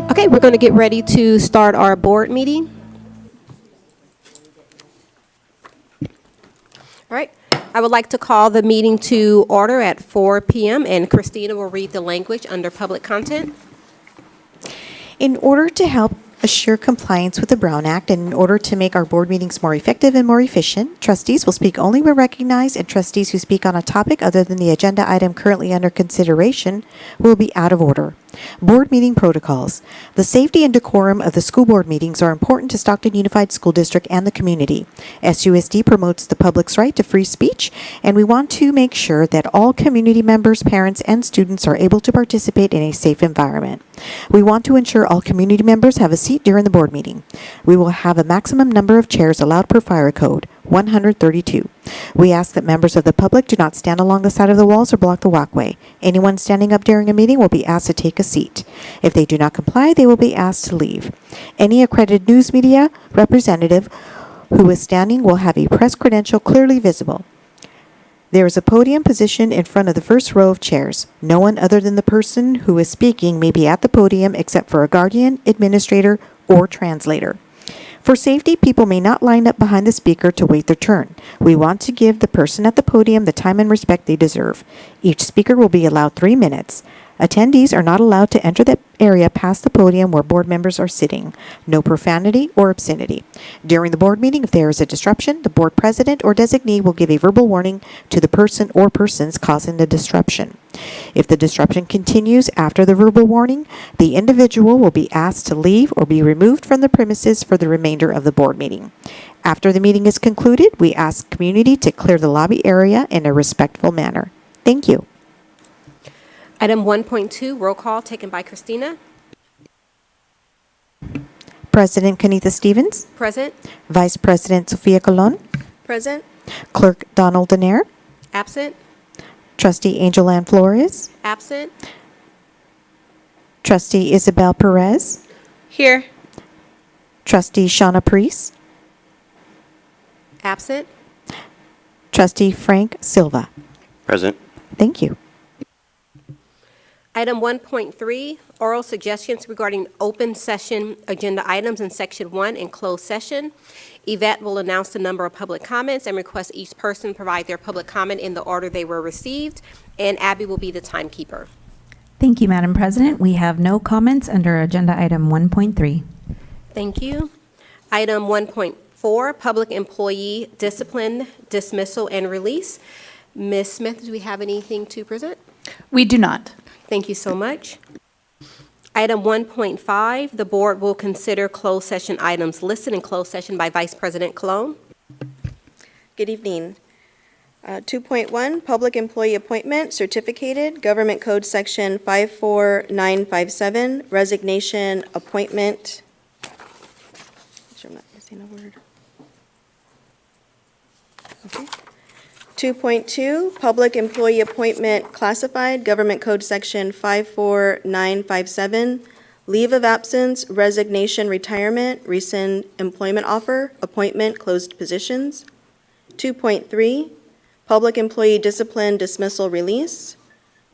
Okay, we're going to get ready to start our board meeting. All right, I would like to call the meeting to order at 4 p.m. and Christina will read the language under public content. In order to help assure compliance with the Brown Act and in order to make our board meetings more effective and more efficient, trustees will speak only when recognized, and trustees who speak on a topic other than the agenda item currently under consideration will be out of order. Board meeting protocols. The safety and decorum of the school board meetings are important to Stockton Unified School District and the community. SUSD promotes the public's right to free speech, and we want to make sure that all community members, parents, and students are able to participate in a safe environment. We want to ensure all community members have a seat during the board meeting. We will have a maximum number of chairs allowed per fire code, 132. We ask that members of the public do not stand along the side of the walls or block the walkway. Anyone standing up during a meeting will be asked to take a seat. If they do not comply, they will be asked to leave. Any accredited news media representative who is standing will have a press credential clearly visible. There is a podium positioned in front of the first row of chairs. No one other than the person who is speaking may be at the podium except for a guardian, administrator, or translator. For safety, people may not line up behind the speaker to wait their turn. We want to give the person at the podium the time and respect they deserve. Each speaker will be allowed 3 minutes. Attendees are not allowed to enter the area past the podium where board members are sitting. No profanity or obscenity. During the board meeting, if there is a disruption, the board president or designee will give a verbal warning to the person or persons causing the disruption. If the disruption continues after the verbal warning, the individual will be asked to leave or be removed from the premises for the remainder of the board meeting. After the meeting is concluded, we ask community to clear the lobby area in a respectful manner. Thank you. Item 1.2, roll call taken by Christina. President Kenitha Stevens, Present. Vice President Sofia Colon, Present. Clerk Donald Danair, Absent. Trustee Angel Ann Flores, Absent. Trustee Isabel Perez, Here. Trustee Shauna Priest, Absent. Trustee Frank Silva. Present. Thank you. Item 1.3, oral suggestions regarding open session agenda items in Section 1 in closed session. Yvette will announce the number of public comments and request each person provide their public comment in the order they were received, and Abby will be the timekeeper. Thank you, Madam President. We have no comments under Agenda Item 1.3. Thank you. Item 1.4, public employee discipline, dismissal, and release. Ms. Smith, do we have anything to present? We do not. Thank you so much. Item 1.5, the board will consider closed session items listed in closed session by Vice President Colon. Good evening. 2.1, Public Employee Appointment, Certificated, Government Code Section 54957, Resignation, Appointment. Make sure I'm not missing a word. Okay. 2.2, Public Employee Appointment Classified, Government Code Section 54957, Leave of Absence, Resignation, Retirement, Rescind Employment Offer, Appointment, Closed Positions. 2.3, Public Employee Discipline, Dismissal, Release.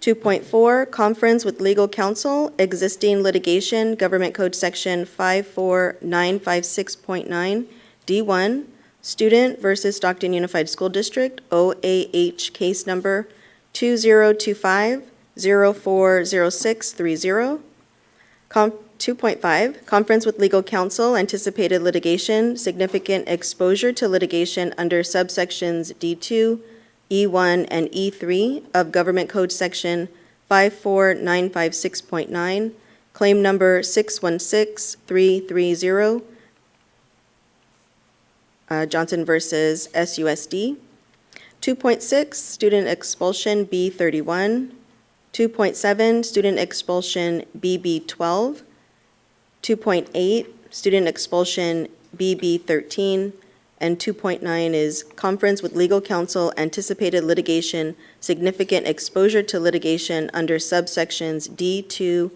2.4, Conference with Legal Counsel, Existing Litigation, Government Code Section 54956.9, D1, Student versus Stockton Unified School District, OAH Case Number 2025-040630. 2.5, Conference with Legal Counsel, Anticipated Litigation, Significant Exposure to Litigation under subsections D2, E1, and E3 of Government Code Section 54956.9, Claim Number 616330, Johnson versus SUSD. 2.6, Student Expulsion B31. 2.7, Student Expulsion BB12. 2.8, Student Expulsion BB13. And 2.9 is Conference with Legal Counsel, Anticipated Litigation, Significant Exposure to Litigation under subsections D2,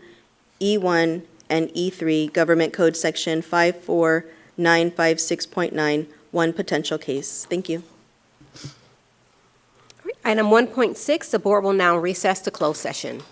E1, and E3, Government Code Section 54956.9, one potential case. Thank you. Item 1.6, the board will now recess to closed session.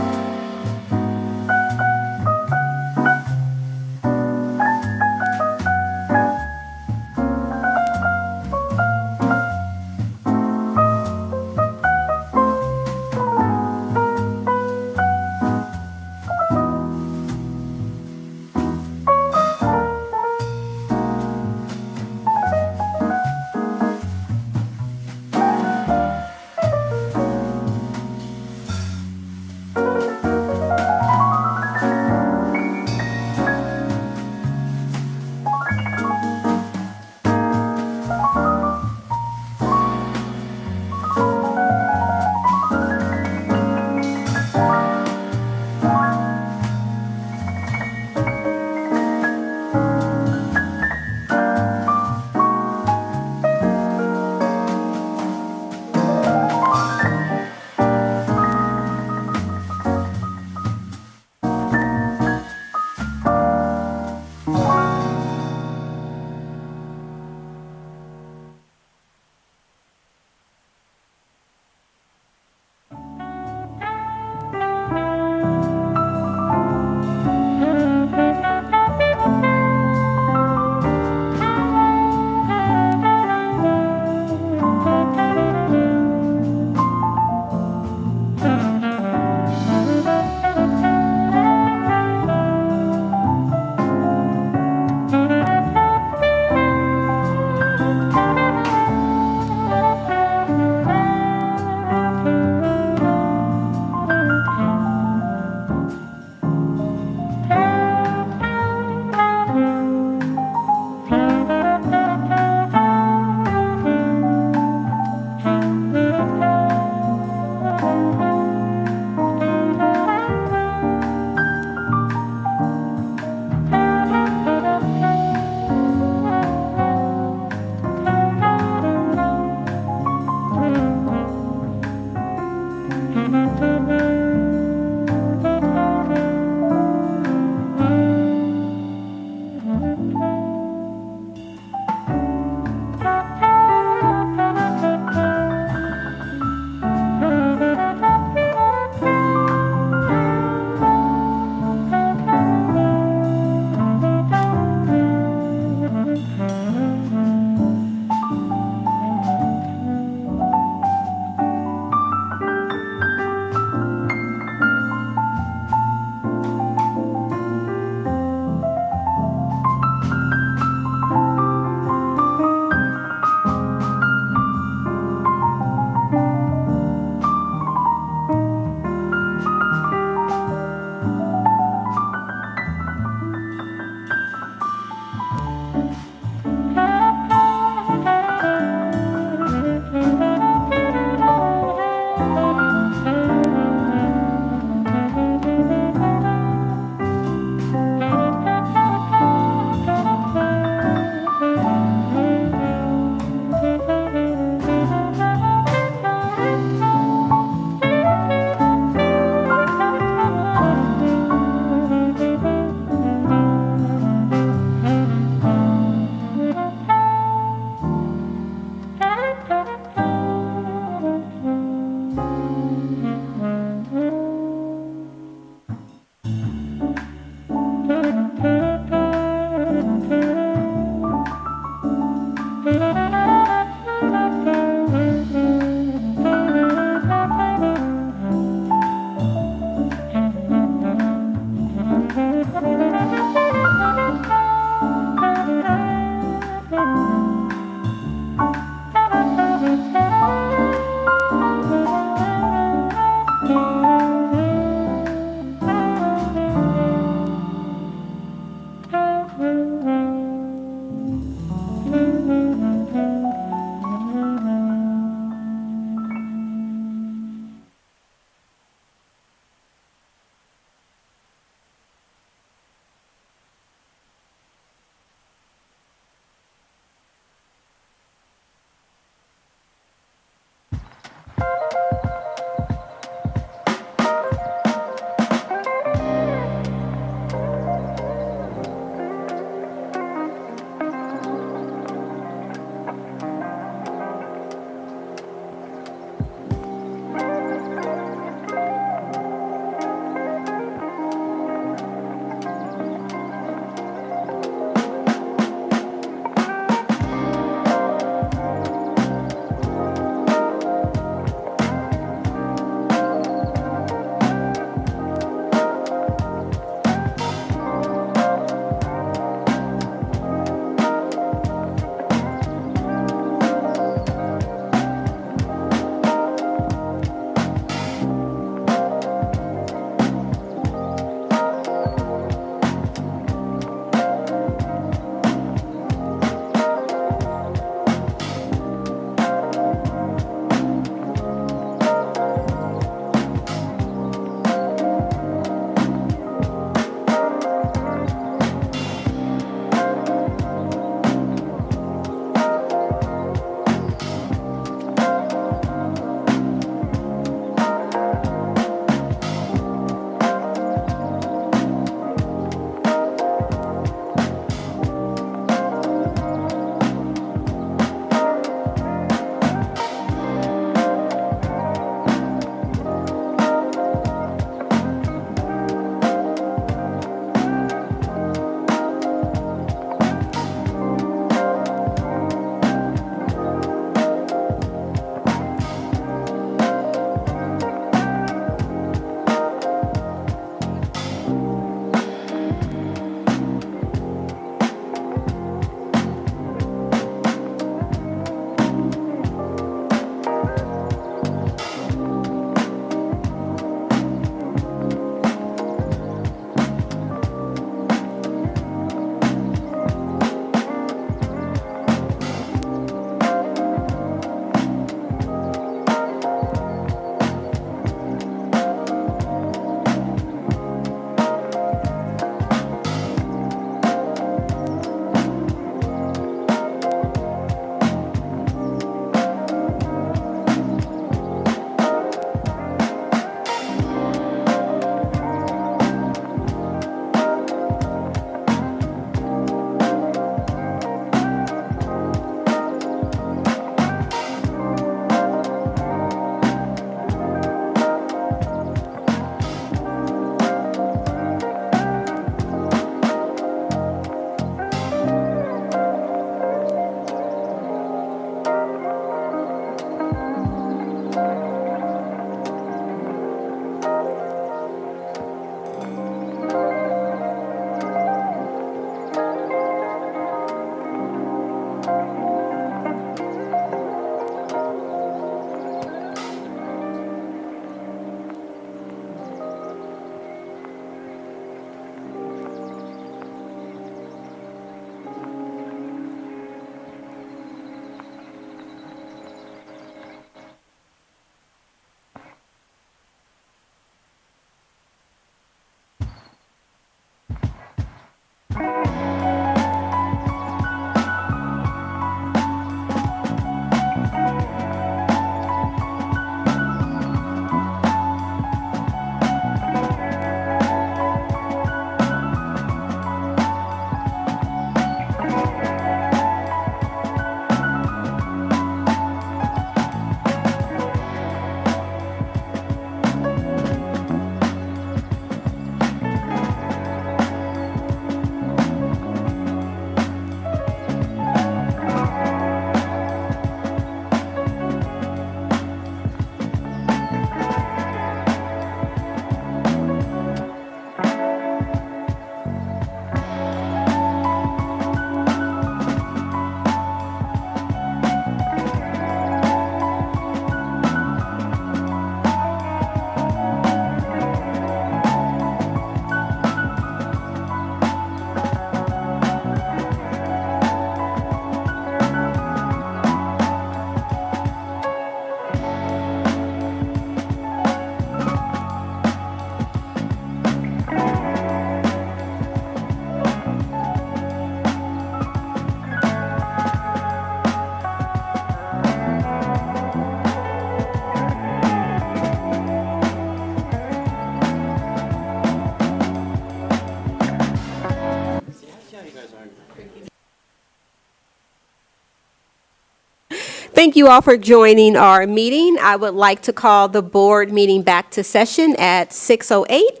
Thank you all for joining our meeting. I would like to call the board meeting back to session at 6:08.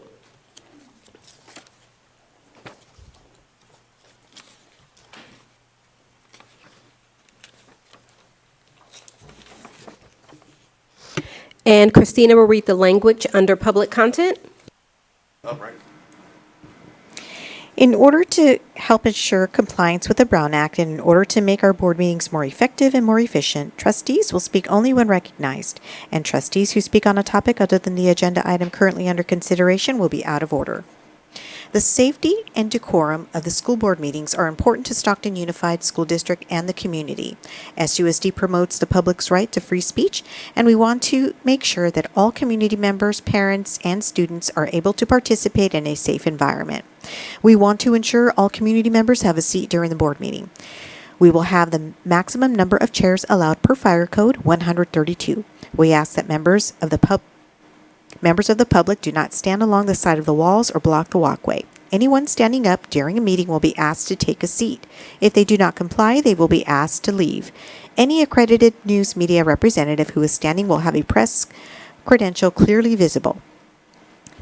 And Christina will read the language under public content. In order to help ensure compliance with the Brown Act and in order to make our board meetings more effective and more efficient, trustees will speak only when recognized, and trustees who speak on a topic other than the agenda item currently under consideration will be out of order. The safety and decorum of the school board meetings are important to Stockton Unified School District and the community. SUSD promotes the public's right to free speech, and we want to make sure that all community members, parents, and students are able to participate in a safe environment. We want to ensure all community members have a seat during the board meeting. We will have the maximum number of chairs allowed per fire code, 132. We ask that members of the public do not stand along the side of the walls or block the walkway. Anyone standing up during a meeting will be asked to take a seat. If they do not comply, they will be asked to leave. Any accredited news media representative who is standing will have a press credential clearly visible.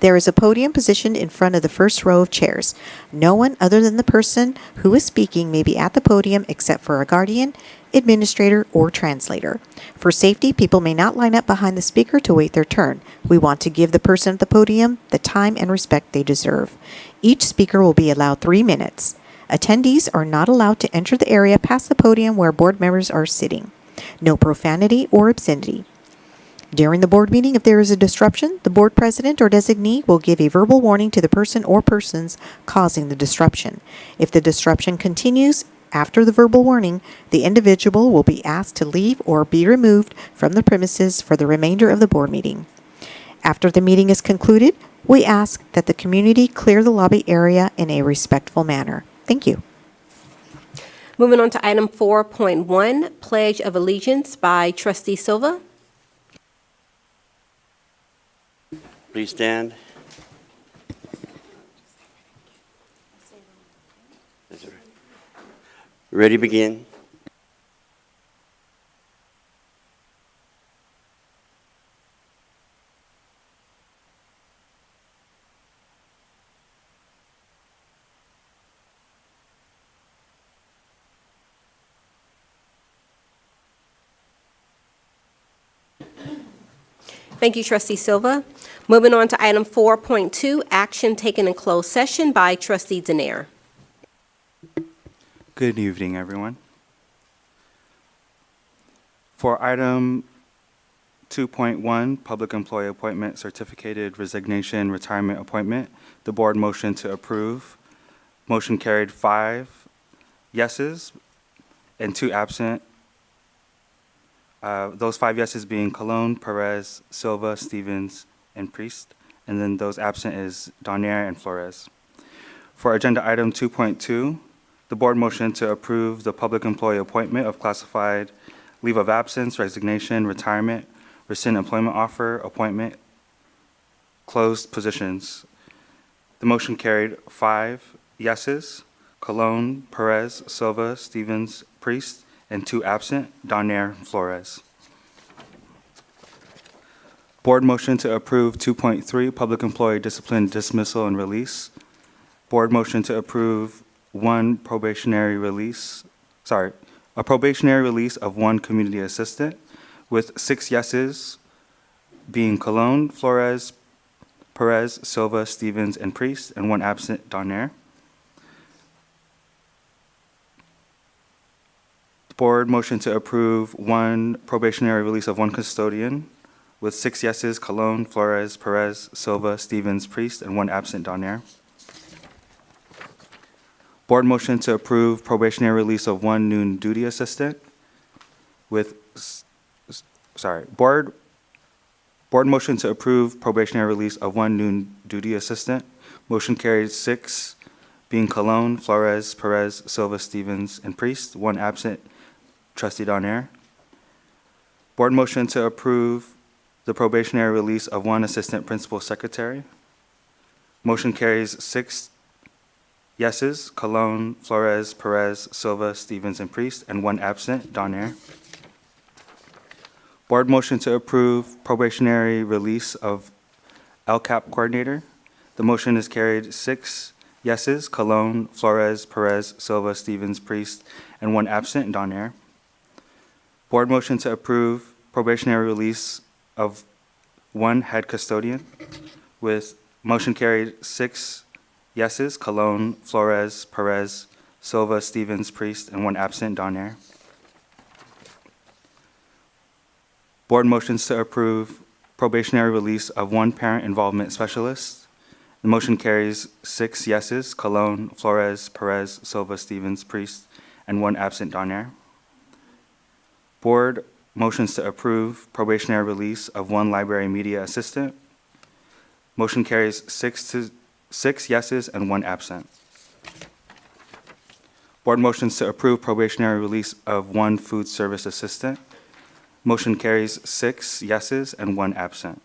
There is a podium positioned in front of the first row of chairs. No one other than the person who is speaking may be at the podium except for a guardian, administrator, or translator. For safety, people may not line up behind the speaker to wait their turn. We want to give the person at the podium the time and respect they deserve. Each speaker will be allowed 3 minutes. Attendees are not allowed to enter the area past the podium where board members are sitting. No profanity or obscenity. During the board meeting, if there is a disruption, the board president or designee will give a verbal warning to the person or persons causing the disruption. If the disruption continues after the verbal warning, the individual will be asked to leave or be removed from the premises for the remainder of the board meeting. After the meeting is concluded, we ask that the community clear the lobby area in a respectful manner. Thank you. Moving on to item 4.1, Pledge of Allegiance by Trustee Silva. Please stand. Ready to begin? Thank you, Trustee Silva. Moving on to item 4.2, Action Taken in Closed Session by Trustee Denier. Good evening, everyone. For item 2.1, Public Employee Appointment, Certificated Resignation, Retirement Appointment, the board motion to approve. Motion carried 5 yeses and 2 absent. Those 5 yeses being Colon, Perez, Silva, Stevens, and Priest. And then those absent is Donier and Flores. For agenda item 2.2, the board motion to approve the public employee appointment of classified leave of absence, resignation, retirement, rescind employment offer, appointment, closed positions. The motion carried 5 yeses, Colon, Perez, Silva, Stevens, Priest, and 2 absent, Donier, Flores. Board motion to approve 2.3, public employee discipline, dismissal, and release. Board motion to approve a probationary release of 1 community assistant with 6 yeses being Colon, Flores, Perez, Silva, Stevens, and Priest, and 1 absent, Donier. Board motion to approve 1 probationary release of 1 custodian with 6 yeses, Colon, Flores, Perez, Silva, Stevens, Priest, and 1 absent, Donier. Board motion to approve probationary release of 1 noon duty assistant with, board motion to approve probationary release of 1 noon duty assistant. Motion carried 6 being Colon, Flores, Perez, Silva, Stevens, and Priest, 1 absent, Trustee Donier. Board motion to approve the probationary release of 1 assistant principal secretary. Motion carries 6 yeses, Colon, Flores, Perez, Silva, Stevens, and Priest, and 1 absent, Donier. Board motion to approve probationary release of LCAP coordinator. The motion is carried 6 yeses, Cologne, Flores, Perez, Silva, Stevens, Priest, and 1 absent, Donaire. Board motion to approve probationary release of 1 head custodian, with motion carried 6 yeses, Cologne, Flores, Perez, Silva, Stevens, Priest, and 1 absent, Donaire. Board motions to approve probationary release of 1 parent involvement specialist. The motion carries 6 yeses, Cologne, Flores, Perez, Silva, Stevens, Priest, and 1 absent, Donaire. Board motions to approve probationary release of 1 library media assistant. Motion carries 6 yeses and 1 absent. Board motions to approve probationary release of 1 food service assistant. Motion carries 6 yeses and 1 absent.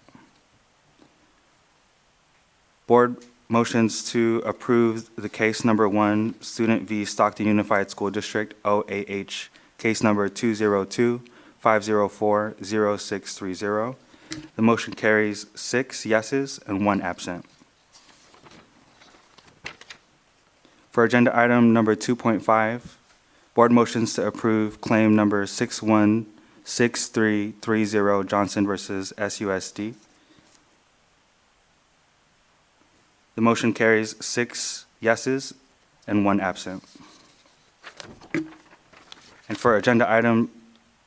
Board motions to approve the case number 1, Student v. Stockton Unified School District, OAH, case number 202-504-0630. The motion carries 6 yeses and 1 absent. For agenda item number 2.5, board motions to approve claim number 616330 Johnson versus SUSD. The motion carries 6 yeses and 1 absent. And for agenda item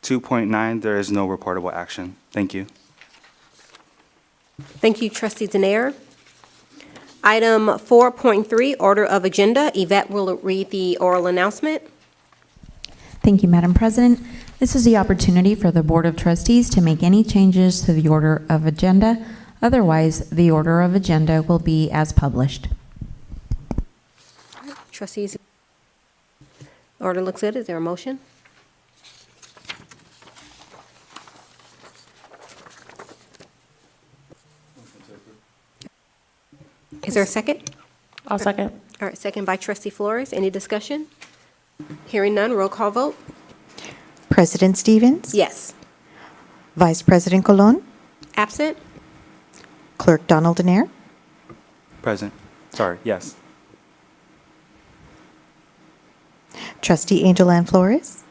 2.9, there is no reportable action. Thank you. Thank you, Trustee Donaire. Item 4.3, order of agenda. Yvette will read the oral announcement. Thank you, Madam President. This is the opportunity for the Board of Trustees to make any changes to the order of agenda. Otherwise, the order of agenda will be as published. Trustees, order looks good. Is there a motion? Is there a second? I'll second. All right, second by Trustee Flores. Any discussion? Hearing none, roll call vote. President Stevens? Yes. Vice President Colon? Absent? Clerk Donald Donaire? Present. Sorry, yes. Trustee Angel Ann Flores?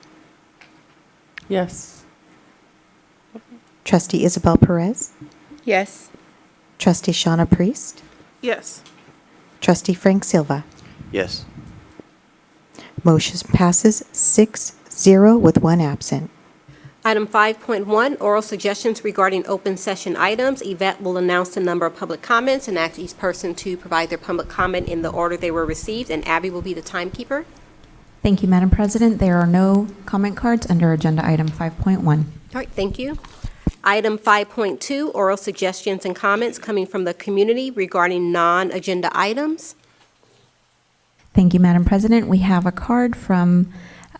Yes. Trustee Isabel Perez? Yes. Trustee Shauna Priest? Yes. Trustee Frank Silva? Yes. Motion passes 6-0 with 1 absent. Item 5.1, oral suggestions regarding open session items. Yvette will announce the number of public comments and ask each person to provide their public comment in the order they were received, and Abby will be the timekeeper. Thank you, Madam President. There are no comment cards under agenda item 5.1. All right, thank you. Item 5.2, oral suggestions and comments coming from the community regarding non-agenda items. Thank you, Madam President. We have a card from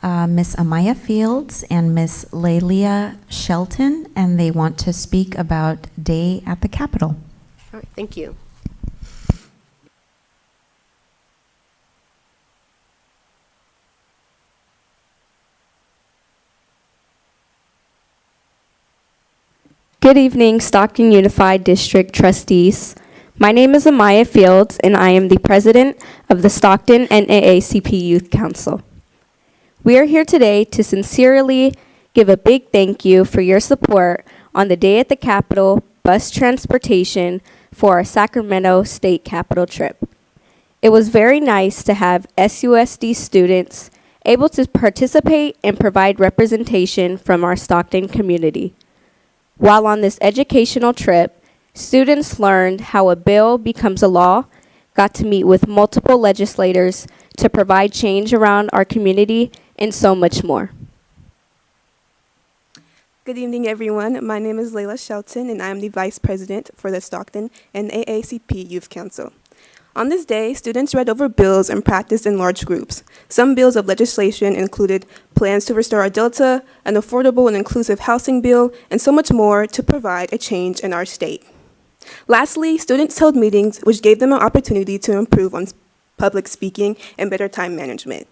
Ms. Amaya Fields and Ms. Lelia Shelton, and they want to speak about Day at the Capitol. All right, thank you. Good evening, Stockton Unified District trustees. My name is Amaya Fields, and I am the president of the Stockton NAACP Youth Council. We are here today to sincerely give a big thank you for your support on the Day at the Capitol bus transportation for our Sacramento State Capitol trip. It was very nice to have SUSD students able to participate and provide representation from our Stockton community. While on this educational trip, students learned how a bill becomes a law, got to meet with multiple legislators to provide change around our community, and so much more. Good evening, everyone. My name is Layla Shelton, and I am the Vice President for the Stockton NAACP Youth Council. On this day, students read over bills and practiced in large groups. Some bills of legislation included plans to restore our Delta, an affordable and inclusive housing bill, and so much more to provide a change in our state. Lastly, students held meetings which gave them an opportunity to improve on public speaking and better time management.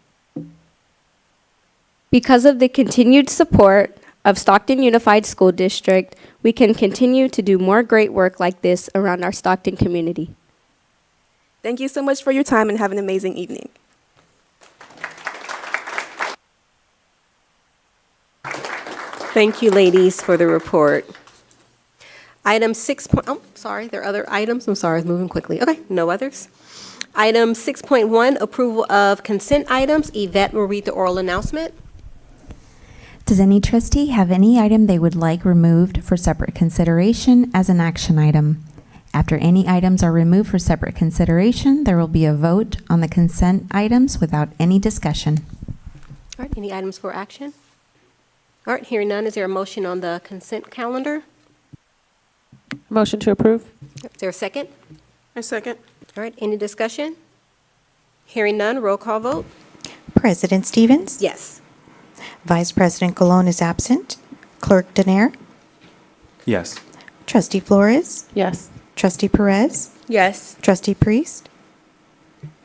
Because of the continued support of Stockton Unified School District, we can continue to do more great work like this around our Stockton community. Thank you so much for your time and have an amazing evening. Thank you, ladies, for the report. Item 6. Sorry, there are other items. I'm sorry, I was moving quickly. Okay, no others. Item 6.1, approval of consent items. Yvette will read the oral announcement. Does any trustee have any item they would like removed for separate consideration as an action item? After any items are removed for separate consideration, there will be a vote on the consent items without any discussion. All right, any items for action? All right, hearing none, is there a motion on the consent calendar? Motion to approve? Is there a second? I second. All right, any discussion? Hearing none, roll call vote? President Stevens? Yes. Vice President Colon is absent. Clerk Denier? Yes. Trustee Flores? Yes. Trustee Perez? Yes. Trustee Priest?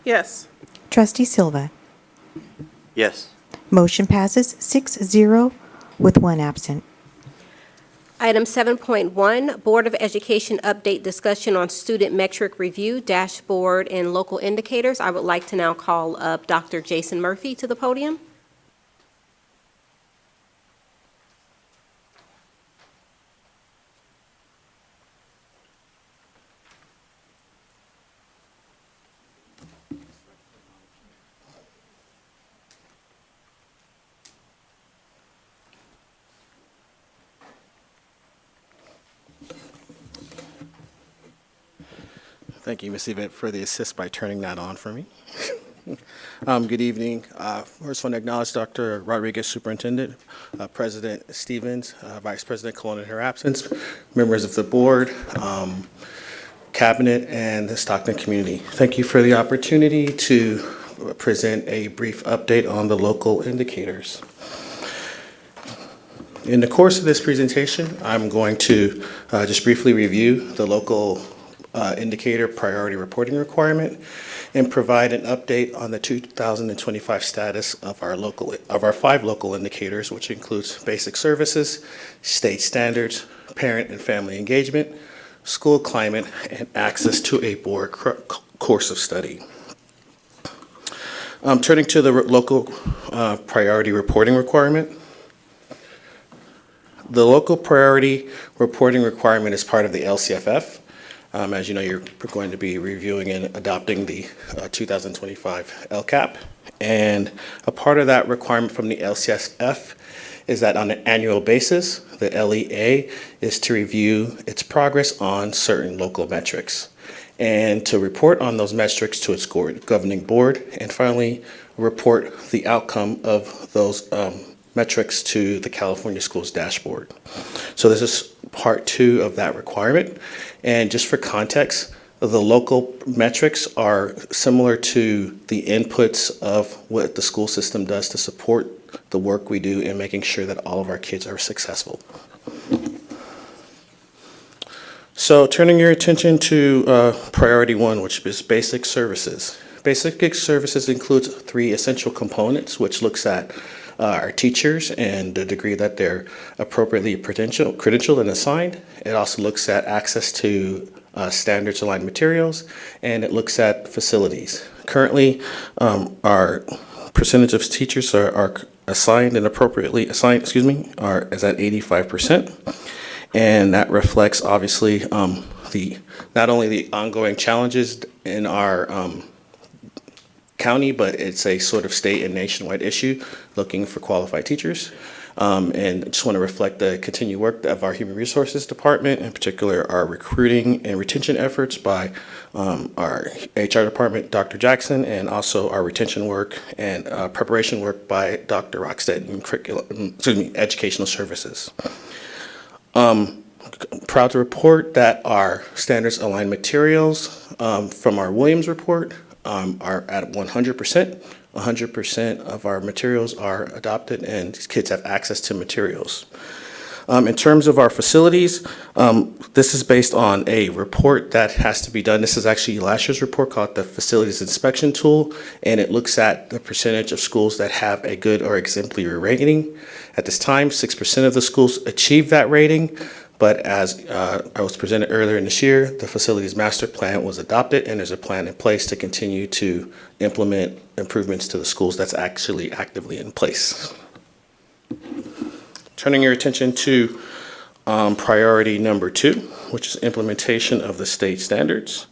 Yes. Trustee Silva? Yes. Motion passes 6-0 with one absent. Item 7.1, Board of Education update discussion on student metric review, dashboard, and local indicators. I would like to now call up Dr. Jason Murphy to the podium. Thank you, Ms. Yvette, for the assist by turning that on for me. Good evening. First, I want to acknowledge Dr. Rodriguez, Superintendent, President Stevens, Vice President Colon in her absence, members of the board, cabinet, and the Stockton community. Thank you for the opportunity to present a brief update on the local indicators. In the course of this presentation, I'm going to just briefly review the local indicator priority reporting requirement and provide an update on the 2025 status of our 5 local indicators, which includes basic services, state standards, parent and family engagement, school climate, and access to a board course of study. Turning to the local priority reporting requirement. The local priority reporting requirement is part of the LCFF. As you know, you're going to be reviewing and adopting the 2025 LCAP. And a part of that requirement from the LCFF is that on an annual basis, the LEA is to review its progress on certain local metrics and to report on those metrics to its governing board, and finally report the outcome of those metrics to the California Schools Dashboard. So this is part 2 of that requirement. And just for context, the local metrics are similar to the inputs of what the school system does to support the work we do in making sure that all of our kids are successful. So turning your attention to priority 1, which is basic services. Basic services includes 3 essential components, which looks at our teachers and the degree that they're appropriately credentialed and assigned. It also looks at access to standards aligned materials, and it looks at facilities. Currently, our percentage of teachers are assigned and appropriately assigned, is at 85%. And that reflects obviously not only the ongoing challenges in our county, but it's a sort of state and nationwide issue looking for qualified teachers. And I just want to reflect the continued work of our Human Resources Department, in particular our recruiting and retention efforts by our HR department, Dr. Jackson, and also our retention work and preparation work by Dr. Rockstead in Educational Services. Proud to report that our standards aligned materials from our Williams report are at 100%. 100% of our materials are adopted and kids have access to materials. In terms of our facilities, this is based on a report that has to be done. This is actually last year's report called the Facilities Inspection Tool, and it looks at the percentage of schools that have a good or exemplary rating. At this time, 6% of the schools achieved that rating, but as I was presented earlier in this year, the Facilities Master Plan was adopted, and there's a plan in place to continue to implement improvements to the schools that's actually actively in place. Turning your attention to priority number 2, which is implementation of the state standards.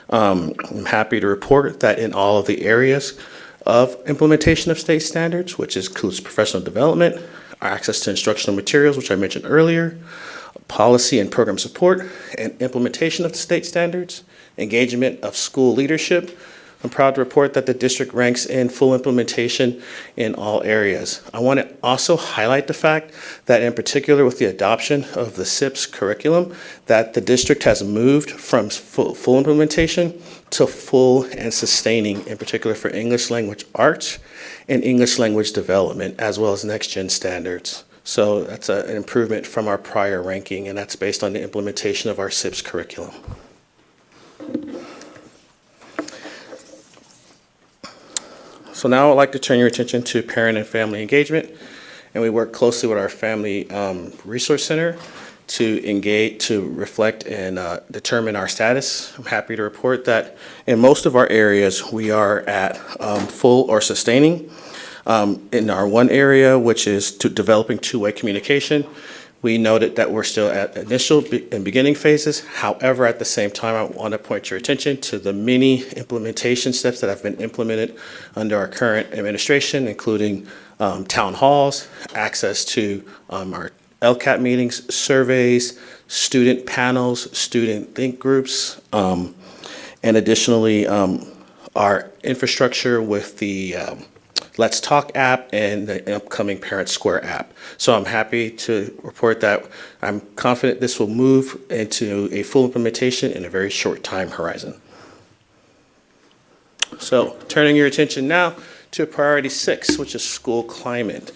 I'm happy to report that in all of the areas of implementation of state standards, which includes professional development, access to instructional materials, which I mentioned earlier, policy and program support, and implementation of the state standards, engagement of school leadership. I'm proud to report that the district ranks in full implementation in all areas. I want to also highlight the fact that in particular with the adoption of the SIPS curriculum, that the district has moved from full implementation to full and sustaining, in particular for English language arts and English language development, as well as next gen standards. So that's an improvement from our prior ranking, and that's based on the implementation of our SIPS curriculum. So now I'd like to turn your attention to parent and family engagement, and we work closely with our Family Resource Center to engage, to reflect and determine our status. I'm happy to report that in most of our areas, we are at full or sustaining. In our one area, which is developing two-way communication, we noted that we're still at initial and beginning phases. However, at the same time, I want to point your attention to the many implementation steps that have been implemented under our current administration, including town halls, access to our LCAT meetings, surveys, student panels, student think groups, and additionally, our infrastructure with the Let's Talk app and the upcoming Parent Square app. So I'm happy to report that I'm confident this will move into a full implementation in a very short time horizon. So turning your attention now to priority 6, which is school climate.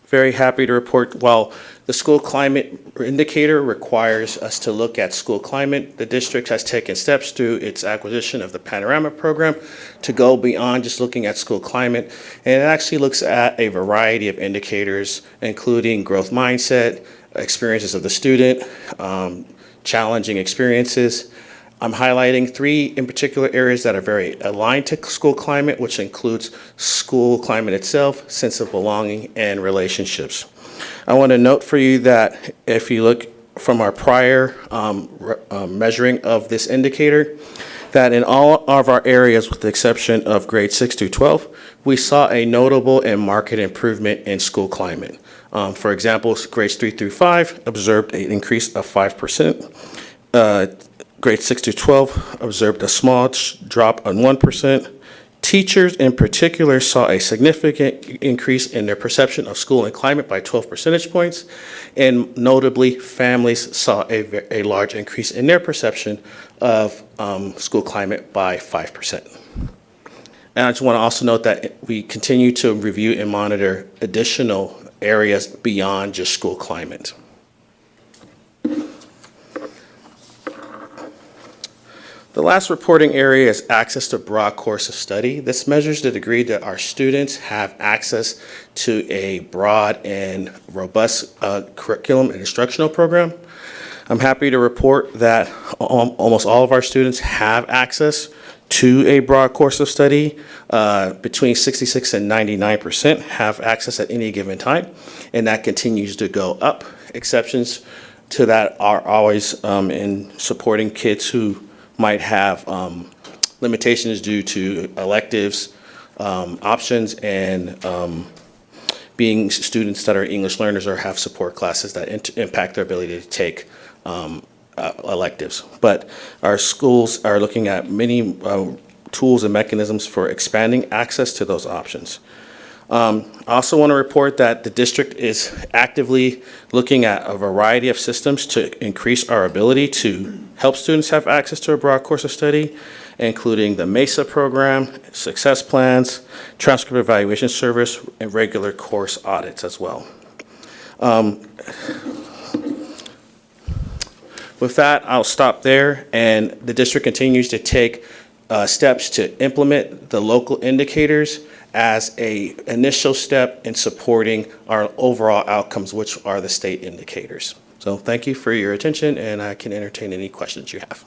Very happy to report, while the school climate indicator requires us to look at school climate, the district has taken steps through its acquisition of the Panorama program to go beyond just looking at school climate. And it actually looks at a variety of indicators, including growth mindset, experiences of the student, challenging experiences. I'm highlighting 3 in particular areas that are very aligned to school climate, which includes school climate itself, sense of belonging, and relationships. I want to note for you that if you look from our prior measuring of this indicator, that in all of our areas, with the exception of grades 6 through 12, we saw a notable and marked improvement in school climate. For example, grades 3 through 5 observed an increase of 5%. Grades 6 to 12 observed a small drop on 1%. Teachers in particular saw a significant increase in their perception of school and climate by 12 percentage points. And notably, families saw a large increase in their perception of school climate by 5%. And I just want to also note that we continue to review and monitor additional areas beyond just school climate. The last reporting area is access to broad course of study. This measures the degree that our students have access to a broad and robust curriculum and instructional program. I'm happy to report that almost all of our students have access to a broad course of study. Between 66 and 99% have access at any given time, and that continues to go up. Exceptions to that are always in supporting kids who might have limitations due to electives, options, and being students that are English learners or have support classes that impact their ability to take electives. But our schools are looking at many tools and mechanisms for expanding access to those options. I also want to report that the district is actively looking at a variety of systems to increase our ability to help students have access to a broad course of study, including the MESA program, success plans, transcript evaluation service, and regular course audits as well. With that, I'll stop there, and the district continues to take steps to implement the local indicators as a initial step in supporting our overall outcomes, which are the state indicators. So thank you for your attention, and I can entertain any questions you have.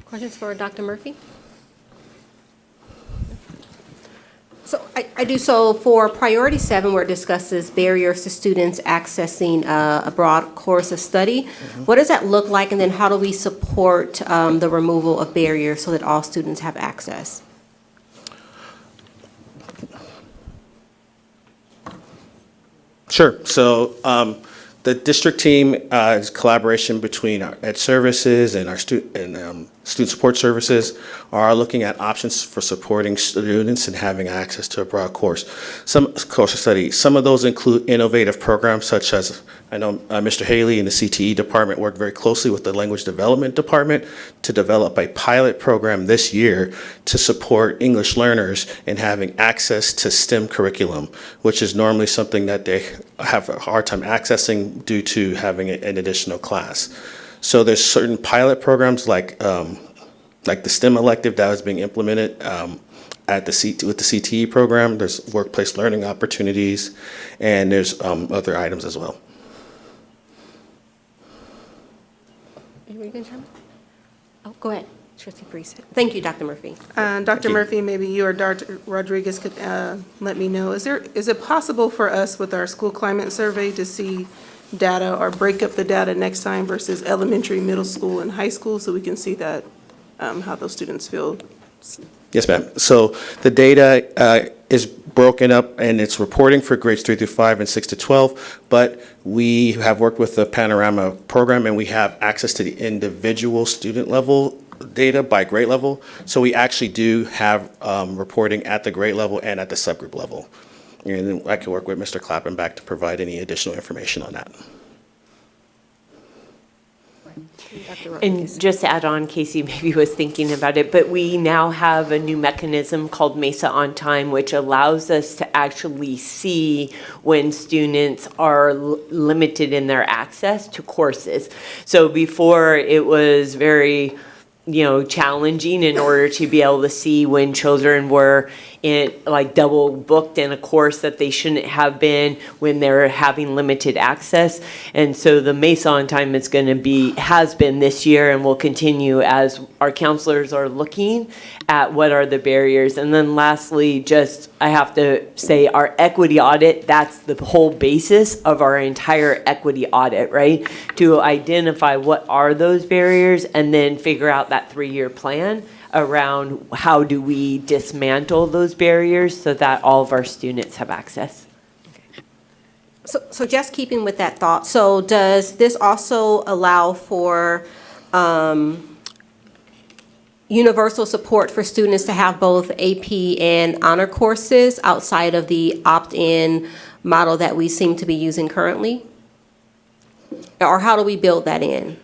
Questions for Dr. Murphy? So I do, so for priority 7, where it discusses barriers to students accessing a broad course of study, what does that look like, and then how do we support the removal of barriers so that all students have access? Sure. So the district team is collaboration between our ed services and our student support services are looking at options for supporting students and having access to a broad course of study. Some of those include innovative programs such as, I know Mr. Haley in the CTE department worked very closely with the language development department to develop a pilot program this year to support English learners in having access to STEM curriculum, which is normally something that they have a hard time accessing due to having an additional class. So there's certain pilot programs like the STEM elective that is being implemented with the CTE program. There's workplace learning opportunities, and there's other items as well. Oh, go ahead, Trustee Priest. Thank you, Dr. Murphy. Dr. Murphy, maybe you or Dr. Rodriguez could let me know. Is it possible for us with our school climate survey to see data or break up the data next time versus elementary, middle school, and high school, so we can see that, how those students feel? Yes, ma'am. So the data is broken up, and it's reporting for grades 3 through 5 and 6 to 12, but we have worked with the Panorama program, and we have access to the individual student level data by grade level. So we actually do have reporting at the grade level and at the subgroup level. And then I can work with Mr. Klappenbach to provide any additional information on that. And just to add on, Casey maybe was thinking about it, but we now have a new mechanism called Mesa on Time, which allows us to actually see when students are limited in their access to courses. So before it was very, challenging in order to be able to see when children were double booked in a course that they shouldn't have been when they're having limited access. And so the Mesa on Time has been this year and will continue as our counselors are looking at what are the barriers. And then lastly, I have to say our equity audit, that's the whole basis of our entire equity audit, right? To identify what are those barriers and then figure out that 3-year plan around how do we dismantle those barriers so that all of our students have access. So just keeping with that thought, so does this also allow for universal support for students to have both AP and honor courses outside of the opt-in model that we seem to be using currently? Or how do we build that in?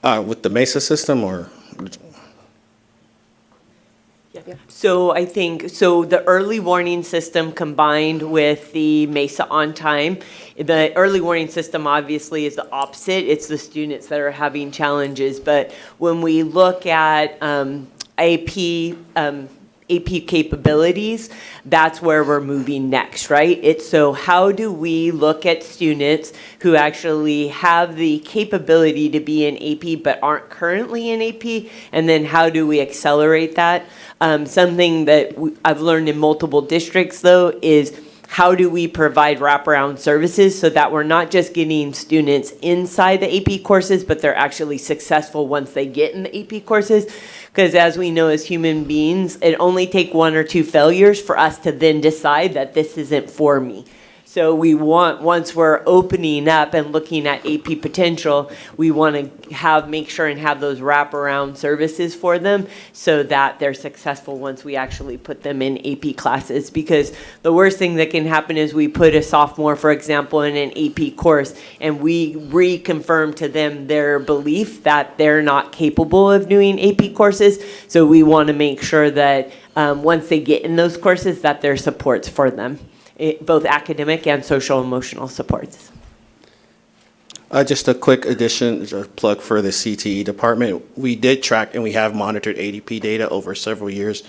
With the MESA system, or? So I think, the early warning system combined with the Mesa on Time, the early warning system obviously is the opposite. It's the students that are having challenges. But when we look at AP capabilities, that's where we're moving next, right? So how do we look at students who actually have the capability to be in AP but aren't currently in AP, and then how do we accelerate that? Something that I've learned in multiple districts, though, is how do we provide wraparound services so that we're not just getting students inside the AP courses, but they're actually successful once they get in the AP courses? Because as we know as human beings, it only takes 1 or 2 failures for us to then decide that this isn't for me. So we want, once we're opening up and looking at AP potential, we want to make sure and have those wraparound services for them so that they're successful once we actually put them in AP classes. Because the worst thing that can happen is we put a sophomore, for example, in an AP course, and we reconfirm to them their belief that they're not capable of doing AP courses. So we want to make sure that once they get in those courses, that there's supports for them. both academic and social emotional supports. Just a quick addition, a plug for the CTE department. We did track and we have monitored ADP data over several years.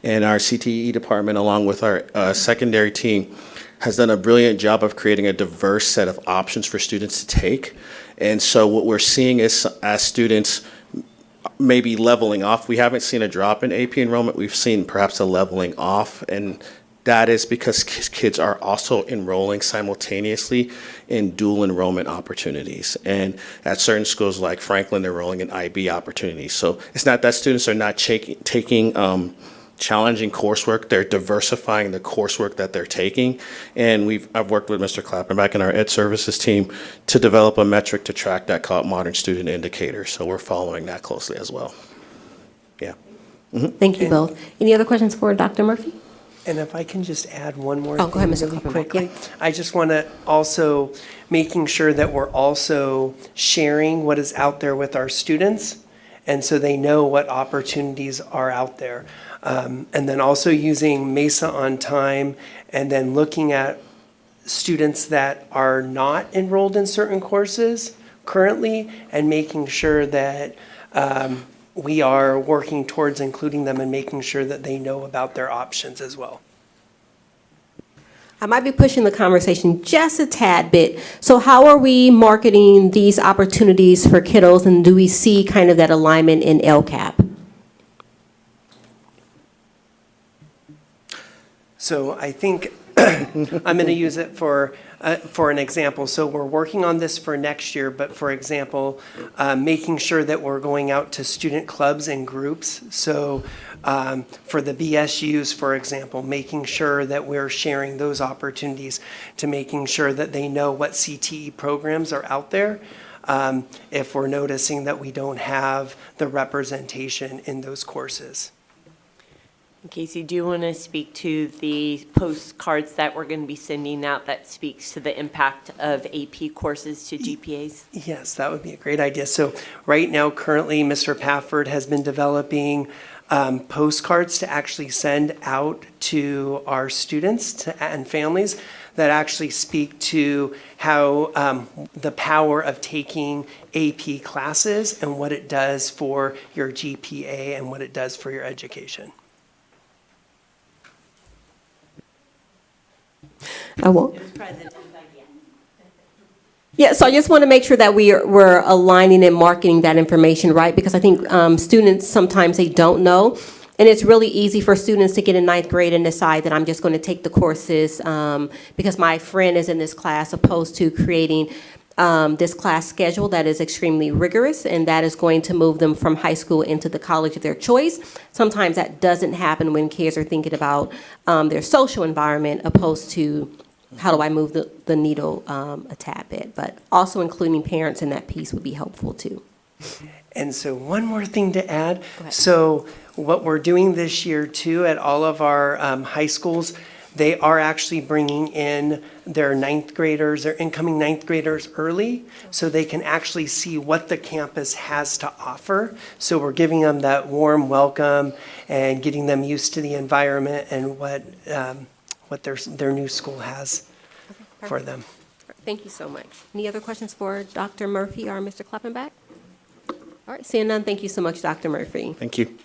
And our CTE department, along with our secondary team, has done a brilliant job of creating a diverse set of options for students to take. And so what we're seeing is as students may be leveling off, we haven't seen a drop in AP enrollment. We've seen perhaps a leveling off. And that is because kids are also enrolling simultaneously in dual enrollment opportunities. And at certain schools like Franklin, they're enrolling in IB opportunities. So it's not that students are not taking challenging coursework, they're diversifying the coursework that they're taking. And I've worked with Mr. Klappenbach and our Ed Services team to develop a metric to track that called Modern Student Indicator. So we're following that closely as well. Yeah. Thank you both. Any other questions for Dr. Murphy? And if I can just add one more Oh, thing go ahead, Mr. really Klappenbach. quickly. Yeah. I just want to also making sure that we're also sharing what is out there with our students, and so they know what opportunities are out there. And then also using Mesa on Time, and then looking at students that are not enrolled in certain courses currently, and making sure that we are working towards including them and making sure that they know about their options as well. I might be pushing the conversation just a tad bit. So how are we marketing these opportunities for kiddos, and do we see kind of that alignment in LCAP? So I think I'm going to use it for an example. So we're working on this for next year, but for example, making sure that we're going out to student clubs and groups. So for the BSUs, for example, making sure that we're sharing those opportunities to making sure that they know what CTE programs are out there. If we're noticing that we don't have the representation in those courses. Casey, do you want to speak to the postcards that we're going to be sending out that speaks to the impact of AP courses to GPAs? Yes, that would be a great idea. So right now, currently, Mr. Pafford has been developing postcards to actually send out to our students and families that actually speak to how the power of taking AP classes and what it does for your GPA and what it does for your education. I won't. Yeah, so I just want to make sure that we're aligning and marketing that information, right? Because I think students, sometimes they don't know. And it's really easy for students to get in ninth grade and decide that I'm just going to take the courses because my friend is in this class, opposed to creating this class schedule that is extremely rigorous, and that is going to move them from high school into the college of their choice. Sometimes that doesn't happen when kids are thinking about their social environment, opposed to how do I move the needle a tad bit. But also including parents in that piece would be helpful too. And so one more thing to add. So what we're doing this year too at all of our high schools, they are actually bringing in their ninth graders, their incoming ninth graders early, so they can actually see what the campus has to offer. So we're giving them that warm welcome and getting them used to the environment and what their new school has for them. Thank you so much. Any other questions for Dr. Murphy or Mr. Klappenbach? All right, seeing none, thank you so much, Dr. Murphy. Thank you.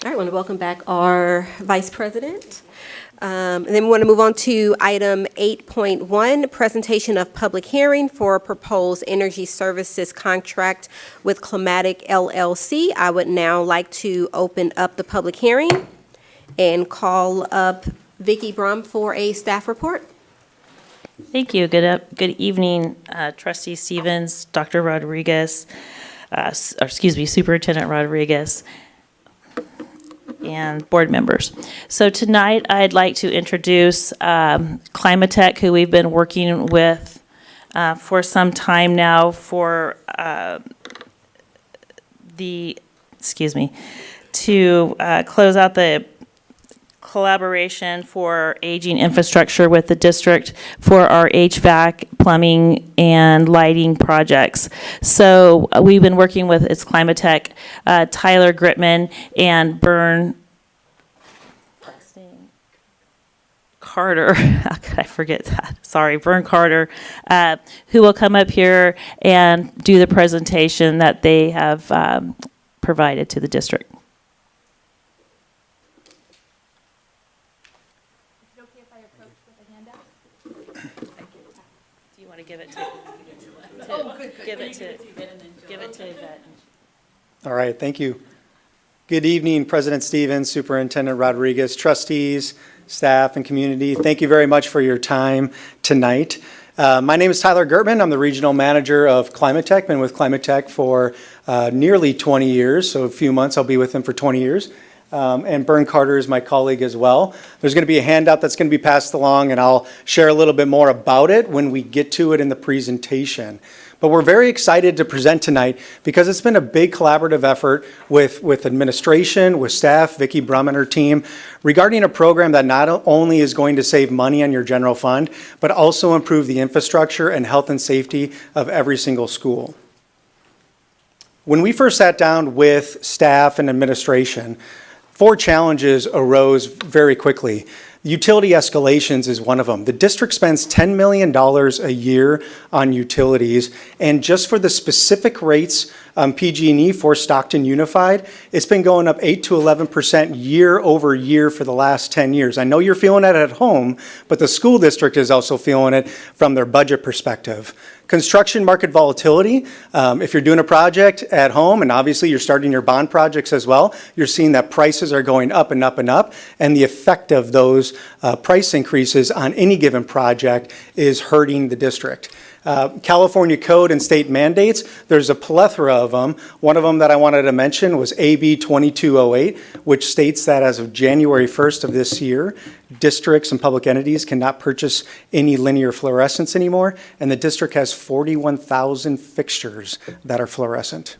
All right, I want to welcome back our Vice President. And then we want to move on to item 8.1, presentation of public hearing for proposed energy services contract with Climatic LLC. I would now like to open up the public hearing and call up Vicki Brum for a staff report. Thank you. Good evening, Trustee Stevens, Dr. Rodriguez, Superintendent Rodriguez, and board members. So tonight, I'd like to introduce Climatech, who we've been working with for some time now for to close out the collaboration for aging infrastructure with the district for our HVAC, plumbing, and lighting projects. So we've been working with its Climatech, Tyler Gritman and Carter, how could I forget that? Sorry, Vern Carter, who will come up here and do the presentation that they have provided to the district. Is it okay if I approach with a handout? Do you want to give it to Yvette? All right, thank you. Good evening, President Stevens, Superintendent Rodriguez, trustees, staff, and community. Thank you very much for your time tonight. My name is Tyler Gertman. I'm the regional manager of Climatech. Been with Climatech for nearly 20 years, so a few months I'll be with them for 20 years. And Vern Carter is my colleague as well. There's going to be a handout that's going to be passed along, and I'll share a little bit more about it when we get to it in the presentation. But we're very excited to present tonight because it's been a big collaborative effort with administration, with staff, Vicki Brum and her team, regarding a program that not only is going to save money on your general fund, but also improve the infrastructure and health and safety of every single school. When we first sat down with staff and administration, 4 challenges arose very quickly. Utility escalations is one of them. The district spends $10 million a year on utilities, and just for the specific rates PG&E for Stockton Unified, it's been going up 8 to 11% year over year for the last 10 years. I know you're feeling it at home, but the school district is also feeling it from their budget perspective. Construction market volatility. If you're doing a project at home, and obviously you're starting your bond projects as well, you're seeing that prices are going up and up and up, and the effect of those price increases on any given project is hurting the district. California code and state mandates, there's a plethora of them. One of them that I wanted to mention was AB 2208, which states that as of January 1st of this year, districts and public entities cannot purchase any linear fluorescents anymore, and the district has 41,000 fixtures that are fluorescent.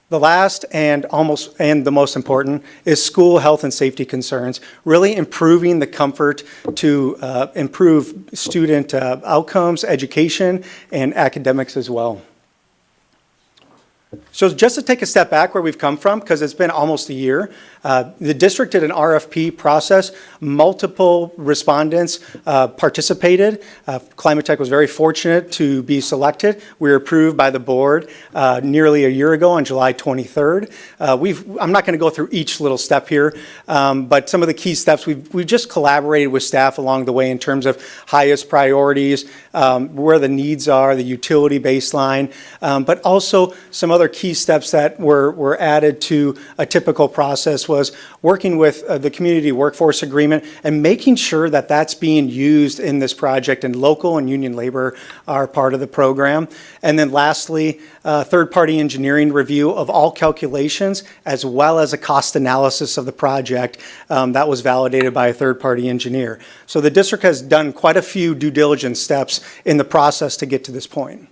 The last and the most important is school health and safety concerns, really improving the comfort to improve student outcomes, education, and academics as well. So just to take a step back where we've come from, because it's been almost a year, the district did an RFP process. Multiple respondents participated. Climatech was very fortunate to be selected. We were approved by the board nearly a year ago on July 23rd. I'm not going to go through each little step here, but some of the key steps, we've just collaborated with staff along the way in terms of highest priorities, where the needs are, the utility baseline, but also some other key steps that were added to a typical process was working with the community workforce agreement and making sure that that's being used in this project, and local and union labor are part of the program. And then lastly, third-party engineering review of all calculations, as well as a cost analysis of the project that was validated by a third-party engineer. So the district has done quite a few due diligence steps in the process to get to this point.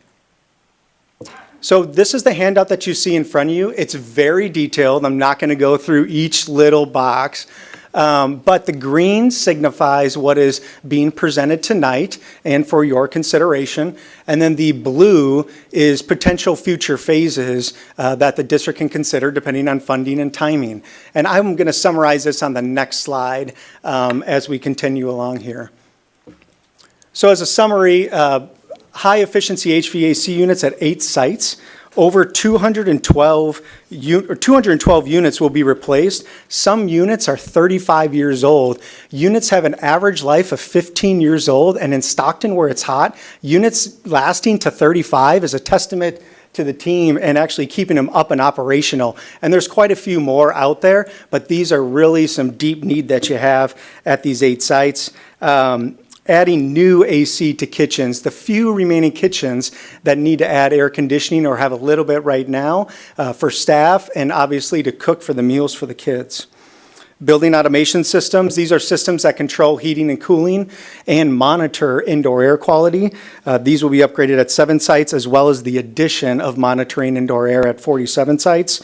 So this is the handout that you see in front of you. It's very detailed. I'm not going to go through each little box, but the green signifies what is being presented tonight and for your consideration. And then the blue is potential future phases that the district can consider depending on funding and timing. And I'm going to summarize this on the next slide as we continue along here. So as a summary, high-efficiency HVAC units at 8 sites. Over 212 units will be replaced. Some units are 35 years old. Units have an average life of 15 years old, and in Stockton, where it's hot, units lasting to 35 is a testament to the team and actually keeping them up and operational. And there's quite a few more out there, but these are really some deep need that you have at these 8 sites. Adding new AC to kitchens, the few remaining kitchens that need to add air conditioning or have a little bit right now for staff, and obviously to cook for the meals for the kids. Building automation systems, these are systems that control heating and cooling and monitor indoor air quality. These will be upgraded at 7 sites, as well as the addition of monitoring indoor air at 47 sites.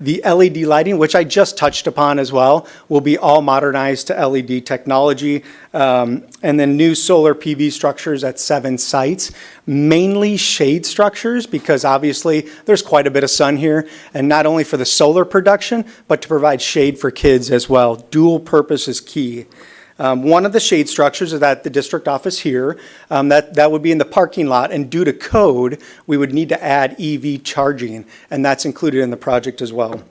The LED lighting, which I just touched upon as well, will be all modernized to LED technology. And then new solar PV structures at 7 sites, mainly shade structures, because obviously there's quite a bit of sun here, and not only for the solar production, but to provide shade for kids as well. Dual purpose is key. One of the shade structures is at the district office here. That would be in the parking lot, and due to code, we would need to add EV charging, and that's included in the project as well.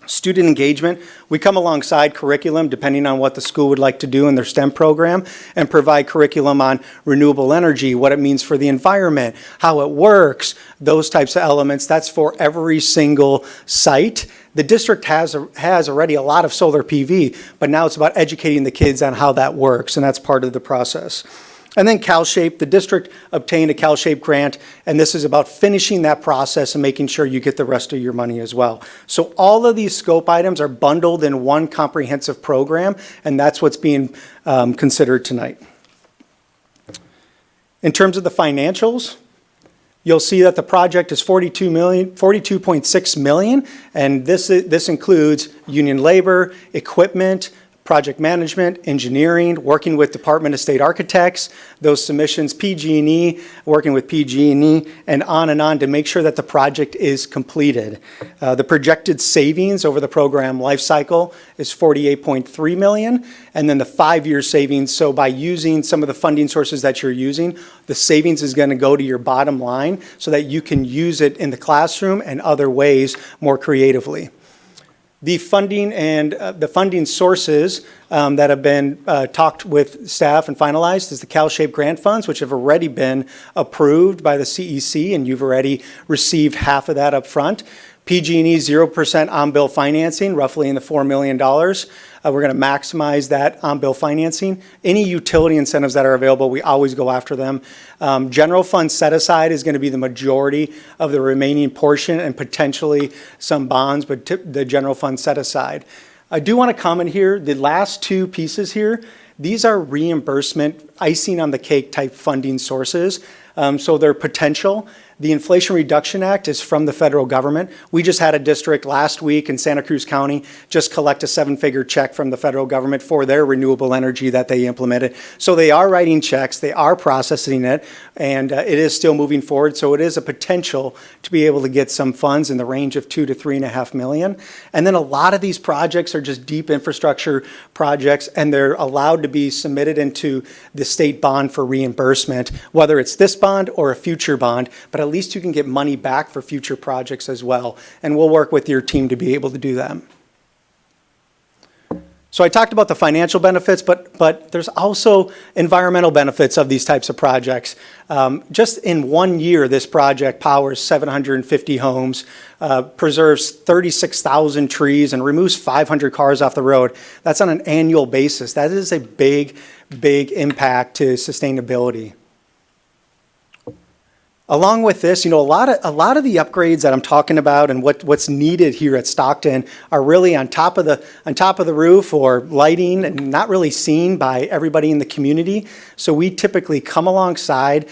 Student engagement, we come alongside curriculum, depending on what the school would like to do in their STEM program, and provide curriculum on renewable energy, what it means for the environment, how it works, those types of elements. That's for every single site. The district has already a lot of solar PV, but now it's about educating the kids on how that works, and that's part of the process. And then CalShape, the district obtained a CalShape grant, and this is about finishing that process and making sure you get the rest of your money as well. So all of these scope items are bundled in one comprehensive program, and that's what's being considered tonight. In terms of the financials, you'll see that the project is $42.6 million, and this includes union labor, equipment, project management, engineering, working with Department of State architects, those submissions, PG&E, working with PG&E, and on to make sure that the project is completed. The projected savings over the program life cycle is $48.3 million, and then the 5-year savings, so by using some of the funding sources that you're using, the savings is going to go to your bottom line so that you can use it in the classroom and other ways more creatively. The funding and the funding sources that have been talked with staff and finalized is the CalShape grant funds, which have already been approved by the CEC, and you've already received half of that up front. PG&E 0% on-bill financing, roughly in the $4 million. We're going to maximize that on-bill financing. Any utility incentives that are available, we always go after them. General fund set-aside is going to be the majority of the remaining portion, and potentially some bonds, but the general fund set-aside. I do want to comment here, the last 2 pieces here, these are reimbursement, icing on the cake type funding sources, so they're potential. The Inflation Reduction Act is from the federal government. We just had a district last week in Santa Cruz County just collect a 7-figure check from the federal government for their renewable energy that they implemented. So they are writing checks, they are processing it, and it is still moving forward. So it is a potential to be able to get some funds in the range of $2 to $3.5 million. And then a lot of these projects are just deep infrastructure projects, and they're allowed to be submitted into the state bond for reimbursement, whether it's this bond or a future bond, but at least you can get money back for future projects as well. And we'll work with your team to be able to do that. So I talked about the financial benefits, but there's also environmental benefits of these types of projects. Just in 1 year, this project powers 750 homes, preserves 36,000 trees, and removes 500 cars off the road. That's on an annual basis. That is a big, big impact to sustainability. Along with this, a lot of the upgrades that I'm talking about and what's needed here at Stockton are really on top of the roof or lighting and not really seen by everybody in the community. So we typically come alongside.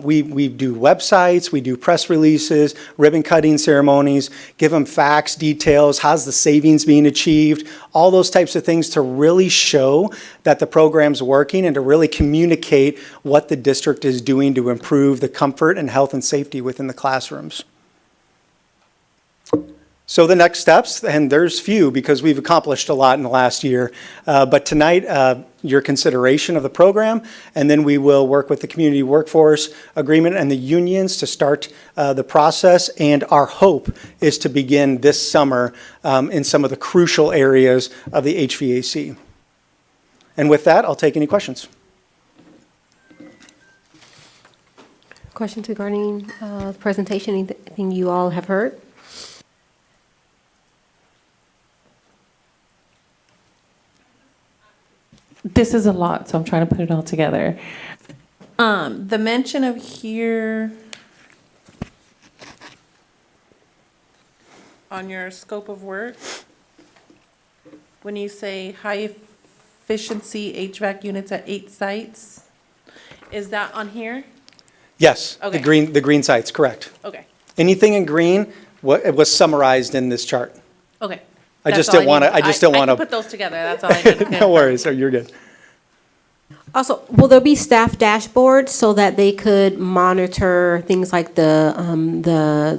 We do websites, we do press releases, ribbon cutting ceremonies, give them facts, details, how's the savings being achieved, all those types of things to really show that the program's working and to really communicate what the district is doing to improve the comfort and health and safety within the classrooms. So the next steps, and there's few because we've accomplished a lot in the last year, but tonight, your consideration of the program, and then we will work with the community workforce agreement and the unions to start the process, and our hope is to begin this summer in some of the crucial areas of the HVAC. And with that, I'll take any questions. Questions regarding the presentation, anything you all have heard? This is a lot, so I'm trying to put it all together. The mention of here on your scope of work, when you say high efficiency HVAC units at 8 sites, is that on here? Yes, Okay. the green sites, correct. Okay. Anything in green was summarized in this chart. Okay. I That's just all didn't want to, I just didn't I want can put to, those together, that's all I did. no worries, oh, you're good. Also, will there be staff dashboards so that they could monitor things like the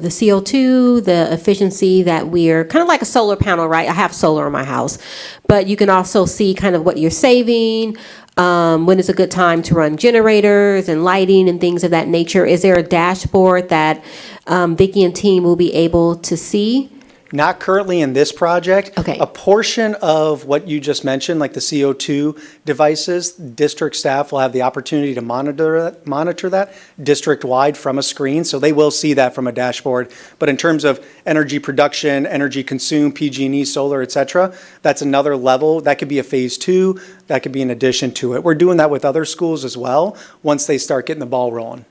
CO2, the efficiency that we're, kind of like a solar panel, right? I have solar in my house, but you can also see kind of what you're saving, when is a good time to run generators and lighting and things of that nature. Is there a dashboard that Vicki and team will be able to see? Not currently in this project. Okay. A portion of what you just mentioned, like the CO2 devices, district staff will have the opportunity to monitor that district-wide from a screen, so they will see that from a dashboard. But in terms of energy production, energy consumed, PG&E, solar, et cetera, that's another level. That could be a phase 2. That could be in addition to it. We're doing that with other schools as well, once they start getting the ball rolling.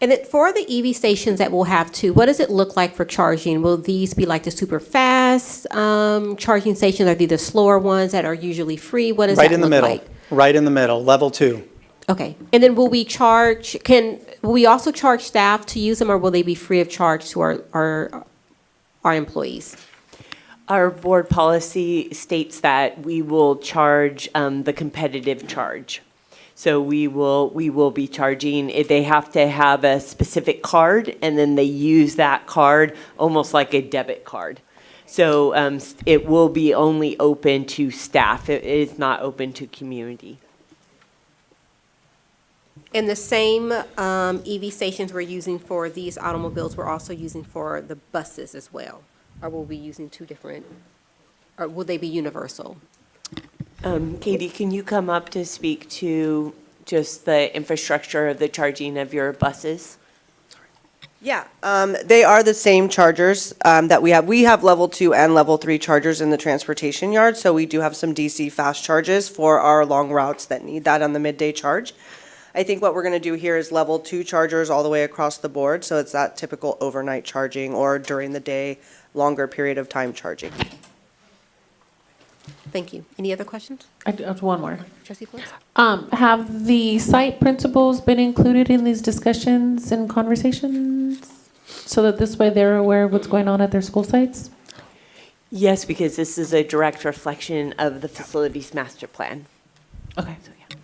And for the EV stations that we'll have too, what does it look like for charging? Will these be like the super fast charging stations, or the slower ones that are usually free? What does that look like? Right in the middle, level 2. Okay. And then will we also charge staff to use them, or will they be free of charge to our employees? Our board policy states that we will charge the competitive charge. So we will be charging, if they have to have a specific card, and then they use that card almost like a debit card. So it will be only open to staff. It is not open to community. And the same EV stations we're using for these automobiles, we're also using for the buses as well? Or will we be using two different, or will they be universal? Katie, can you come up to speak to just the infrastructure of the charging of your buses? Yeah, they are the same chargers that we have. We have level 2 and level 3 chargers in the transportation yard, so we do have some DC fast charges for our long routes that need that on the midday charge. I think what we're going to do here is level 2 chargers all the way across the board, so it's that typical overnight charging or during the day, longer period of time charging. Thank you. Any other questions? I have one more. Trustee Flores? Have the site principals been included in these discussions and conversations so that this way they're aware of what's going on at their school sites? Yes, because this is a direct reflection of the facilities master plan. Okay. So, yeah.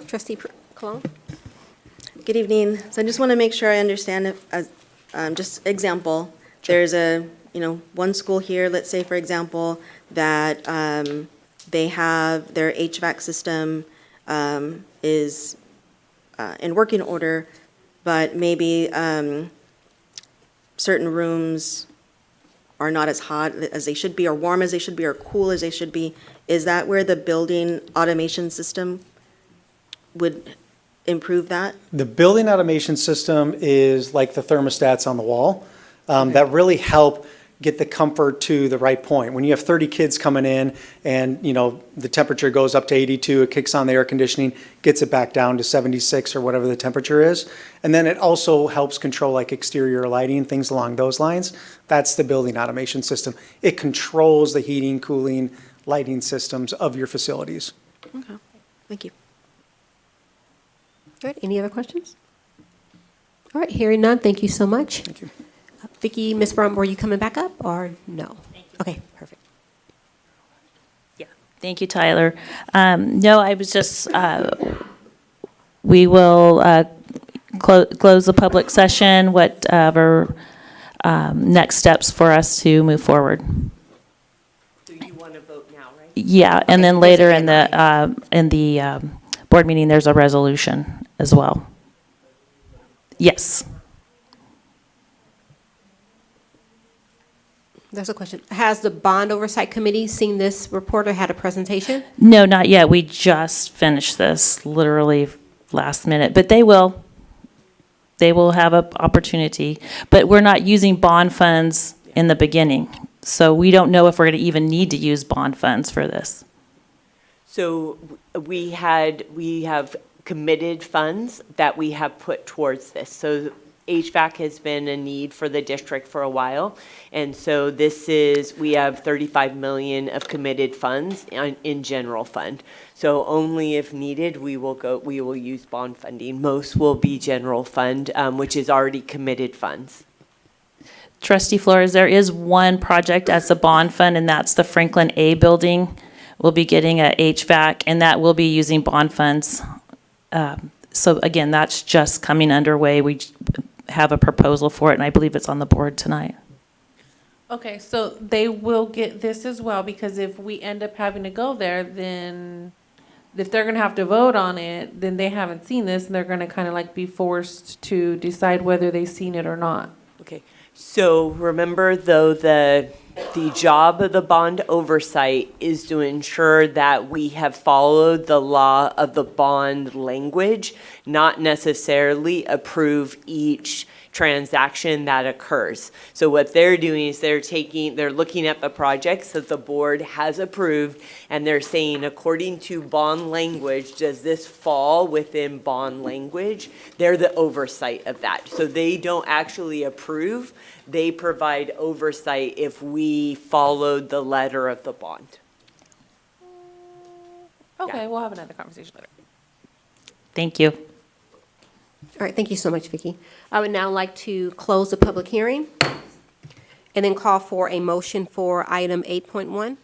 Trustee Colon? Good evening. So I just want to make sure I understand it as, just example. There's one school here, let's say, for example, that they have their HVAC system is in working order, but maybe certain rooms are not as hot as they should be, or warm as they should be, or cool as they should be. Is that where the building automation system would improve that? The building automation system is like the thermostats on the wall that really help get the comfort to the right point. When you have 30 kids coming in and, the temperature goes up to 82, it kicks on the air conditioning, gets it back down to 76 or whatever the temperature is. And then it also helps control like exterior lighting, things along those lines. That's the building automation system. It controls the heating, cooling, lighting systems of your facilities. Okay, thank you. All right, any other questions? All right, hearing none, thank you so much. Thank you. Vicki, Ms. Brown, were you coming back up or no? Okay, perfect. Yeah, thank you, Tyler. No, I was just, we will close the public session, whatever next steps for us to move forward. So you want to vote now, right? Yeah, and then later in the board meeting, there's a resolution as well. Yes. There's a question. Has the Bond Oversight Committee seen this report or had a presentation? No, not yet. We just finished this literally last minute, but they will. They will have an opportunity, but we're not using bond funds in the beginning. So we don't know if we're going to even need to use bond funds for this. So we have committed funds that we have put towards this. So HVAC has been a need for the district for a while. And so we have 35 million of committed funds in general fund. So only if needed, we will use bond funding. Most will be general fund, which is already committed funds. Trustee Flores, there is one project as a bond fund, and that's the Franklin A building. We'll be getting a HVAC, and that will be using bond funds. So again, that's just coming underway. We have a proposal for it, and I believe it's on the board tonight. Okay, so they will get this as well, because if we end up having to go there, then if they're gonna have to vote on it, then they haven't seen this, and they're gonna kind of like be forced to decide whether they've seen it or not. Okay, so remember though, the job of the bond oversight is to ensure that we have followed the law of the bond language, not necessarily approve each transaction that occurs. So what they're doing is they're looking at the projects that the board has approved, and they're saying, according to bond language, does this fall within bond language? They're the oversight of that. So they don't actually approve, they provide oversight if we followed the letter of the bond. Okay, we'll have another conversation later. Thank you. All right, thank you so much, Vicki. I would now like to close the public hearing and then call for a motion for item 8.1.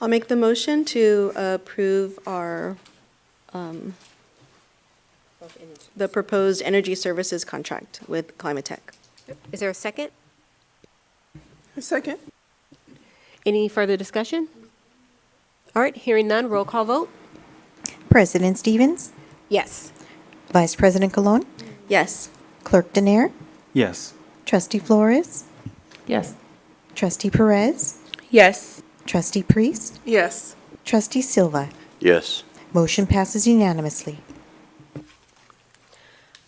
I'll make the motion to approve the proposed energy services contract with Climatech. Is there a second? A second. Any further discussion? All right, hearing none, roll call vote. President Stevens, Yes. Vice President Colon, Yes. Clerk Denier, Yes. Trustee Flores, Yes. Trustee Perez, Yes. Trustee Priest, Yes. Trustee Silva. Yes. Motion passes unanimously.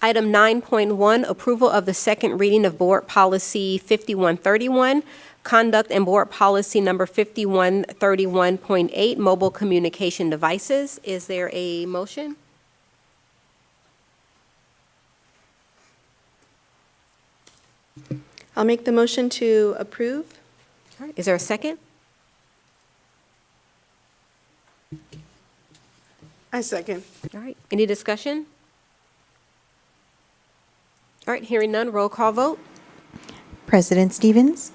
Item 9.1, approval of the second reading of Board Policy 5131, Conduct and Board Policy Number 5131.8, Mobile Communication Devices. Is there a motion? I'll make the motion to approve. All right, is there a second? I second. All right, any discussion? All right, hearing none, roll call vote. President Stevens,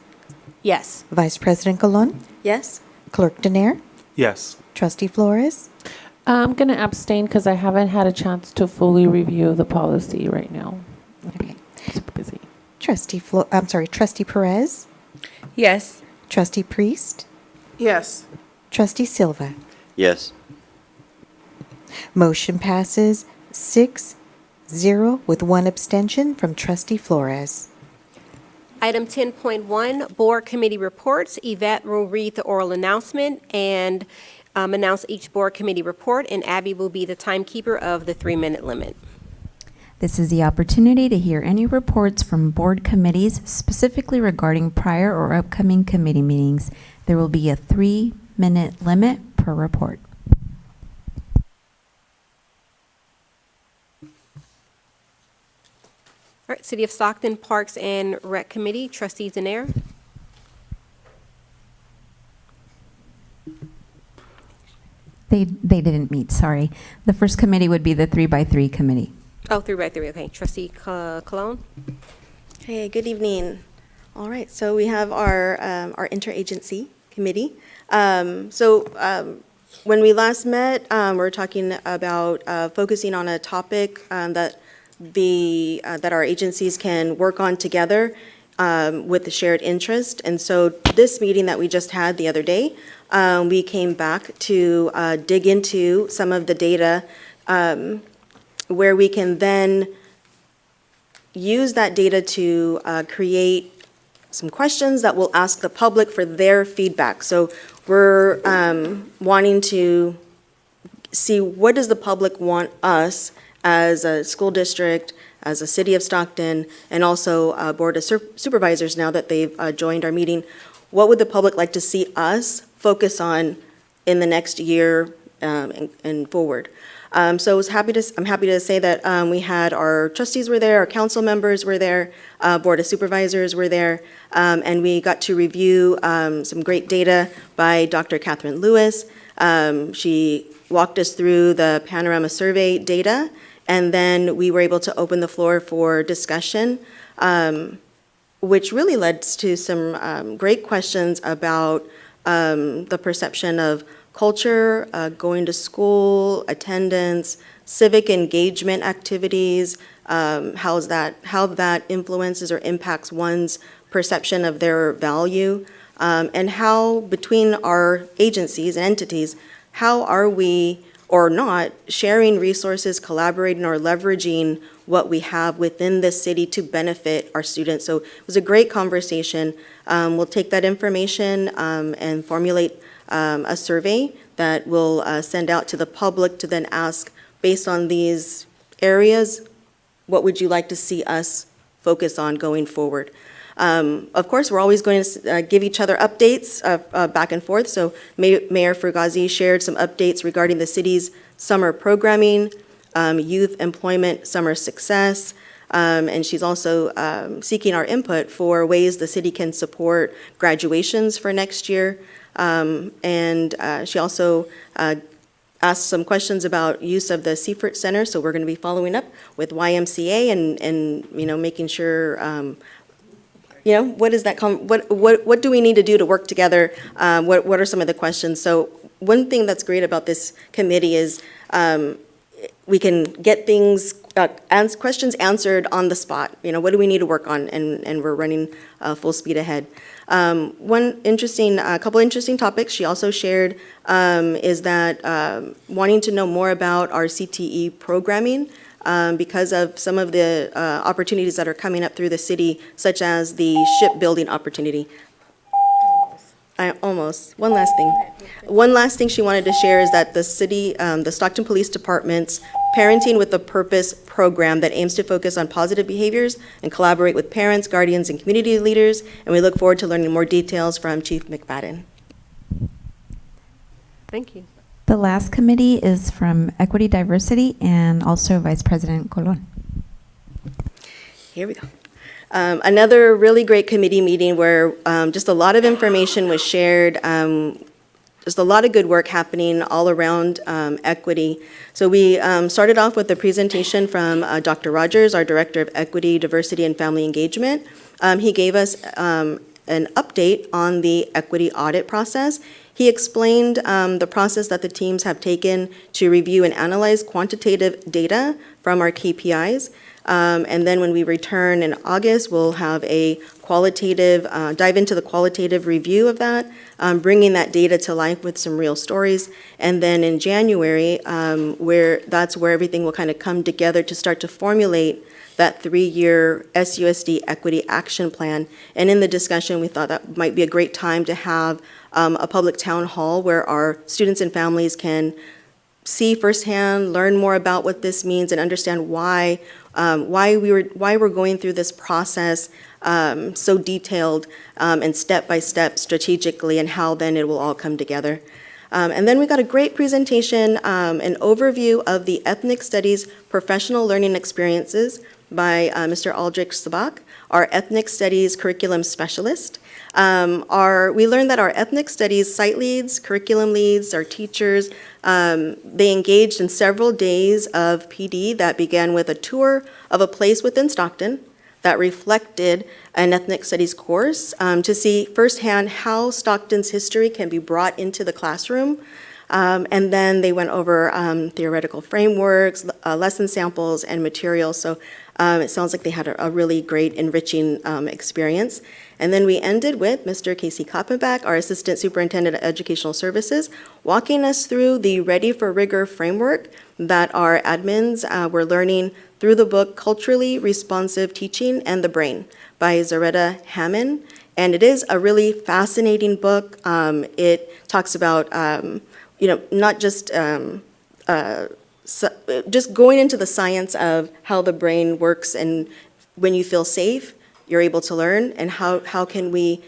Yes. Vice President Colon, Yes. Clerk Denier, Yes. Trustee Flores, I'm going to abstain because I haven't had a chance to fully review the policy right now. Okay. Super busy. Trustee Perez, Yes. Trustee Priest, Yes. Trustee Silva. Yes. Motion passes 6-0 with one abstention from Trustee Flores. Item 10.1, Board Committee Reports. Yvette will read the oral announcement and announce each Board Committee report, and Abby will be the timekeeper of the 3-minute limit. This is the opportunity to hear any reports from board committees, specifically regarding prior or upcoming committee meetings. There will be a 3-minute limit per report. All right, City of Stockton Parks and Rec Committee, Trustee Denier. They didn't meet, sorry. The first committee would be the 3x3 committee. Oh, 3x3, okay. Trustee Colon. Hey, good evening. All right, so we have our interagency committee. When we last met, we were talking about focusing on a topic that our agencies can work on together with the shared interest. And so this meeting that we just had the other day, we came back to dig into some of the data where we can then use that data to create some questions that we'll ask the public for their feedback. So we're wanting to see, what does the public want us as a school district, as a City of Stockton, and also a Board of Supervisors now that they've joined our meeting, what would the public like to see us focus on in the next year and forward? So I'm happy to say that we had our trustees were there, our council members were there, Board of Supervisors were there, and we got to review some great data by Dr. Catherine Lewis. She walked us through the panorama survey data, and then we were able to open the floor for discussion, which really led to some great questions about the perception of culture, going to school, attendance, civic engagement activities, how that influences or impacts one's perception of their value, and how between our agencies and entities, how are we or not sharing resources, collaborating or leveraging what we have within the city to benefit our students. So it was a great conversation. We'll take that information and formulate a survey that we'll send out to the public to then ask, based on these areas, what would you like to see us focus on going forward? Of course, we're always going to give each other updates back and forth. So Mayor Fugazi shared some updates regarding the city's summer programming, youth employment, summer success, and she's also seeking our input for ways the city can support graduations for next year. And she also asked some questions about use of the Seifert Center. So we're going to be following up with YMCA and making sure what is that? What do we need to do to work together? What are some of the questions? So one thing that's great about this committee is we can get things, questions answered on the spot. What do we need to work on? And we're running full speed ahead. A couple interesting topics she also shared is that wanting to know more about our CTE programming. Because of some of the opportunities that are coming up through the city, such as the shipbuilding opportunity. One last thing she wanted to share is that the city, the Stockton Police Department's Parenting with a Purpose program that aims to focus on positive behaviors and collaborate with parents, guardians, and community leaders. And we look forward to learning more details from Chief McFadden. Thank you. The last committee is from Equity, Diversity, and also Vice President Colon. Here we go. Another really great committee meeting where just a lot of information was shared, just a lot of good work happening all around equity. So we started off with a presentation from Dr. Rogers, our Director of Equity, Diversity, and Family Engagement. He gave us an update on the equity audit process. He explained the process that the teams have taken to review and analyze quantitative data from our KPIs. And then when we return in August, we'll have a qualitative, dive into the qualitative review of that, bringing that data to life with some real stories. And then in January, that's where everything will kind of come together to start to formulate that 3-year SUSD equity action plan. And in the discussion, we thought that might be a great time to have a public town hall where our students and families can see firsthand, learn more about what this means, and understand why we're going through this process so detailed and step by step strategically, and how then it will all come together. And then we got a great presentation, an overview of the Ethnic Studies Professional Learning Experiences by Mr. Aldrich Sabak, our Ethnic Studies Curriculum Specialist. We learned that our Ethnic Studies site leads, curriculum leads, our teachers, they engaged in several days of PD that began with a tour of a place within Stockton that reflected an Ethnic Studies course to see firsthand how Stockton's history can be brought into the classroom. And then they went over theoretical frameworks, lesson samples, and materials. So it sounds like they had a really great, enriching experience. And then we ended with Mr. Casey Koppenbach, our Assistant Superintendent of Educational Services, walking us through the Ready for Rigor framework that our admins were learning through the book Culturally Responsive Teaching and the Brain by Zaretta Hammond. And it is a really fascinating book. It talks about, not just just going into the science of how the brain works, and when you feel safe, you're able to learn, and how can we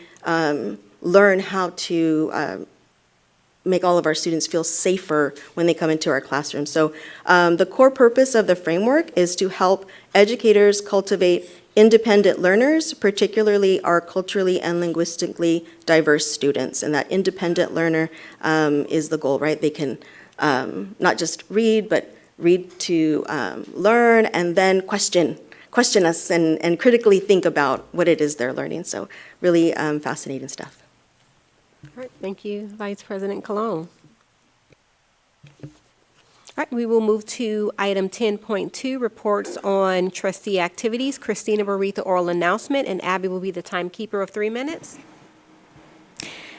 learn how to make all of our students feel safer when they come into our classrooms. So the core purpose of the framework is to help educators cultivate independent learners, particularly our culturally and linguistically diverse students. And that independent learner is the goal, right? They can not just read, but read to learn and then question us and critically think about what it is they're learning. So really fascinating stuff. All right, thank you, Vice President Colon. All right, we will move to item 10.2, reports on trustee activities. Christina will read the oral announcement, and Abby will be the timekeeper of 3 minutes.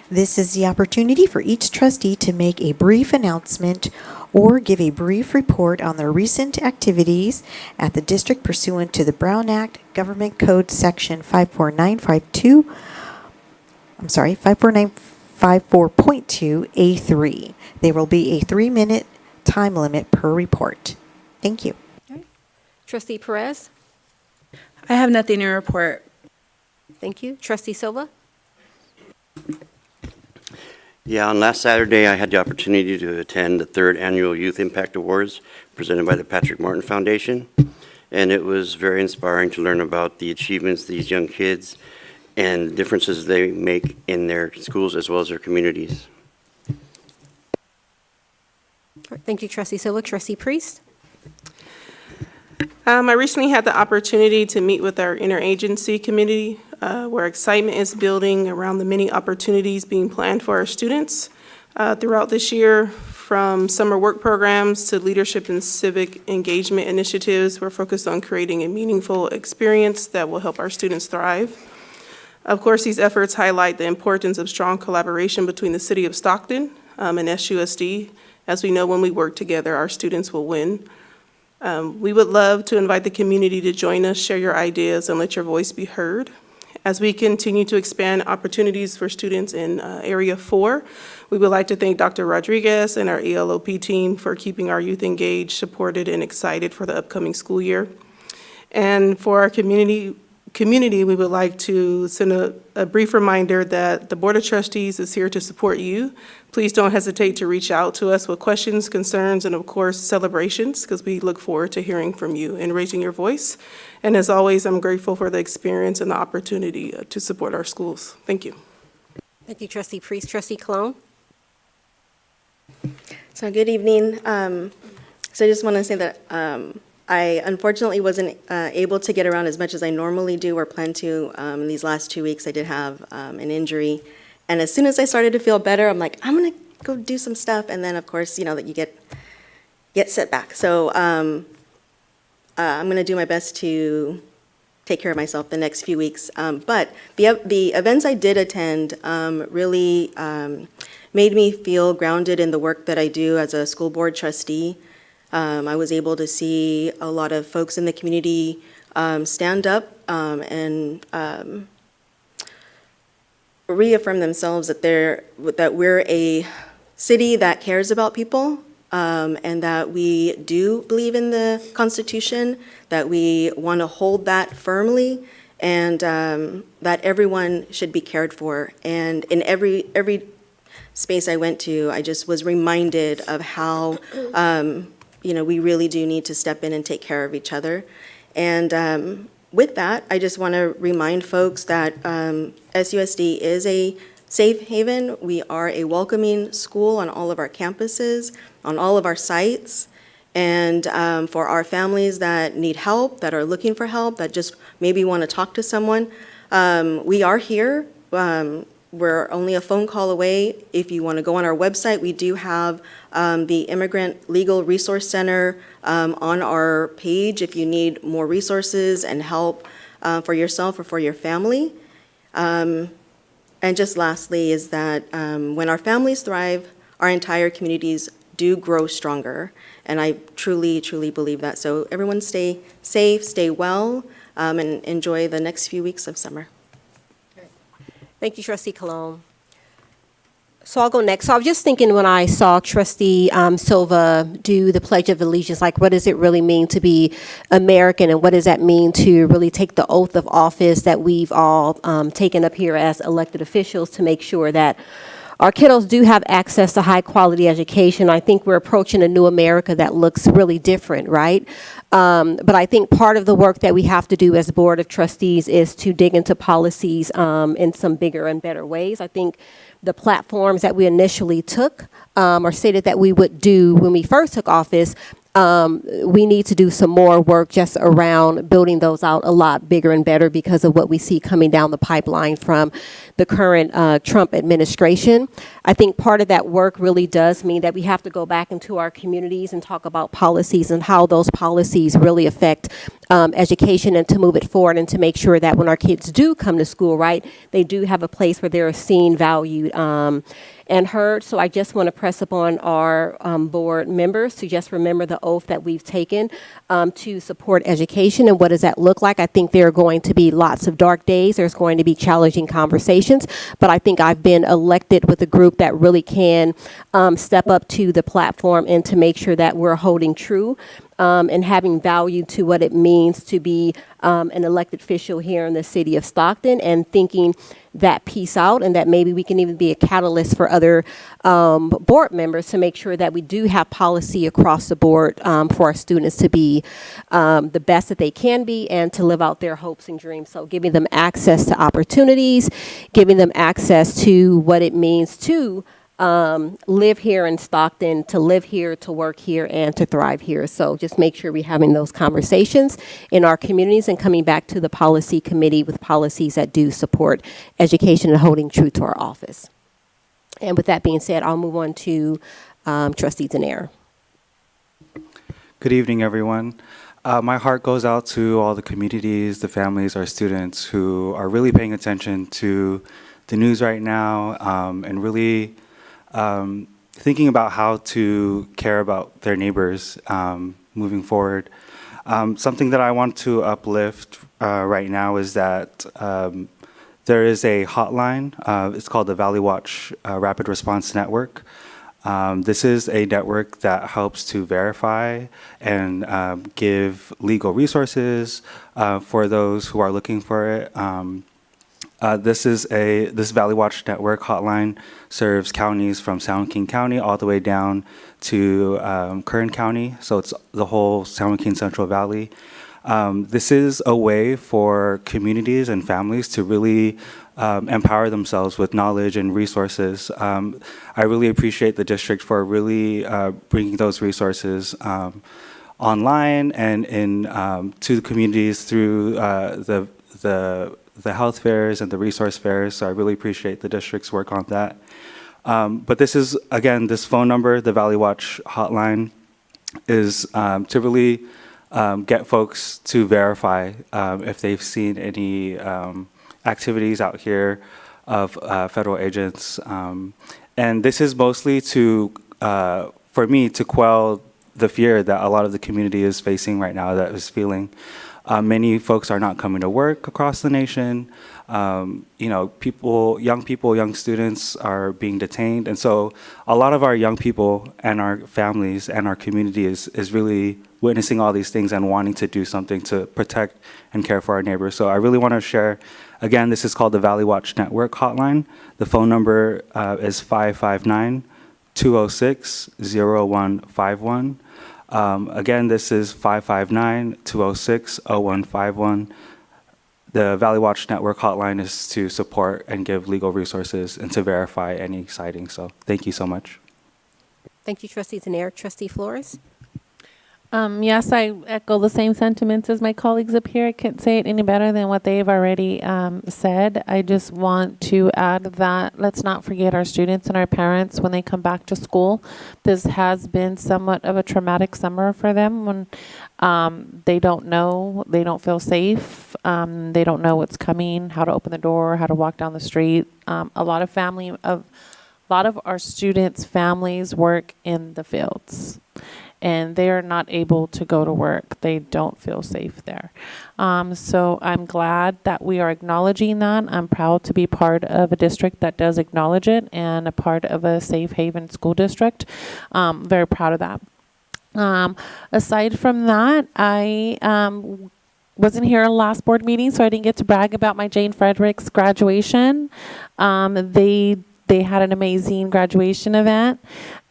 This is the opportunity for each trustee to make a brief announcement or give a brief report on their recent activities at the district pursuant to the Brown Act, Government Code Section 549.2A3. There will be a 3-minute time limit per report. Thank you. Trustee Perez? I have nothing to report. Thank you. Trustee Silva? Yeah, on last Saturday, I had the opportunity to attend the 3rd Annual Youth Impact Awards presented by the Patrick Martin Foundation. And it was very inspiring to learn about the achievements these young kids and the differences they make in their schools as well as their communities. All right, thank you, Trustee Silva. Trustee Priest? I recently had the opportunity to meet with our interagency committee, where excitement is building around the many opportunities being planned for our students throughout this year, from summer work programs to leadership and civic engagement initiatives. We're focused on creating a meaningful experience that will help our students thrive. Of course, these efforts highlight the importance of strong collaboration between the City of Stockton and SUSD. As we know, when we work together, our students will win. We would love to invite the community to join us, share your ideas, and let your voice be heard. As we continue to expand opportunities for students in Area 4, we would like to thank Dr. Rodriguez and our ELOP team for keeping our youth engaged, supported, and excited for the upcoming school year. And for our community, we would like to send a brief reminder that the Board of Trustees is here to support you. Please don't hesitate to reach out to us with questions, concerns, and of course, celebrations, because we look forward to hearing from you and raising your voice. And as always, I'm grateful for the experience and the opportunity to support our schools. Thank you. Thank you, Trustee Priest. Trustee Colon? So good evening. So I just want to say that I unfortunately wasn't able to get around as much as I normally do or plan to. In these last 2 weeks, I did have an injury. And as soon as I started to feel better, I'm like, I'm going to go do some stuff. And then, of course, you know, that you get set back. So I'm going to do my best to take care of myself the next few weeks. But the events I did attend really made me feel grounded in the work that I do as a school board trustee. I was able to see a lot of folks in the community stand up and reaffirm themselves that we're a city that cares about people, and that we do believe in the Constitution, that we want to hold that firmly, and that everyone should be cared for. And in every space I went to, I just was reminded of how we really do need to step in and take care of each other. And with that, I just want to remind folks that SUSD is a safe haven. We are a welcoming school on all of our campuses, on all of our sites. And for our families that need help, that are looking for help, that just maybe want to talk to someone, we are here. We're only a phone call away. If you want to go on our website, we do have the Immigrant Legal Resource Center on our page if you need more resources and help for yourself or for your family. And just lastly is that when our families thrive, our entire communities do grow stronger. And I truly, truly believe that. So everyone stay safe, stay well, and enjoy the next few weeks of summer. Thank you, Trustee Colon. So I'll go next. So I was just thinking when I saw Trustee Silva do the Pledge of Allegiance, like what does it really mean to be American, and what does that mean to really take the oath of office that we've all taken up here as elected officials to make sure that our kiddos do have access to high-quality education. I think we're approaching a new America that looks really different, right? But I think part of the work that we have to do as Board of Trustees is to dig into policies in some bigger and better ways. I think the platforms that we initially took or stated that we would do when we first took office, we need to do some more work just around building those out a lot bigger and better because of what we see coming down the pipeline from the current Trump administration. I think part of that work really does mean that we have to go back into our communities and talk about policies and how those policies really affect education and to move it forward and to make sure that when our kids do come to school, right, they do have a place where they're seen, valued, and heard. So I just want to press upon our board members to just remember the oath that we've taken to support education and what does that look like. I think there are going to be lots of dark days. There's going to be challenging conversations, but I think I've been elected with a group that really can step up to the platform and to make sure that we're holding true and having value to what it means to be an elected official here in the city of Stockton and thinking that piece out and that maybe we can even be a catalyst for other board members to make sure that we do have policy across the board for our students to be the best that they can be and to live out their hopes and dreams. So giving them access to opportunities, giving them access to what it means to live here in Stockton, to live here, to work here, and to thrive here. So just make sure we're having those conversations in our communities and coming back to the policy committee with policies that do support education and holding true to our office. And with that being said, I'll move on to Trustee Denier. Good evening, everyone. My heart goes out to all the communities, the families, our students who are really paying attention to the news right now and really thinking about how to care about their neighbors moving forward. Something that I want to uplift right now is that there is a hotline. It's called the Valley Watch Rapid Response Network. This is a network that helps to verify and give legal resources for those who are looking for it. This Valley Watch Network hotline serves counties from San Joaquin County all the way down to Kern County, so it's the whole San Joaquin Central Valley. This is a way for communities and families to really empower themselves with knowledge and resources. I really appreciate the district for really bringing those resources online and in to the communities through the health fairs and the resource fairs, so I really appreciate the district's work on that. But this is, again, this phone number, the Valley Watch hotline, is to really get folks to verify if they've seen any activities out here of federal agents. And this is mostly to, for me, to quell the fear that a lot of the community is facing right now, that is feeling. Many folks are not coming to work across the nation. Young students are being detained. And so a lot of our young people and our families and our community is really witnessing all these things and wanting to do something to protect and care for our neighbors. So I really want to share, again, this is called the Valley Watch Network hotline. The phone number is 559-206-0151. Again, this is 559-206-0151. The Valley Watch Network hotline is to support and give legal resources and to verify any sightings. So thank you so much. Thank you, Trustee Denier. Trustee Flores? Yes, I echo the same sentiments as my colleagues up here. I can't say it any better than what they've already said. I just want to add that let's not forget our students and our parents when they come back to school. This has been somewhat of a traumatic summer for them when they don't know, they don't feel safe, they don't know what's coming, how to open the door, how to walk down the street. A lot of our students' families work in the fields, and they are not able to go to work. They don't feel safe there. So I'm glad that we are acknowledging that. I'm proud to be part of a district that does acknowledge it and a part of a safe haven school district. Very proud of that. Aside from that, I wasn't here last board meeting, so I didn't get to brag about my Jane Fredericks graduation. They had an amazing graduation event.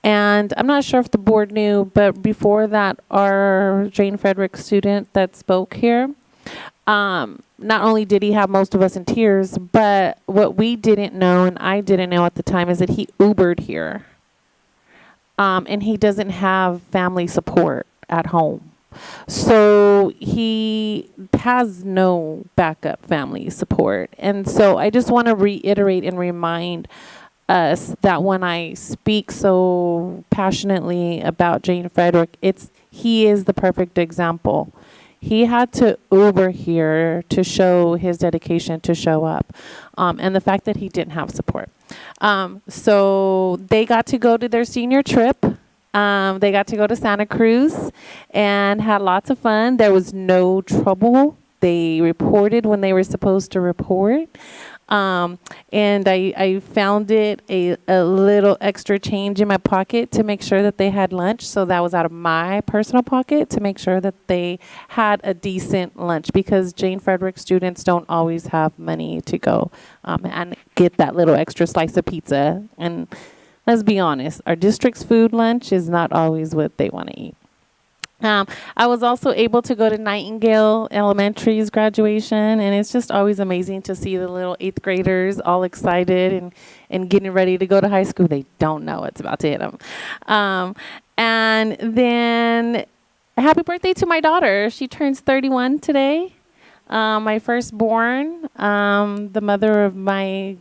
And I'm not sure if the board knew, but before that, our Jane Frederick student that spoke here, not only did he have most of us in tears, but what we didn't know and I didn't know at the time is that he Ubered here. And he doesn't have family support at home. So he has no backup family support. And so I just want to reiterate and remind us that when I speak so passionately about Jane Frederick, he is the perfect example. He had to Uber here to show his dedication to show up, and the fact that he didn't have support. So they got to go to their senior trip. They got to go to Santa Cruz and had lots of fun. There was no trouble. They reported when they were supposed to report. And I found it a little extra change in my pocket to make sure that they had lunch. So that was out of my personal pocket to make sure that they had a decent lunch, because Jane Frederick students don't always have money to go and get that little extra slice of pizza. And let's be honest, our district's food lunch is not always what they want to eat. I was also able to go to Nightingale Elementary's graduation, and it's just always amazing to see the little 8th graders all excited and getting ready to go to high school. They don't know what's about to hit them. And then happy birthday to my daughter. She turns 31 today. My firstborn, the mother of my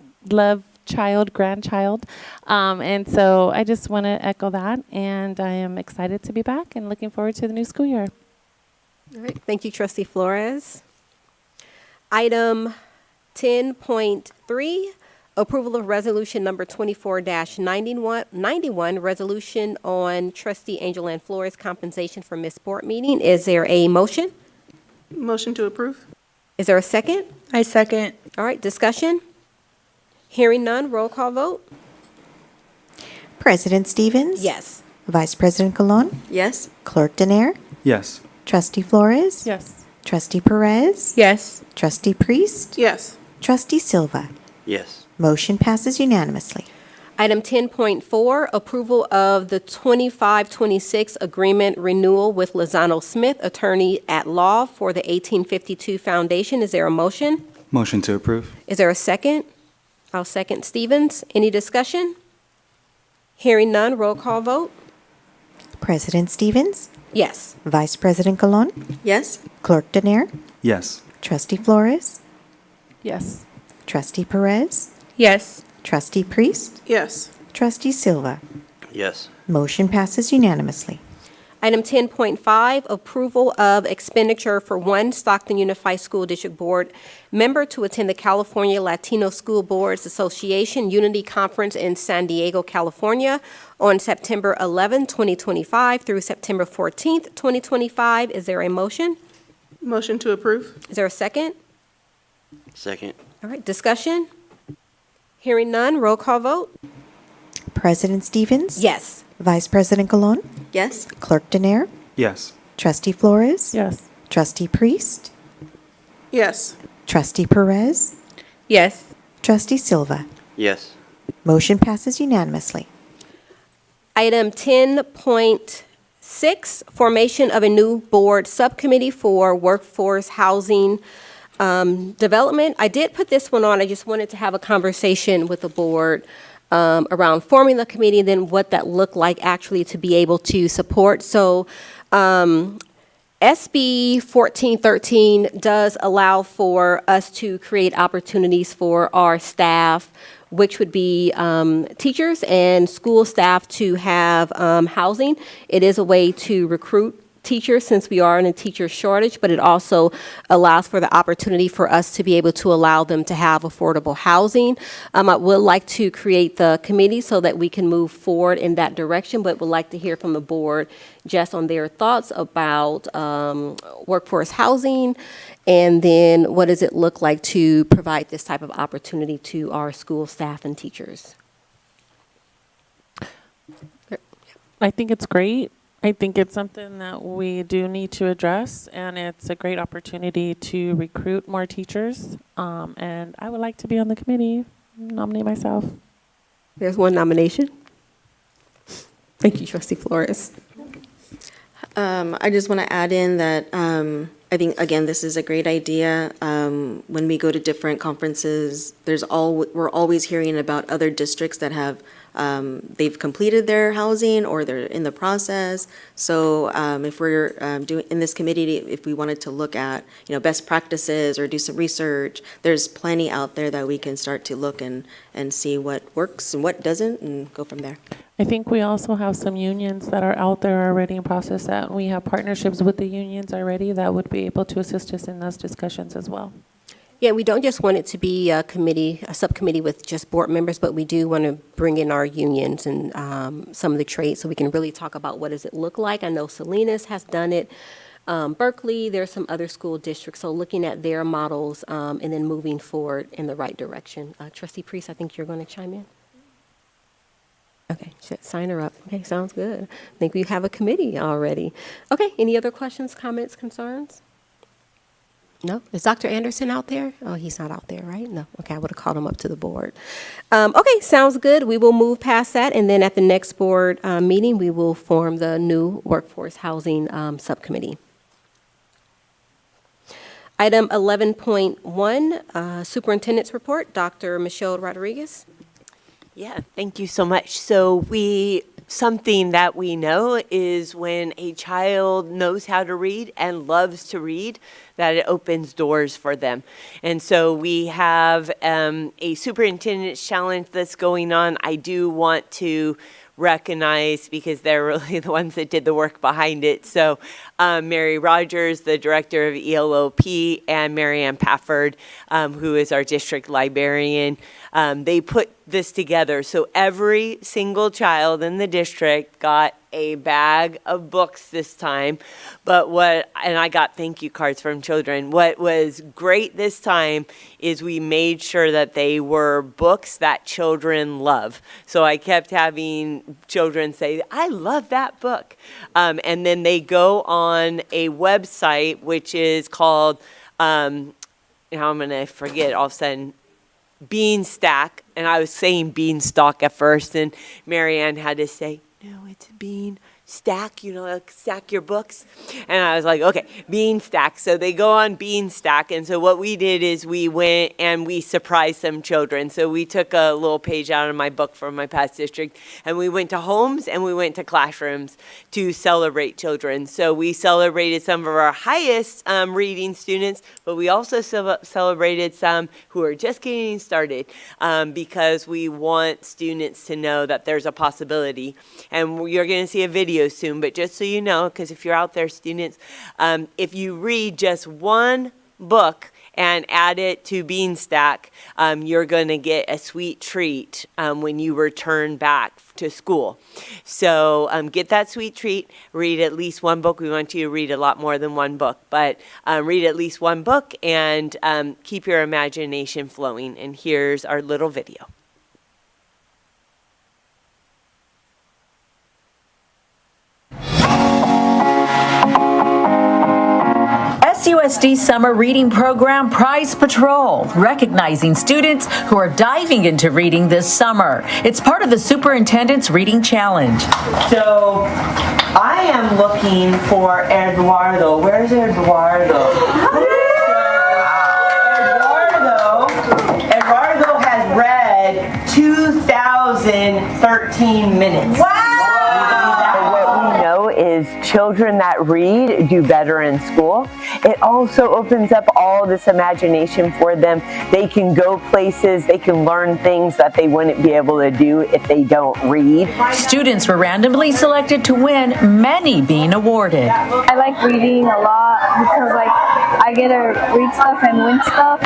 grandchild. And so I just want to echo that, and I am excited to be back and looking forward to the new school year. All right, thank you, Trustee Flores. Item 10.3, approval of resolution number 24-91, resolution on Trustee Angel Ann Flores compensation for missed board meeting. Is there a motion? Motion to approve. Is there a second? I second. All right, discussion? Hearing none, roll call vote? President Stevens? Yes. Vice President Colon? Yes. Clerk Denier? Yes. Trustee Flores? Yes. Trustee Perez? Yes. Trustee Priest? Yes. Trustee Silva? Yes. Motion passes unanimously. Item 10.4, approval of the 25-26 agreement renewal with Lozano Smith, attorney at law for the 1852 Foundation. Is there a motion? Motion to approve. Is there a second? I'll second Stevens. Any discussion? Hearing none, roll call vote? President Stevens? Yes. Vice President Colon? Yes. Clerk Denier? Yes. Trustee Flores? Yes. Trustee Perez? Yes. Trustee Priest? Yes. Trustee Silva? Yes. Motion passes unanimously. Item 10.5, approval of expenditure for one Stockton Unified School District Board member to attend the California Latino School Boards Association Unity Conference in San Diego, California on September 11, 2025 through September 14, 2025. Is there a motion? Motion to approve. Is there a second? Second. All right, discussion? Hearing none, roll call vote? President Stevens? Yes. Vice President Colon? Yes. Clerk Denier? Yes. Trustee Flores? Yes. Trustee Priest? Yes. Trustee Perez? Yes. Trustee Silva? Yes. Motion passes unanimously. Item 10.6, formation of a new board subcommittee for workforce housing development. I did put this one on. I just wanted to have a conversation with the board around forming the committee and then what that looked like actually to be able to support. So SB 1413 does allow for us to create opportunities for our staff, which would be teachers and school staff, to have housing. It is a way to recruit teachers since we are in a teacher shortage, but it also allows for the opportunity for us to be able to allow them to have affordable housing. I would like to create the committee so that we can move forward in that direction, but would like to hear from the board just on their thoughts about workforce housing, and then what does it look like to provide this type of opportunity to our school staff and teachers. I think it's great. I think it's something that we do need to address, and it's a great opportunity to recruit more teachers. And I would like to be on the committee, nominate myself. There's one nomination. Thank you, Trustee Flores. I just want to add in that I think, again, this is a great idea. When we go to different conferences, we're always hearing about other districts that have, they've completed their housing or they're in the process. So if we're doing, in this committee, if we wanted to look at, best practices or do some research, there's plenty out there that we can start to look and see what works and what doesn't and go from there. I think we also have some unions that are out there already in process that we have partnerships with the unions already that would be able to assist us in those discussions as well. Yeah, we don't just want it to be a subcommittee with just board members, but we do want to bring in our unions and some of the trades so we can really talk about what does it look like. I know Salinas has done it. Berkeley, there's some other school districts, so looking at their models and then moving forward in the right direction. Trustee Priest, I think you're going to chime in. Okay, sign her up. Okay, sounds good. I think we have a committee already. Okay, any other questions, comments, concerns? No? Is Dr. Anderson out there? Oh, he's not out there, right? No. Okay, I would have called him up to the board. Okay, sounds good. We will move past that, and then at the next board meeting, we will form the new workforce housing subcommittee. Item 11.1, Superintendent's Report. Dr. Michelle Rodriguez. Yeah, thank you so much. So something that we know is when a child knows how to read and loves to read, that it opens doors for them. And so we have a superintendent's challenge that's going on. I do want to recognize, because they're really the ones that did the work behind it. So Mary Rogers, the director of ELOP, and Marianne Pafford, who is our district librarian, they put this together. So every single child in the district got a bag of books this time. And I got thank you cards from children. What was great this time is we made sure that they were books that children love. So I kept having children say, I love that book. And then they go on a website, which is called, now I'm going to forget all of a sudden, Beanstack. And I was saying beanstalk at first, and Marianne had to say, no, it's bean stack, like stack your books. And I was like, okay, Beanstack. So they go on Beanstack. And so what we did is we went and we surprised some children. So we took a little page out of my book from my past district, and we went to homes and we went to classrooms to celebrate children. So we celebrated some of our highest reading students, but we also celebrated some who are just getting started because we want students to know that there's a possibility. And you're going to see a video soon, but just so you know, because if you're out there, students, if you read just one book and add it to Beanstack, you're going to get a sweet treat when you return back to school. So get that sweet treat, read at least one book. We want you to read a lot more than one book, but read at least one book and keep your imagination flowing. And here's our little video. SUSD Summer Reading Program Prize Patrol, recognizing students who are diving into reading this summer. It's part of the Superintendent's Reading Challenge. So I am looking for Eduardo. Where's Eduardo? Eduardo has read 2,013 minutes. Wow! Is children that read do better in school. It also opens up all this imagination for them. They can go places, they can learn things that they wouldn't be able to do if they don't read. Students were randomly selected to win, many being awarded. I like reading a lot because I get to read stuff and win stuff.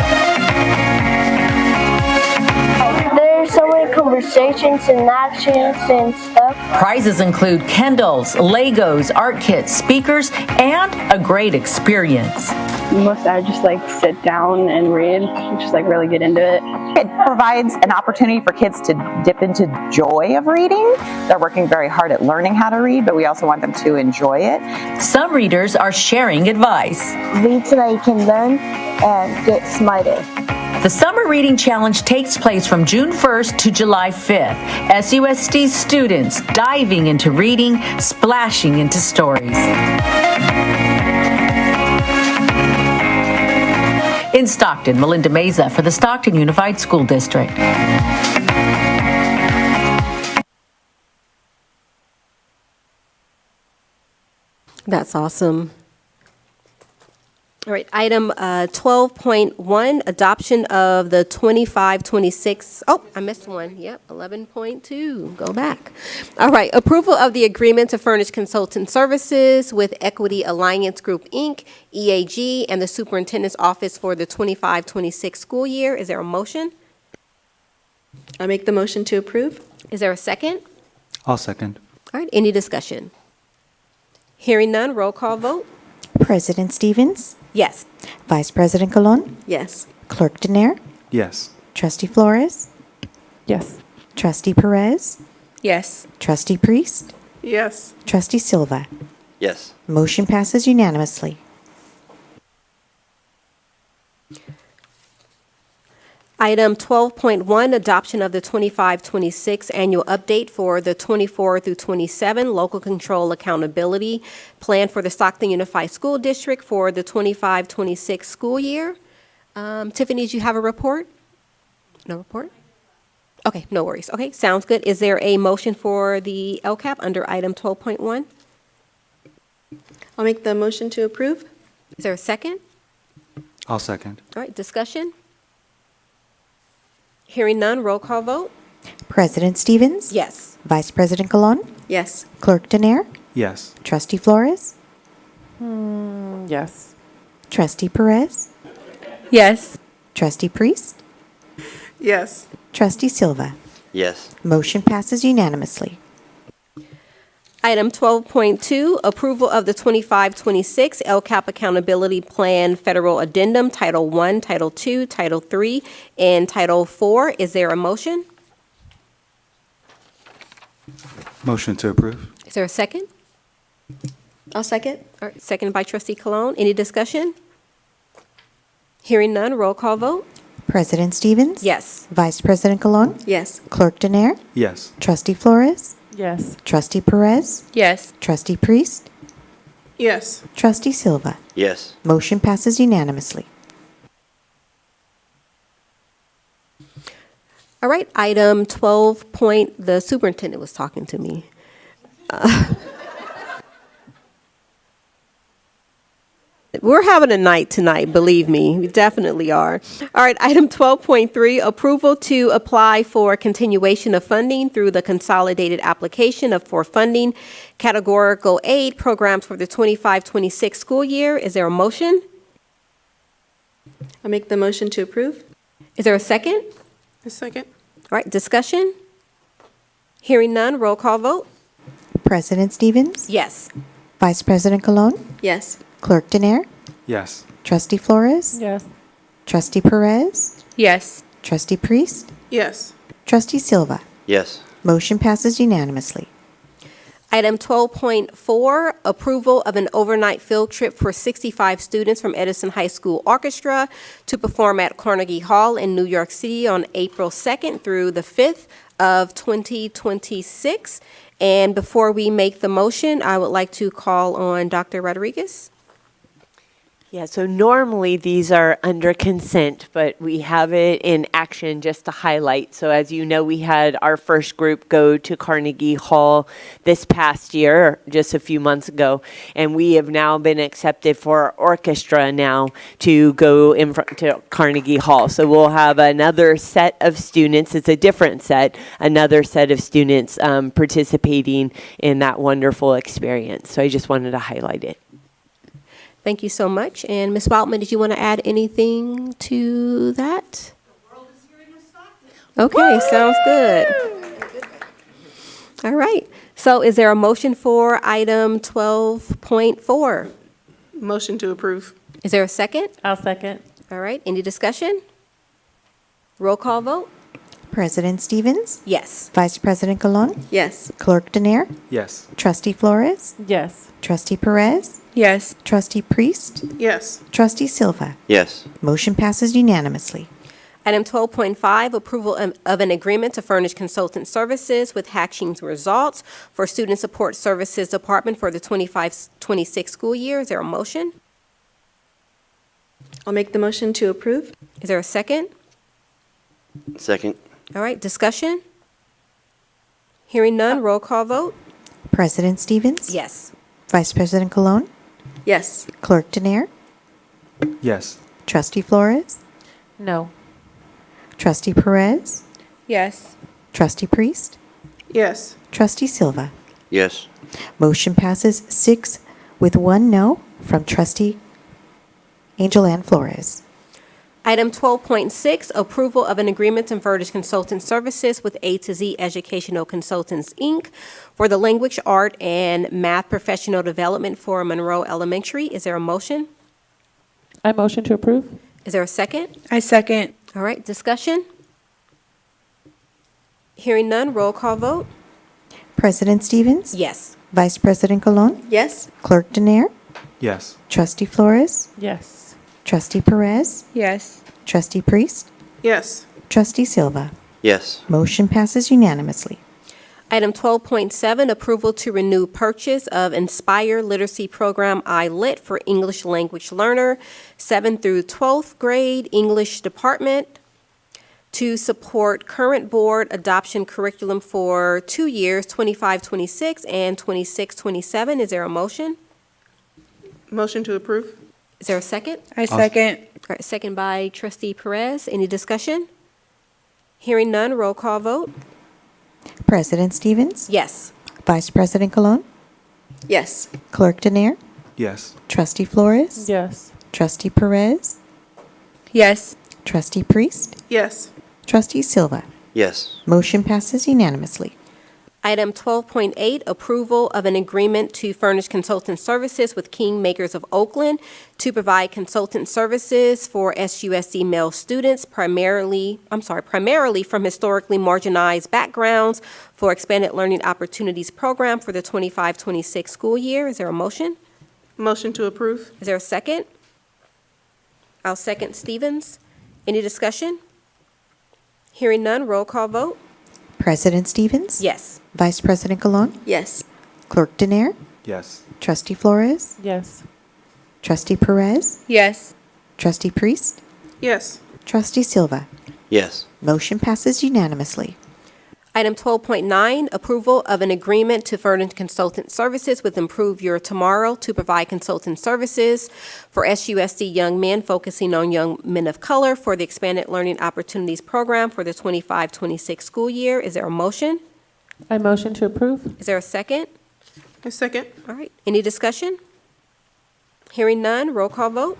There's so many conversations and actions and stuff. Prizes include Kindles, Legos, art kits, speakers, and a great experience. Most I just sit down and read, just really get into it. It provides an opportunity for kids to dip into joy of reading. They're working very hard at learning how to read, but we also want them to enjoy it. Some readers are sharing advice. Read so that you can learn and get smarter. The Summer Reading Challenge takes place from June 1st to July 5th. SUSD students diving into reading, splashing into stories. In Stockton, Melinda Meza for the Stockton Unified School District. That's awesome. All right, item 12.1, adoption of the 25-26, oh, I missed one, yep, 11.2, go back. All right, approval of the agreement to furnish consultant services with Equity Alliance Group, Inc., EAG, and the Superintendent's Office for the 25-26 school year. Is there a motion? I make the motion to approve. Is there a second? I'll second. All right, any discussion? Hearing none, roll call vote. President Stevens? Yes. Vice President Colon? Yes. Clerk Denier? Yes. Trustee Flores? Yes. Trustee Perez? Yes. Trustee Priest? Yes. Trustee Silva? Yes. Motion passes unanimously. Item 12.1, adoption of the 25-26 annual update for the 24 through 27 local control accountability plan for the Stockton Unified School District for the 25-26 school year. Tiffany, do you have a report? No report? Okay, no worries. Okay, sounds good. Is there a motion for the LCAP under item 12.1? I'll make the motion to approve. Is there a second? I'll second. All right, discussion? Hearing none, roll call vote. President Stevens? Yes. Vice President Colon? Yes. Clerk Denier? Yes. Trustee Flores? Yes. Trustee Perez? Yes. Trustee Priest? Yes. Trustee Silva? Yes. Motion passes unanimously. Item 12.2, approval of the 25-26 LCAP Accountability Plan Federal Addendum, Title I, Title II, Title III, and Title IV. Is there a motion? Motion to approve. Is there a second? I'll second. All right, seconded by Trustee Colon. Any discussion? Hearing none, roll call vote. President Stevens? Yes. Vice President Colon? Yes. Clerk Denier? Yes. Trustee Flores? Yes. Trustee Perez? Yes. Trustee Priest? Yes. Trustee Silva? Yes. Motion passes unanimously. All right, item 12. The superintendent was talking to me. We're having a night tonight, believe me. We definitely are. All right, item 12.3, approval to apply for continuation of funding through the consolidated application for funding categorical aid programs for the 25-26 school year. Is there a motion? I'll make the motion to approve. Is there a second? A second. All right, discussion? Hearing none, roll call vote. President Stevens? Yes. Vice President Colon? Yes. Clerk Denier? Yes. Trustee Flores? Yes. Trustee Perez? Yes. Trustee Priest? Yes. Trustee Silva? Yes. Motion passes unanimously. Item 12.4, approval of an overnight field trip for 65 students from Edison High School Orchestra to perform at Carnegie Hall in New York City on April 2nd through the 5th of 2026. And before we make the motion, I would like to call on Dr. Rodriguez. Yeah, so normally these are under consent, but we have it in action just to highlight. So as you know, we had our first group go to Carnegie Hall this past year, just a few months ago, and we have now been accepted for our orchestra now to go in front to Carnegie Hall. So we'll have another set of students, it's a different set, another set of students participating in that wonderful experience. So I just wanted to highlight it. Thank you so much. And Ms. Wildman, did you want to add anything to that? Okay, sounds good. All right. So is there a motion for item 12.4? Motion to approve. Is there a second? I'll second. All right. Any discussion? Roll call vote? President Stevens? Yes. Vice President Colon? Yes. Clerk Denier? Yes. Trustee Flores? Yes. Trustee Perez? Yes. Trustee Priest? Yes. Trustee Silva? Yes. Motion passes unanimously. Item 12.5, approval of an agreement to furnish consultant services with Hatchings Results for Student Support Services Department for the 25-26 school year. Is there a motion? I'll make the motion to approve. Is there a second? Second. All right, discussion? Hearing none, roll call vote? President Stevens? Yes. Vice President Cologne? Yes. Clerk Denier? Yes. Trustee Flores? No. Trustee Perez? Yes. Trustee Priest? Yes. Trustee Silva? Yes. Motion passes 6 with 1 no from Trustee Angel Ann Flores. Item 12.6, approval of an agreement to furnish consultant services with A to Z Educational Consultants, Inc. for the language, art, and math professional development for Monroe Elementary. Is there a motion? I motion to approve. Is there a second? I second. All right, discussion? Hearing none, roll call vote? President Stevens? Yes. Vice President Cologne? Yes. Clerk Denier? Yes. Trustee Flores? Yes. Trustee Perez? Yes. Trustee Priest? Yes. Trustee Silva? Yes. Motion passes unanimously. Item 12.7, approval to renew purchase of Inspire Literacy Program iLit for English Language Learner, 7th through 12th grade English Department, to support current board adoption curriculum for 2 years, 25-26 and 26-27. Is there a motion? Motion to approve. Is there a second? I second. All right, second by Trustee Perez. Any discussion? Hearing none, roll call vote? President Stevens? Yes. Vice President Cologne? Yes. Clerk Denier? Yes. Trustee Flores? Yes. Trustee Perez? Yes. Trustee Priest? Yes. Trustee Silva? Yes. Motion passes unanimously. Item 12.8, approval of an agreement to furnish consultant services with King Makers of Oakland to provide consultant services for SUSD male students, primarily from historically marginalized backgrounds for Expanded Learning Opportunities Program for the 25-26 school year. Is there a motion? Motion to approve. Is there a second? I'll second Stevens. Any discussion? Hearing none, roll call vote? President Stevens? Yes. Vice President Cologne? Yes. Clerk Denier? Yes. Trustee Flores? Yes. Trustee Perez? Yes. Trustee Priest? Yes. Trustee Silva? Yes. Motion passes unanimously. Item 12.9, approval of an agreement to furnish consultant services with Improve Your Tomorrow to provide consultant services for SUSD young men, focusing on young men of color for the Expanded Learning Opportunities Program for the 25-26 school year. Is there a motion? I motion to approve. Is there a second? A second. All right, any discussion? Hearing none, roll call vote?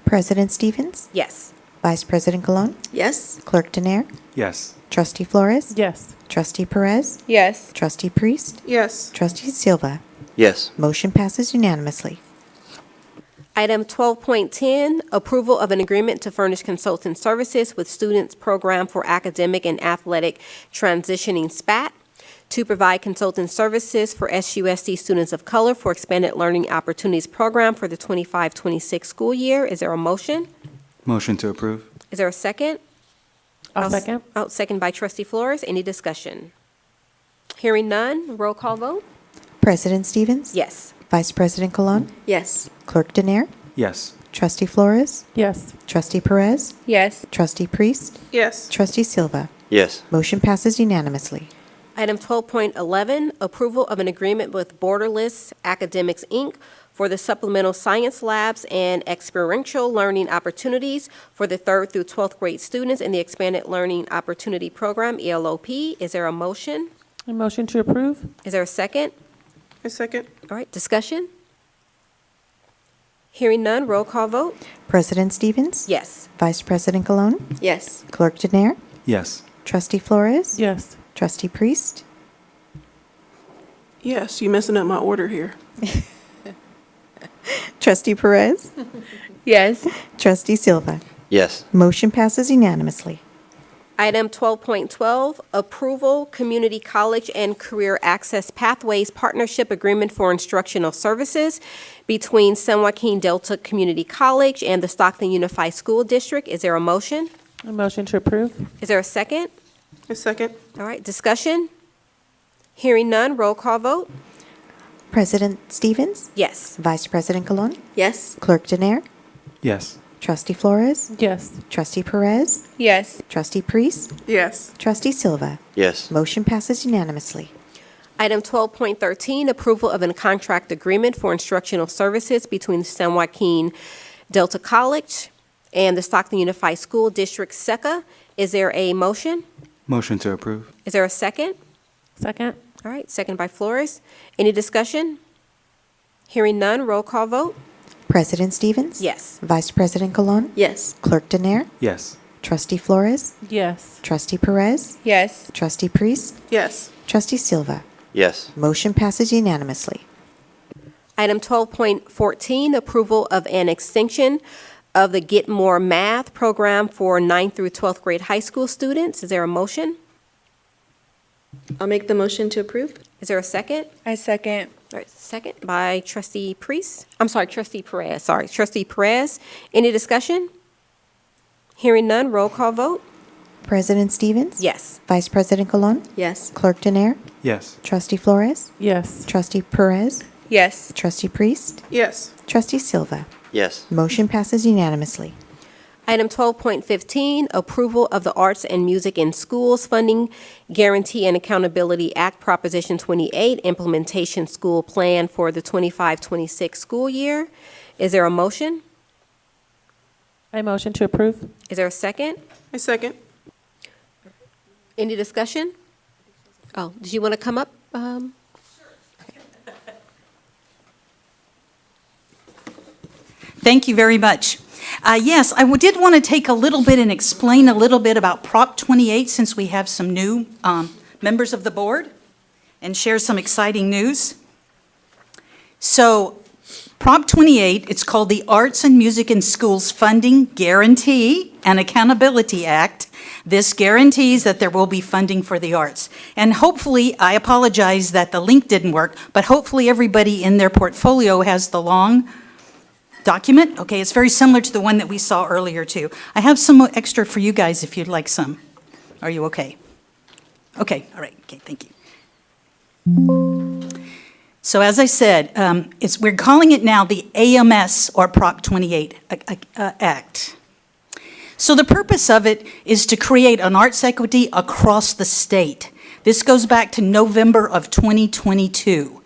President Stevens? Yes. Vice President Cologne? Yes. Clerk Denier? Yes. Trustee Flores? Yes. Trustee Perez? Yes. Trustee Priest? Yes. Trustee Silva? Yes. Motion passes unanimously. Item 12.10, approval of an agreement to furnish consultant services with Students Program for Academic and Athletic Transitioning SPAT to provide consultant services for SUSD students of color for Expanded Learning Opportunities Program for the 25-26 school year. Is there a motion? Motion to approve. Is there a second? I'll second. Second by Trustee Flores. Any discussion? Hearing none, roll call vote? President Stevens? Yes. Vice President Cologne? Yes. Clerk Denier? Yes. Trustee Flores? Yes. Trustee Perez? Yes. Trustee Priest? Yes. Trustee Silva? Yes. Motion passes unanimously. Item 12.11, approval of an agreement with Borderless Academics, Inc. for the supplemental science labs and experiential learning opportunities for the 3rd through 12th grade students in the Expanded Learning Opportunity Program, ELOP. Is there a motion? I motion to approve. Is there a second? A second. All right, discussion? Hearing none, roll call vote? President Stevens? Yes. Vice President Cologne? Yes. Clerk Denier? Yes. Trustee Flores? Yes. Trustee Priest? Yes, you messing up my order here. Trustee Perez? Yes. Trustee Silva? Yes. Motion passes unanimously. Item 12.12, approval Community College and Career Access Pathways Partnership Agreement for Instructional Services between San Joaquin Delta Community College and the Stockton Unified School District. Is there a motion? A motion to approve? Is there a second? A second. All right, discussion? Hearing none, roll call vote? President Stevens? Yes. Vice President Colon? Yes. Clerk Janair? Yes. Trustee Flores? Yes. Trustee Perez? Yes. Trustee Priest? Yes. Trustee Silva? Yes. Motion passes unanimously. Item 12.13, approval of a contract agreement for instructional services between San Joaquin Delta College and the Stockton Unified School District, SECA. Is there a motion? Motion to approve. Is there a second? Second? All right, second by Flores. Any discussion? Hearing none, roll call vote? President Stevens? Yes. Vice President Colon? Yes. Clerk Janair? Yes. Trustee Flores? Yes. Trustee Perez? Yes. Trustee Priest? Yes. Trustee Silva? Yes. Motion passes unanimously. Item 12.14, approval of an extension of the Get More Math program for 9th through 12th grade high school students. Is there a motion? I'll make the motion to approve. Is there a second? I second. All right, second by Trustee Priest. I'm sorry, Trustee Perez. Sorry, Trustee Perez. Any discussion? Hearing none, roll call vote? President Stevens? Yes. Vice President Colon? Yes. Clerk Janair? Yes. Trustee Flores? Yes. Trustee Perez? Yes. Trustee Priest? Yes. Trustee Silva? Yes. Motion passes unanimously. Item 12.15, approval of the Arts and Music in Schools Funding Guarantee and Accountability Act Proposition 28 Implementation School Plan for the 25-26 school year. Is there a motion? I motion to approve? Is there a second? A second. Any discussion? Oh, did you want to come up? Thank you very much. Yes, I did want to take a little bit and explain a little bit about Prop 28 since we have some new members of the board and share some exciting news. So Prop 28, it's called the Arts and Music in Schools Funding Guarantee and Accountability Act. This guarantees that there will be funding for the arts. And hopefully, I apologize that the link didn't work, but hopefully everybody in their portfolio has the long document. Okay, it's very similar to the one that we saw earlier too. I have some extra for you guys if you'd like some. Are you okay? Okay, all right, okay, thank you. So as I said, we're calling it now the AMS or Prop 28 Act. So the purpose of it is to create an arts equity across the state. This goes back to November of 2022.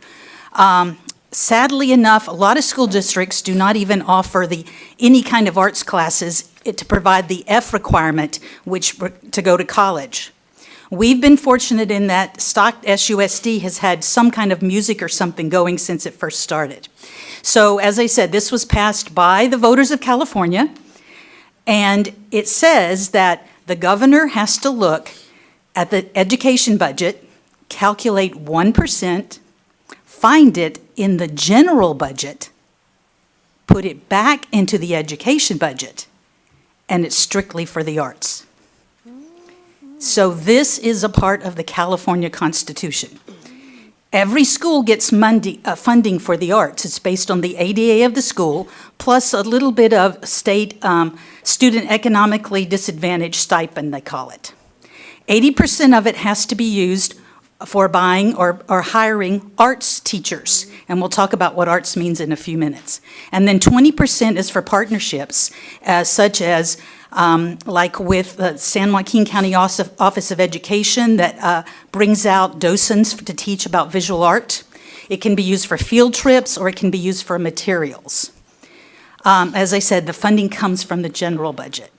Sadly enough, a lot of school districts do not even offer any kind of arts classes to provide the F requirement, which to go to college. We've been fortunate in that SUSD has had some kind of music or something going since it first started. So as I said, this was passed by the voters of California, and it says that the governor has to look at the education budget, calculate 1%, find it in the general budget, put it back into the education budget, and it's strictly for the arts. So this is a part of the California Constitution. Every school gets funding for the arts. It's based on the ADA of the school, plus a little bit of state student economically disadvantaged stipend, they call it. 80% of it has to be used for buying or hiring arts teachers. And we'll talk about what arts means in a few minutes. And then 20% is for partnerships, such as like with the San Joaquin County Office of Education that brings out docents to teach about visual art. It can be used for field trips or it can be used for materials. As I said, the funding comes from the general budget.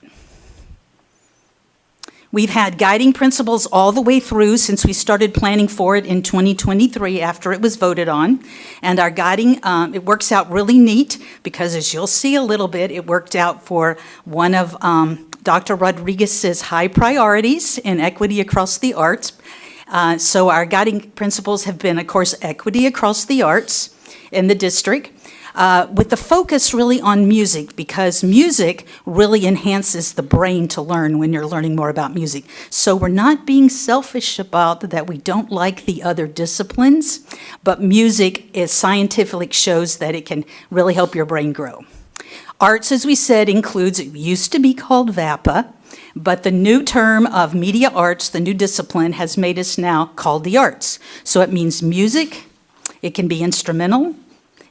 We've had guiding principles all the way through since we started planning for it in 2023 after it was voted on. And our guiding, it works out really neat because as you'll see a little bit, it worked out for one of Dr. Rodriguez's high priorities in equity across the arts. So our guiding principles have been, of course, equity across the arts in the district. With the focus really on music, because music really enhances the brain to learn when you're learning more about music. So we're not being selfish about that we don't like the other disciplines, but music is scientifically shows that it can really help your brain grow. Arts, as we said, includes, it used to be called VAPA, But the new term of media arts, the new discipline, has made us now called the arts. So it means music, it can be instrumental,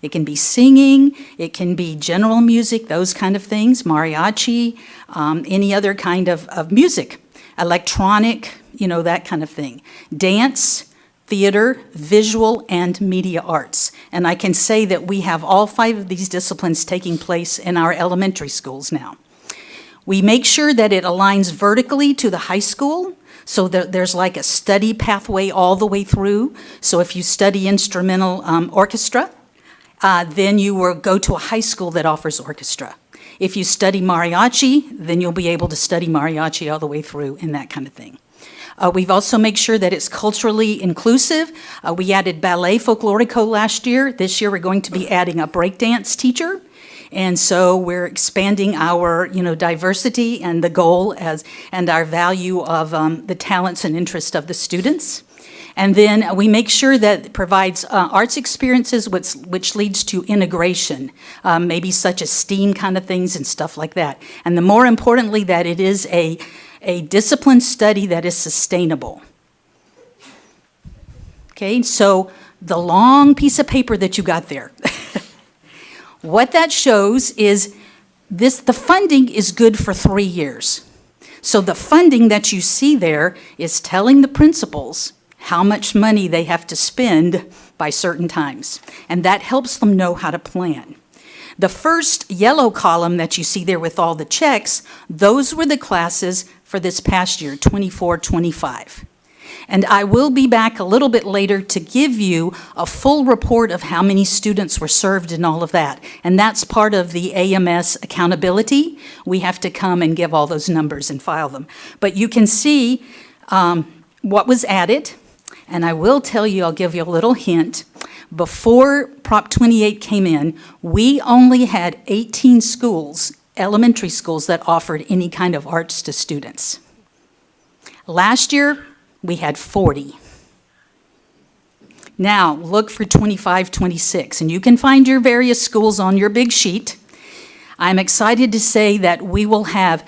it can be singing, it can be general music, those kind of things, mariachi, any other kind of music, electronic, that kind of thing. Dance, theater, visual, and media arts. And I can say that we have all 5 of these disciplines taking place in our elementary schools now. We make sure that it aligns vertically to the high school, so that there's like a study pathway all the way through. So if you study instrumental orchestra, then you will go to a high school that offers orchestra. If you study mariachi, then you'll be able to study mariachi all the way through and that kind of thing. We've also made sure that it's culturally inclusive. We added ballet folklorico last year. This year we're going to be adding a breakdance teacher. And so we're expanding our, diversity and the goal and our value of the talents and interests of the students. And then we make sure that it provides arts experiences which leads to integration, maybe such as STEAM kind of things and stuff like that. And the more importantly, that it is a discipline study that is sustainable. Okay, so the long piece of paper that you got there, what that shows is the funding is good for 3 years. So the funding that you see there is telling the principals how much money they have to spend by certain times. And that helps them know how to plan. The first yellow column that you see there with all the checks, those were the classes for this past year, 24-25. And I will be back a little bit later to give you a full report of how many students were served and all of that. And that's part of the AMS accountability. We have to come and give all those numbers and file them. But you can see what was added. And I will tell you, I'll give you a little hint. Before Prop 28 came in, we only had 18 schools, elementary schools, that offered any kind of arts to students. Last year, we had 40. Now, look for 25-26, and you can find your various schools on your big sheet. I'm excited to say that we will have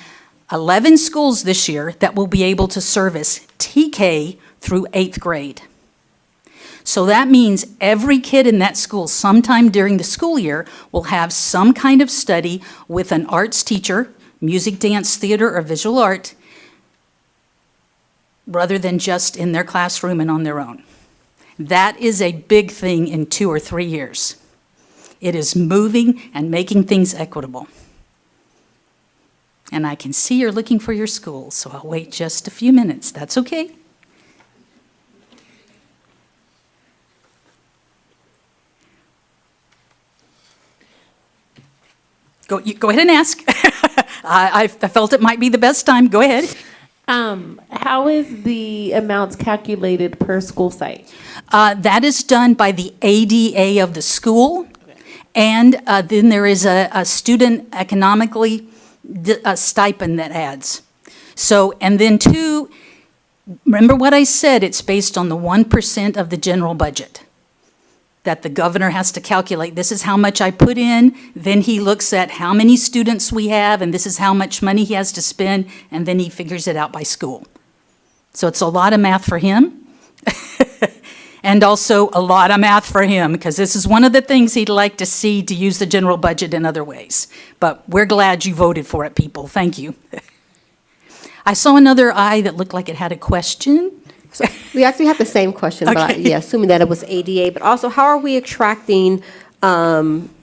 11 schools this year that will be able to service TK through 8th grade. So that means every kid in that school sometime during the school year will have some kind of study with an arts teacher, music, dance, theater, or visual art, rather than just in their classroom and on their own. That is a big thing in 2 or 3 years. It is moving and making things equitable. And I can see you're looking for your school, so I'll wait just a few minutes. That's okay. Go ahead and ask. I felt it might be the best time. Go ahead. How is the amounts calculated per school site? That is done by the ADA of the school. And then there is a student economically a stipend that adds. So, and then two, remember what I said, it's based on the 1% of the general budget that the governor has to calculate. This is how much I put in, then he looks at how many students we have, and this is how much money he has to spend, and then he figures it out by school. So it's a lot of math for him, and also a lot of math for him, because this is one of the things he'd like to see, to use the general budget in other ways. But we're glad you voted for it, people. Thank you. I saw another eye that looked like it had a question. So we actually have the same question, but Okay. yeah, assuming that it was ADA. But also, how are we attracting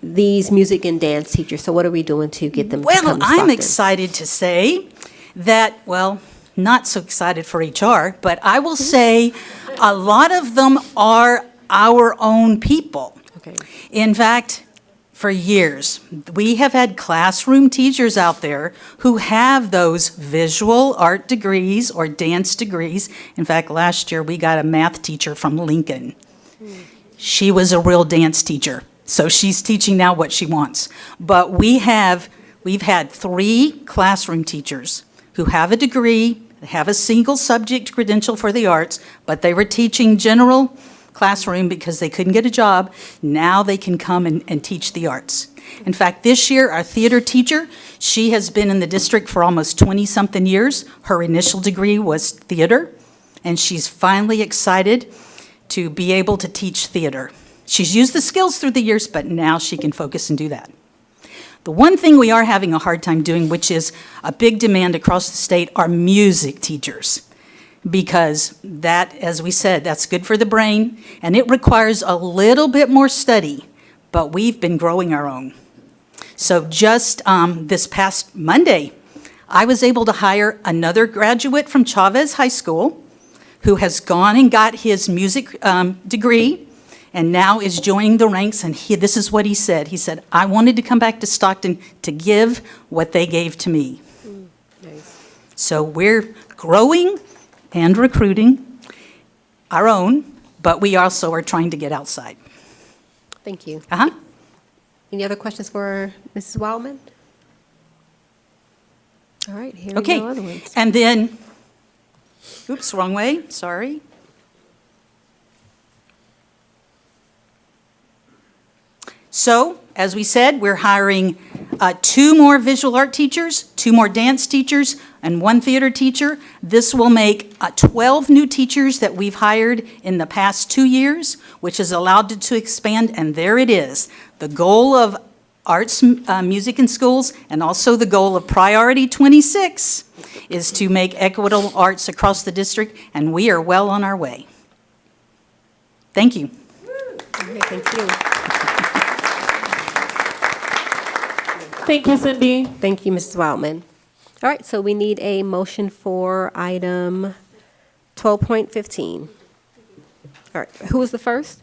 these music and dance teachers? So what are we doing to get them to Well, come to I'm Stockton? excited to say that, well, not so excited for HR, but I will say a lot of them are our own people. Okay. In fact, for years, we have had classroom teachers out there who have those visual art degrees or dance degrees. In fact, last year we got a math teacher from Lincoln. She was a real dance teacher, so she's teaching now what she wants. But we've had 3 classroom teachers who have a degree, have a single subject credential for the arts, but they were teaching general classroom because they couldn't get a job. Now they can come and teach the arts. In fact, this year, our theater teacher, she has been in the district for almost 20-something years. Her initial degree was theater, and she's finally excited to be able to teach theater. She's used the skills through the years, but now she can focus and do that. The one thing we are having a hard time doing, which is a big demand across the state, are music teachers. Because that, as we said, that's good for the brain, and it requires a little bit more study, but we've been growing our own. So just this past Monday, I was able to hire another graduate from Chavez High School who has gone and got his music degree and now is joining the ranks, and this is what he said. He said, I wanted to come back to Stockton to give what they gave to me. Nice. So we're growing and recruiting our own, but we also are trying to get outside. Thank you. Uh-huh. Any other questions for Mrs. Wildman? All right, here are Okay, no other ones. and then, oops, wrong way, sorry. So, as we said, we're hiring 2 more visual art teachers, 2 more dance teachers, and 1 theater teacher. This will make 12 new teachers that we've hired in the past 2 years, which has allowed it to expand, and there it is. The goal of arts, music in schools, and also the goal of Priority 26 is to make equitable arts across the district, and we are well on our way. Thank you. Okay, thank you. Thank you, Cindy. Thank you, Mrs. Wildman. All right, so we need a motion for item 12.15. All right, who was the first?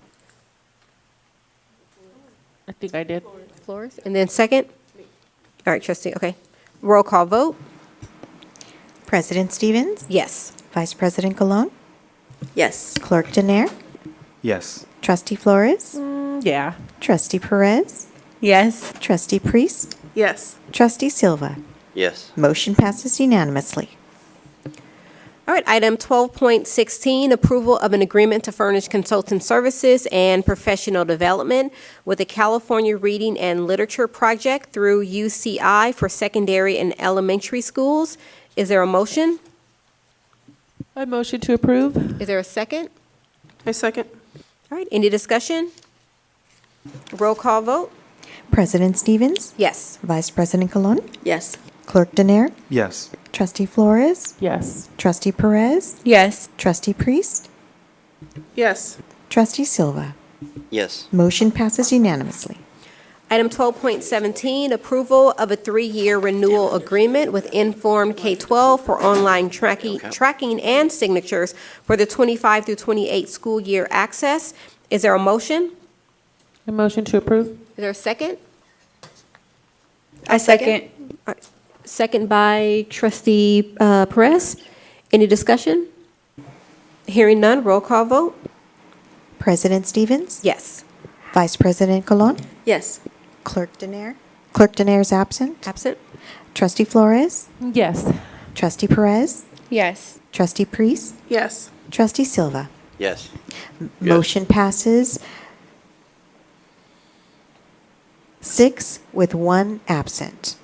I think I did. Flores, and then second? All right, trustee, okay. Roll call vote? President Stevens? Yes. Vice President Colon? Yes. Clerk Denier? Yes. Trustee Flores? Yeah. Trustee Perez? Yes. Trustee Priest? Yes. Trustee Silva? Yes. Motion passes unanimously. All right, item 12.16, approval of an agreement to furnish consultant services and professional development with the California Reading and Literature Project through UCI for secondary and elementary schools. Is there a motion? I motion to approve. Is there a second? A second. All right, any discussion? Roll call vote? President Stevens? Yes. Vice President Colon? Yes. Clerk Denier? Yes. Trustee Flores? Yes. Trustee Perez? Yes. Trustee Priest? Yes. Trustee Silva? Yes. Motion passes unanimously. Item 12.17, approval of a 3-year renewal agreement with Inform K-12 for online tracking and signatures for the 25 through 28 school year access. Is there a motion? I motion to approve. Is there a second? I second. All right. Second by trustee Perez. Any discussion? Hearing none, roll call vote? President Stevens? Yes. Vice President Colon? Yes. Clerk Denier? Clerk Denier is absent. Absent? Trustee Flores? Yes. Trustee Perez? Yes. Trustee Priest? Yes. Trustee Silva? Yes. Motion passes 6 with 1 absent.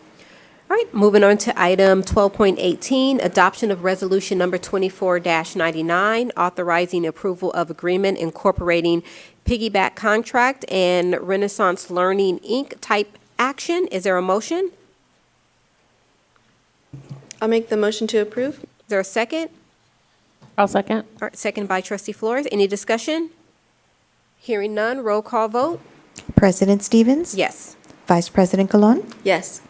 All right, moving on to item 12.18, adoption of resolution number 24-99, authorizing approval of agreement incorporating piggyback contract and Renaissance Learning, Inc. type action. Is there a motion? I'll make the motion to approve. Is there a second? I'll second. All right, second by trustee Flores. Any discussion? Hearing none, roll call vote? President Stevens? Yes. Vice President Colon? Yes.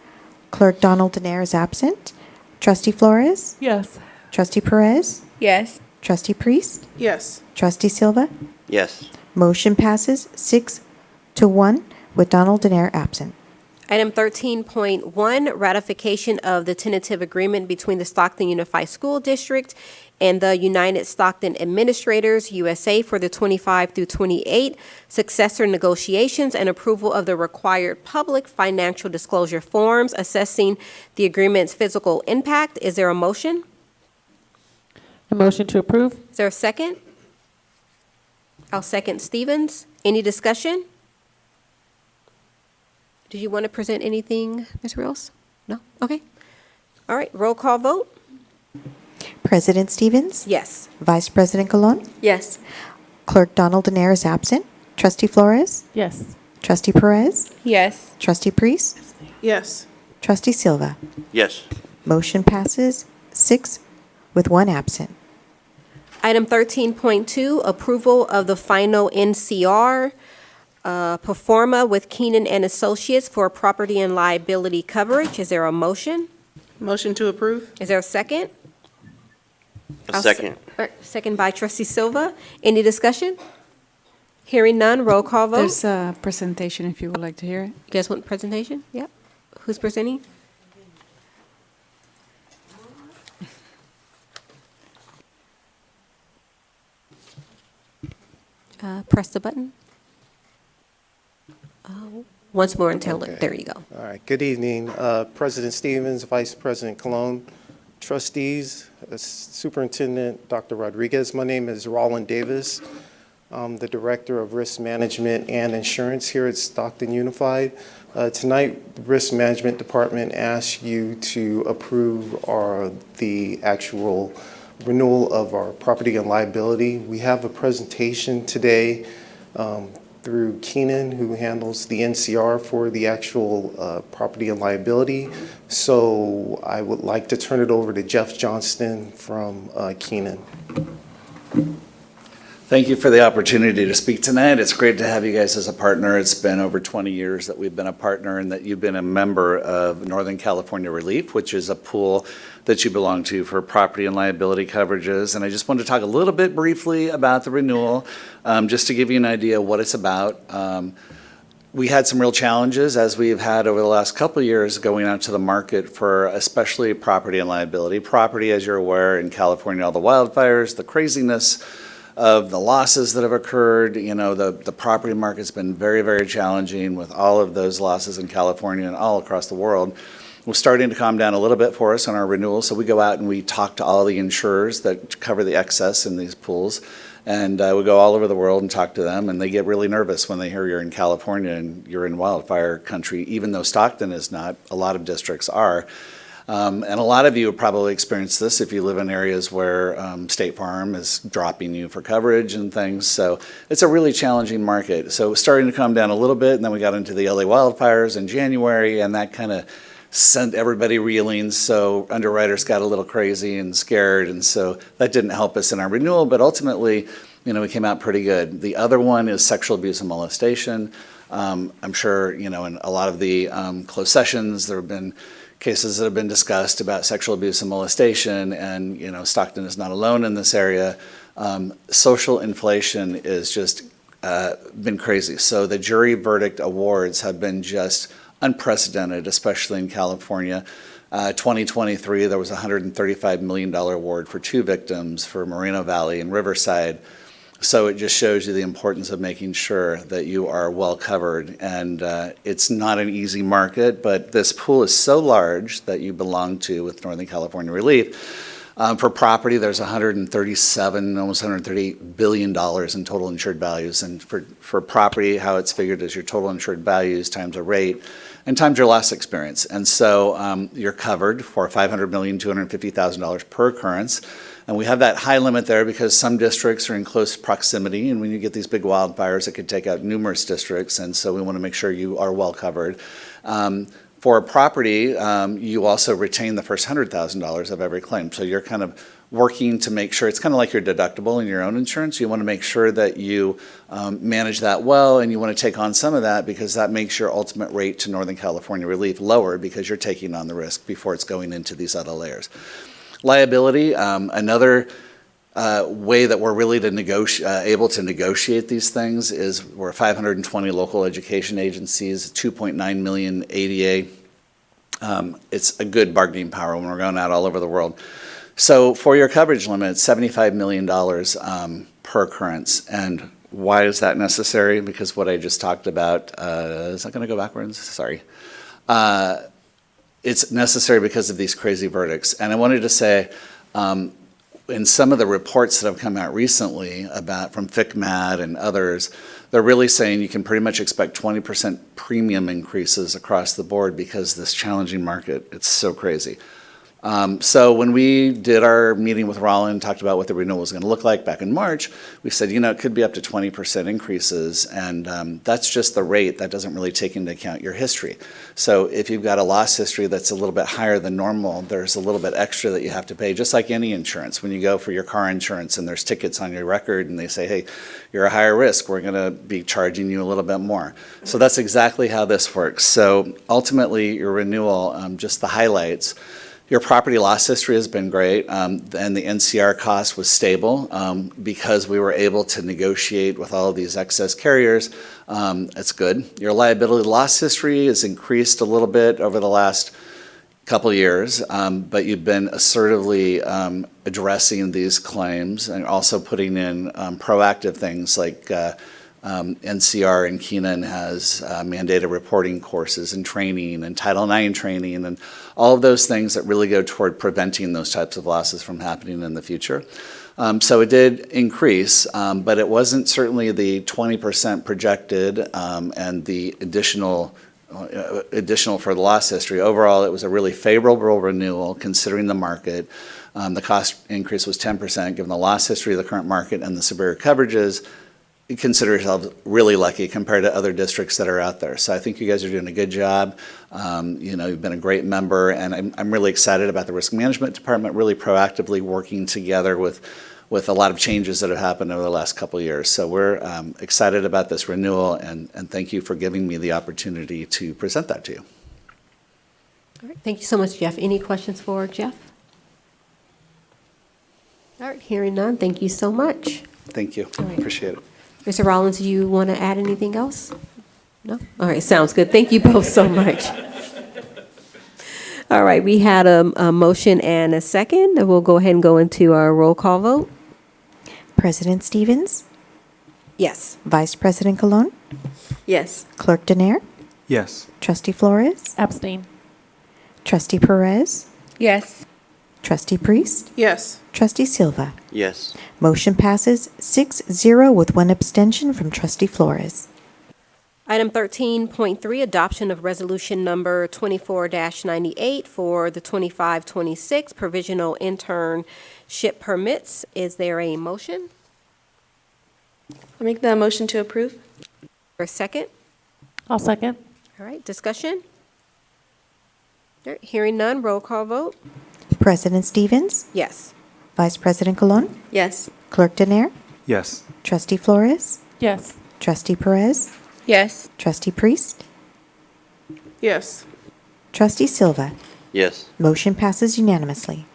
Clerk Donald Denier is absent. Trustee Flores? Yes. Trustee Perez? Yes. Trustee Priest? Yes. Trustee Silva? Yes. Motion passes 6 to 1 with Donald Denier absent. Item 13.1, ratification of the tentative agreement between the Stockton Unified School District and the United Stockton Administrators, USA, for the 25 through 28 successor negotiations and approval of the required public financial disclosure forms assessing the agreement's physical impact. Is there a motion? A motion to approve. Is there a second? I'll second Stevens. Any discussion? Did you want to present anything, Ms. Reels? No? Okay. All right, roll call vote? President Stevens? Yes. Vice President Colon? Yes. Clerk Donald Daener is absent. Trustee Flores? Yes. Trustee Perez? Yes. Trustee Priest? Yes. Trustee Silva? Yes. Motion passes 6 with 1 absent. Item 13.2, approval of the final NCR pro forma with Keenan and Associates for property and liability coverage. Is there a motion? Motion to approve? Is there a second? A second. Second by Trustee Silva. Any discussion? Hearing none, roll call vote. There's a presentation if you would like to hear it. You guys want the presentation? Yep. Who's presenting? Press the button. Once more until, there you go. All right, good evening. President Stevens, Vice President Colon, trustees, Superintendent Dr. Rodriguez. My name is Roland Davis. I'm the Director of Risk Management and Insurance here at Stockton Unified. Tonight, the Risk Management Department asks you to approve the actual renewal of our property and liability. We have a presentation today through Keenan, who handles the NCR for the actual property and liability. So I would like to turn it over to Jeff Johnston from Keenan. Thank you for the opportunity to speak tonight. It's great to have you guys as a partner. It's been over 20 years that we've been a partner and that you've been a member of Northern California Relief, which is a pool that you belong to for property and liability coverages. And I just wanted to talk a little bit briefly about the renewal, just to give you an idea of what it's about. We had some real challenges, as we've had over the last couple of years, going out to the market for especially property and liability. Property, as you're aware, in California, all the wildfires, the craziness of the losses that have occurred. You know, the property market's been very, very challenging with all of those losses in California and all across the world. We're starting to calm down a little bit for us on our renewal, so we go out and we talk to all the insurers that cover the excess in these pools, and we go all over the world and talk to them, and they get really nervous when they hear you're in California and you're in wildfire country, even though Stockton is not. A lot of districts are. And a lot of you have probably experienced this if you live in areas where State Farm is dropping you for coverage and things. So it's a really challenging market. So it was starting to calm down a little bit, and then we got into the LA wildfires in January, and that kind of sent everybody reeling. So underwriters got a little crazy and scared, and so that didn't help us in our renewal. But ultimately, you know, we came out pretty good. The other one is sexual abuse and molestation. I'm sure, you know, in a lot of the closed sessions, there have been cases that have been discussed about sexual abuse and molestation, and you know, Stockton is not alone in this area. Social inflation is just been crazy. So the jury verdict awards have been just unprecedented, especially in California. 2023, there was a $135 million award for 2 victims for Moreno Valley and Riverside. So it just shows you the importance of making sure that you are well covered. And it's not an easy market, but this pool is so large that you belong to with Northern California Relief. For property, there's 137, almost $138 billion in total insured values. And for property, how it's figured is your total insured values times a rate and times your loss experience. And so you're covered for $500,250,000 per occurrence. And we have that high limit there because some districts are in close proximity, and when you get these big wildfires, it could take out numerous districts, and so we want to make sure you are well covered. For a property, you also retain the first $100,000 of every claim, so you're kind of working to make sure, it's kind of like your deductible in your own insurance. You want to make sure that you manage that well, and you want to take on some of that because that makes your ultimate rate to Northern California Relief lower because you're taking on the risk before it's going into these other layers. Liability, another way that we're really able to negotiate these things is we're 520 local education agencies, 2.9 million ADA. It's a good bargaining power when we're going out all over the world. So for your coverage limit, it's $75 million per occurrence. And why is that necessary? Because what I just talked about, is that going to go backwards? Sorry. It's necessary because of these crazy verdicts. And I wanted to say, in some of the reports that have come out recently about from FICMAT and others, they're really saying you can pretty much expect 20% premium increases across the board because this challenging market, it's so crazy. So when we did our meeting with Rollin, talked about what the renewal was going to look like back in March, we said, it could be up to 20% increases, and that's just the rate. That doesn't really take into account your history. So if you've got a loss history that's a little bit higher than normal, there's a little bit extra that you have to pay, just like any insurance. When you go for your car insurance and there's tickets on your record and they say, hey, you're a higher risk, we're going to be charging you a little bit more. So that's exactly how this works. So ultimately, your renewal, just the highlights, your property loss history has been great, and the NCR cost was stable because we were able to negotiate with all of these excess carriers. It's good. Your liability loss history has increased a little bit over the last couple of years, but you've been assertively addressing these claims and also putting in proactive things like NCR and Keenan has mandated reporting courses and training and Title IX training and all of those things that really go toward preventing those types of losses from happening in the future. So it did increase, but it wasn't certainly the 20% projected and the additional for the loss history. Overall, it was a really favorable renewal considering the market. The cost increase was 10%, given the loss history of the current market and the severe coverages. You consider yourself really lucky compared to other districts that are out there. So I think you guys are doing a good job. You've been a great member, and I'm really excited about the risk management department really proactively working together with a lot of changes that have happened over the last couple of years. So we're excited about this renewal, and thank you for giving me the opportunity to present that to you. All right, thank you so much, Jeff. Any questions for Jeff? All right, hearing none, thank you so much. Thank you. All right. Appreciate it. Mr. Rollins, do you want to add anything else? No? All right, sounds good. Thank you both so much. All right, we had a motion and a second. We'll go ahead and go into our roll call vote. President Stevens? Yes. Vice President Colon? Yes. Clerk Denier? Yes. Trustee Flores? Abstain. Trustee Perez? Yes. Trustee Priest? Yes. Trustee Silva? Yes. Motion passes 6-0 with one abstention from Trustee Flores. Item 13.3, adoption of resolution number 24-98 for the 25-26 provisional internship permits. Is there a motion? I'll make the motion to approve. Or a second? I'll second. All right, discussion? All right, hearing none, roll call vote. President Stevens? Yes. Vice President Colon? Yes. Clerk Denier? Yes. Trustee Flores? Yes. Trustee Perez? Yes. Trustee Priest? Yes. Trustee Silva? Yes. Motion passes unanimously.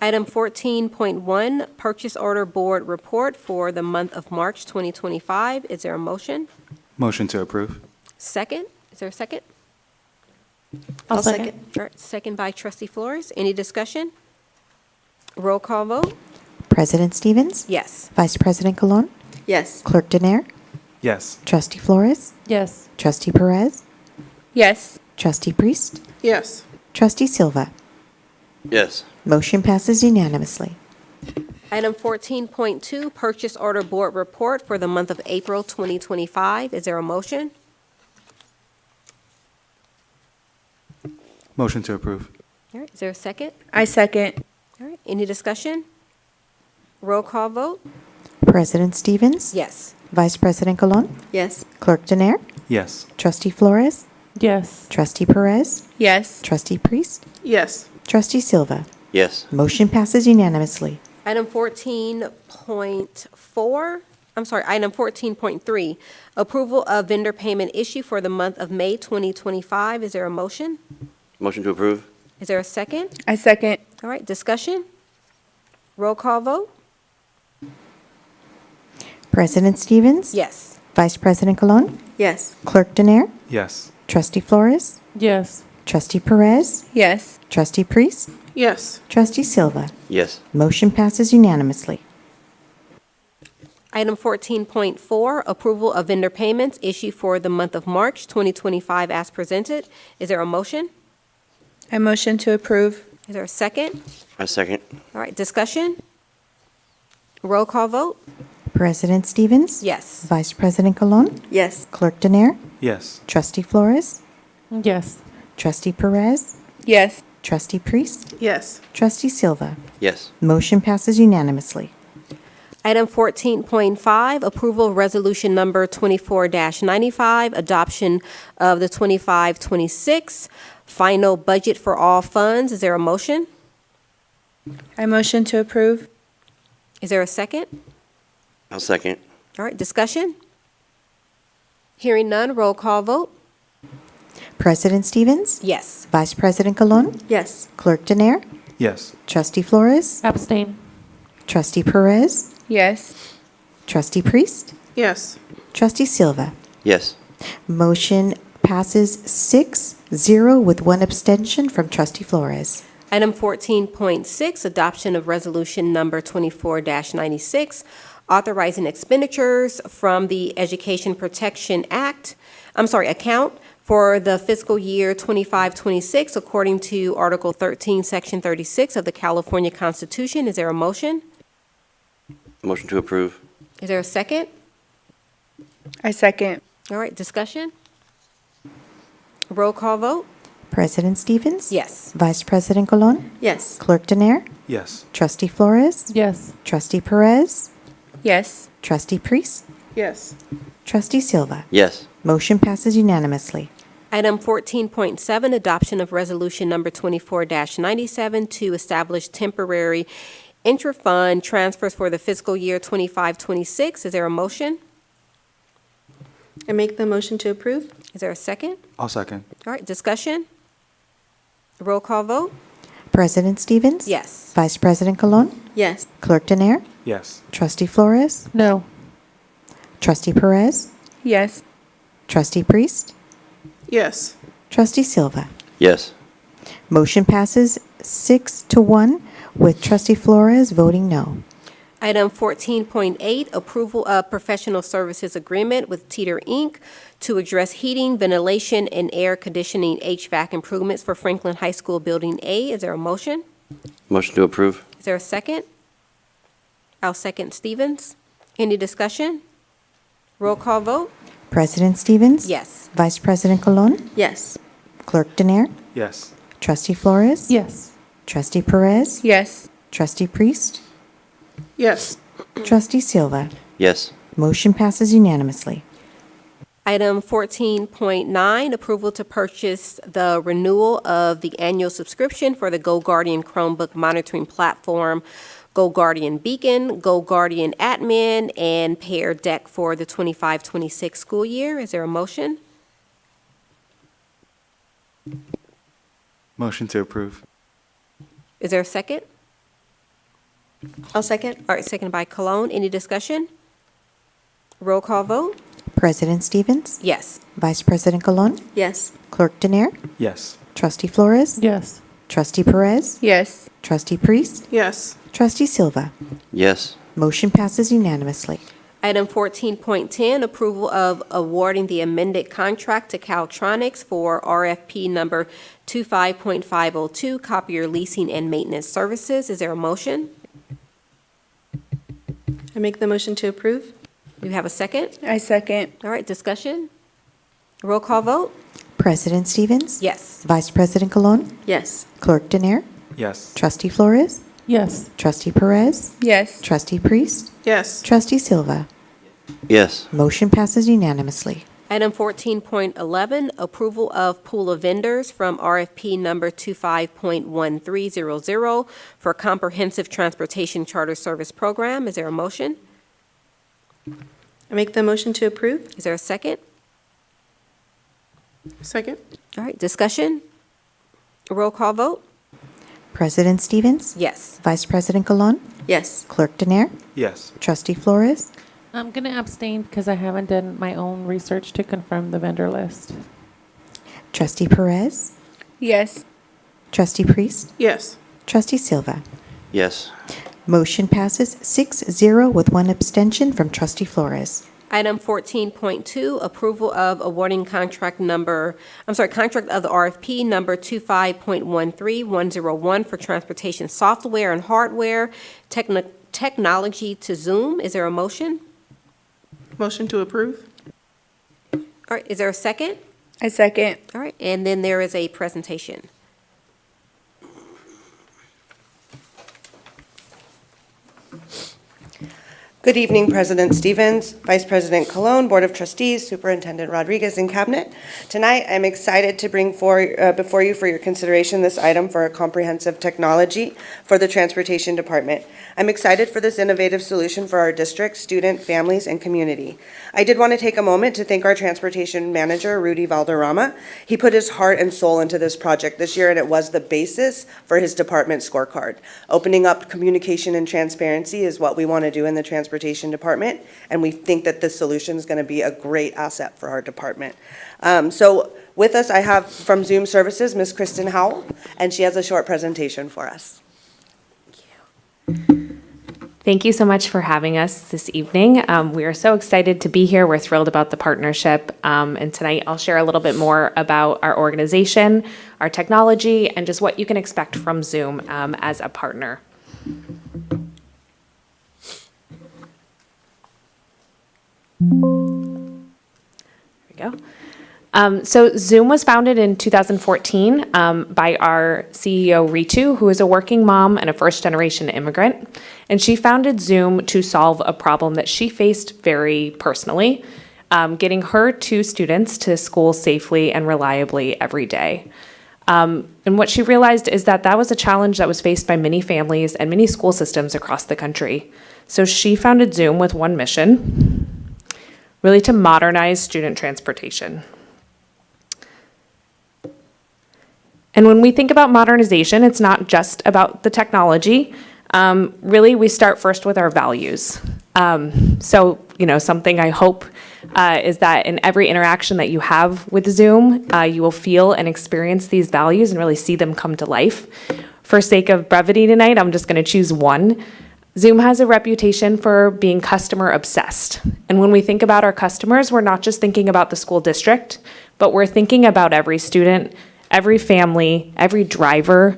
Item 14.1, purchase order board report for the month of March 2025. Is there a motion? Motion to approve. Second? Is there a second? I'll second. All right, second by Trustee Flores. Any discussion? Roll call vote? President Stevens? Yes. Vice President Colon? Yes. Clerk Denier? Yes. Trustee Flores? Yes. Trustee Perez? Yes. Trustee Priest? Yes. Trustee Silva? Yes. Motion passes unanimously. Item 14.2, purchase order board report for the month of April 2025. Is there a motion? Motion to approve. All right, is there a second? I second. All right, any discussion? Roll call vote? President Stevens? Yes. Vice President Colon? Yes. Clerk Denier? Yes. Trustee Flores? Yes. Trustee Perez? Yes. Trustee Priest? Yes. Trustee Silva? Yes. Motion passes unanimously. Item 14.4, item 14.3, approval of vendor payment issue for the month of May 2025. Is there a motion? Motion to approve? Is there a second? I second. All right, discussion? Roll call vote? President Stevens? Yes. Vice President Colon? Yes. Clerk Denier? Yes. Trustee Flores? Yes. Trustee Perez? Yes. Trustee Priest? Yes. Trustee Silva? Yes. Motion passes unanimously. Item 14.4, approval of vendor payments issue for the month of March 2025 as presented. Is there a motion? I motion to approve. Is there a second? A second. All right, discussion? Roll call vote? President Stevens? Yes. Vice President Colon? Yes. Clerk Denier? Yes. Trustee Flores? Yes. Trustee Perez? Yes. Trustee Priest? Yes. Trustee Silva? Yes. Motion passes unanimously. Item 14.5, approval of resolution number 24-95, adoption of the 25-26 final budget for all funds. Is there a motion? I motion to approve. Is there a second? I'll second. All right, discussion? Hearing none, roll call vote? President Stevens? Yes. Vice President Colon? Yes. Clerk Denier? Yes. Trustee Flores? Abstain. Trustee Perez? Yes. Trustee Priest? Yes. Trustee Silva? Yes. Motion passes 6-0 with one abstention from Trustee Flores. Item 14.6, adoption of resolution number 24-96, authorizing expenditures from the Education Protection account for the fiscal year 25-26 according to Article 13, Section 36 of the California Constitution. Is there a motion? Motion to approve. Is there a second? I second. All right, discussion? Roll call vote? President Stevens? Yes. Vice President Colon? Yes. Clerk Denier? Yes. Trustee Flores? Yes. Trustee Perez? Yes. Trustee Priest? Yes. Trustee Silva? Yes. Motion passes unanimously. Item 14.7, adoption of resolution number 24-97 to establish temporary intra-fund transfers for the fiscal year 25-26. Is there a motion? I make the motion to approve. Is there a second? I'll second. All right, discussion? Roll call vote? President Stevens? Yes. Vice President Colon? Yes. Clerk Denier? Yes. Trustee Flores? No. Trustee Perez? Yes. Trustee Priest? Yes. Trustee Silva? Yes. Motion passes 6-1 with Trustee Flores voting no. Item 14.8, approval of professional services agreement with Teeter Inc. to address heating, ventilation, and air conditioning HVAC improvements for Franklin High School Building A. Is there a motion? Motion to approve. Is there a second? I'll second Stevens. Any discussion? Roll call vote? President Stevens? Yes. Vice President Colon? Yes. Clerk Denier? Yes. Trustee Flores? Yes. Trustee Perez? Yes. Trustee Priest? Yes. Trustee Silva? Yes. Motion passes unanimously. Item 14.9, approval to purchase the renewal of the annual subscription for the Go Guardian Chromebook monitoring platform, Go Guardian Beacon, Go Guardian Admin, and Pear Deck for the 25-26 school year. Is there a motion? Motion to approve. Is there a second? I'll second. All right, second by Cologne. Any discussion? Roll call vote? President Stevens? Yes. Vice President Colon? Yes. Clerk Denier? Yes. Trustee Flores? Yes. Trustee Perez? Yes. Trustee Priest? Yes. Trustee Silva? Yes. Motion passes unanimously. Item 14.10, approval of awarding the amended contract to Caltronics for RFP number 25.502, copier leasing and maintenance services. Is there a motion? I make the motion to approve. Do you have a second? I second. All right, discussion? Roll call vote? President Stevens? Yes. Vice President Colon? Yes. Clerk Denier? Yes. Trustee Flores? Yes. Trustee Perez? Yes. Trustee Priest? Yes. Trustee Silva? Yes. Motion passes unanimously. Item 14.11, approval of pool of vendors from RFP number 25.1300 for comprehensive transportation charter service program. Is there a motion? I make the motion to approve. Is there a second? Second. All right, discussion? Roll call vote? President Stevens? Yes. Vice President Colon? Yes. Clerk Denier? Yes. Trustee Flores? I'm going to abstain because I haven't done my own research to confirm the vendor list. Trustee Perez? Yes. Trustee Priest? Yes. Trustee Silva? Yes. Motion passes 6-0 with one abstention from Trustee Flores. Item 14.2, approval of awarding contract of the RFP number 25.13101 for transportation software and hardware, technology to Zoom. Is there a motion? Motion to approve? All right, is there a second? I second. All right, and then there is a presentation. Good evening, President Stevens, Vice President Colon, Board of Trustees, Superintendent Rodriguez, and Cabinet. Tonight, I'm excited to bring before you for your consideration this item for a comprehensive technology for the Transportation Department. I'm excited for this innovative solution for our district, student, families, and community. I did want to take a moment to thank our Transportation Manager, Rudy Valderrama. He put his heart and soul into this project this year, and it was the basis for his department scorecard. Opening up communication and transparency is what we want to do in the Transportation Department, and we think that this solution is going to be a great asset for our department. So with us, I have from Zoom Services, Ms. Kristen Howell, and she has a short presentation for us. Thank you so much for having us this evening. We are so excited to be here. We're thrilled about the partnership. And tonight I'll share a little bit more about our organization, our technology, and just what you can expect from Zoom as a partner. There we go. So Zoom was founded in 2014 by our CEO, Ritu, who is a working mom and a first-generation immigrant. And she founded Zoom to solve a problem that she faced very personally, getting her two students to school safely and reliably every day. And what she realized is that that was a challenge that was faced by many families and many school systems across the country. So she founded Zoom with one mission, really to modernize student transportation. And when we think about modernization, it's not just about the technology. Really, we start first with our values. So, something I hope is that in every interaction that you have with Zoom, you will feel and experience these values and really see them come to life. For sake of brevity tonight, I'm just going to choose one. Zoom has a reputation for being customer obsessed. And when we think about our customers, we're not just thinking about the school district, but we're thinking about every student, every family, every driver,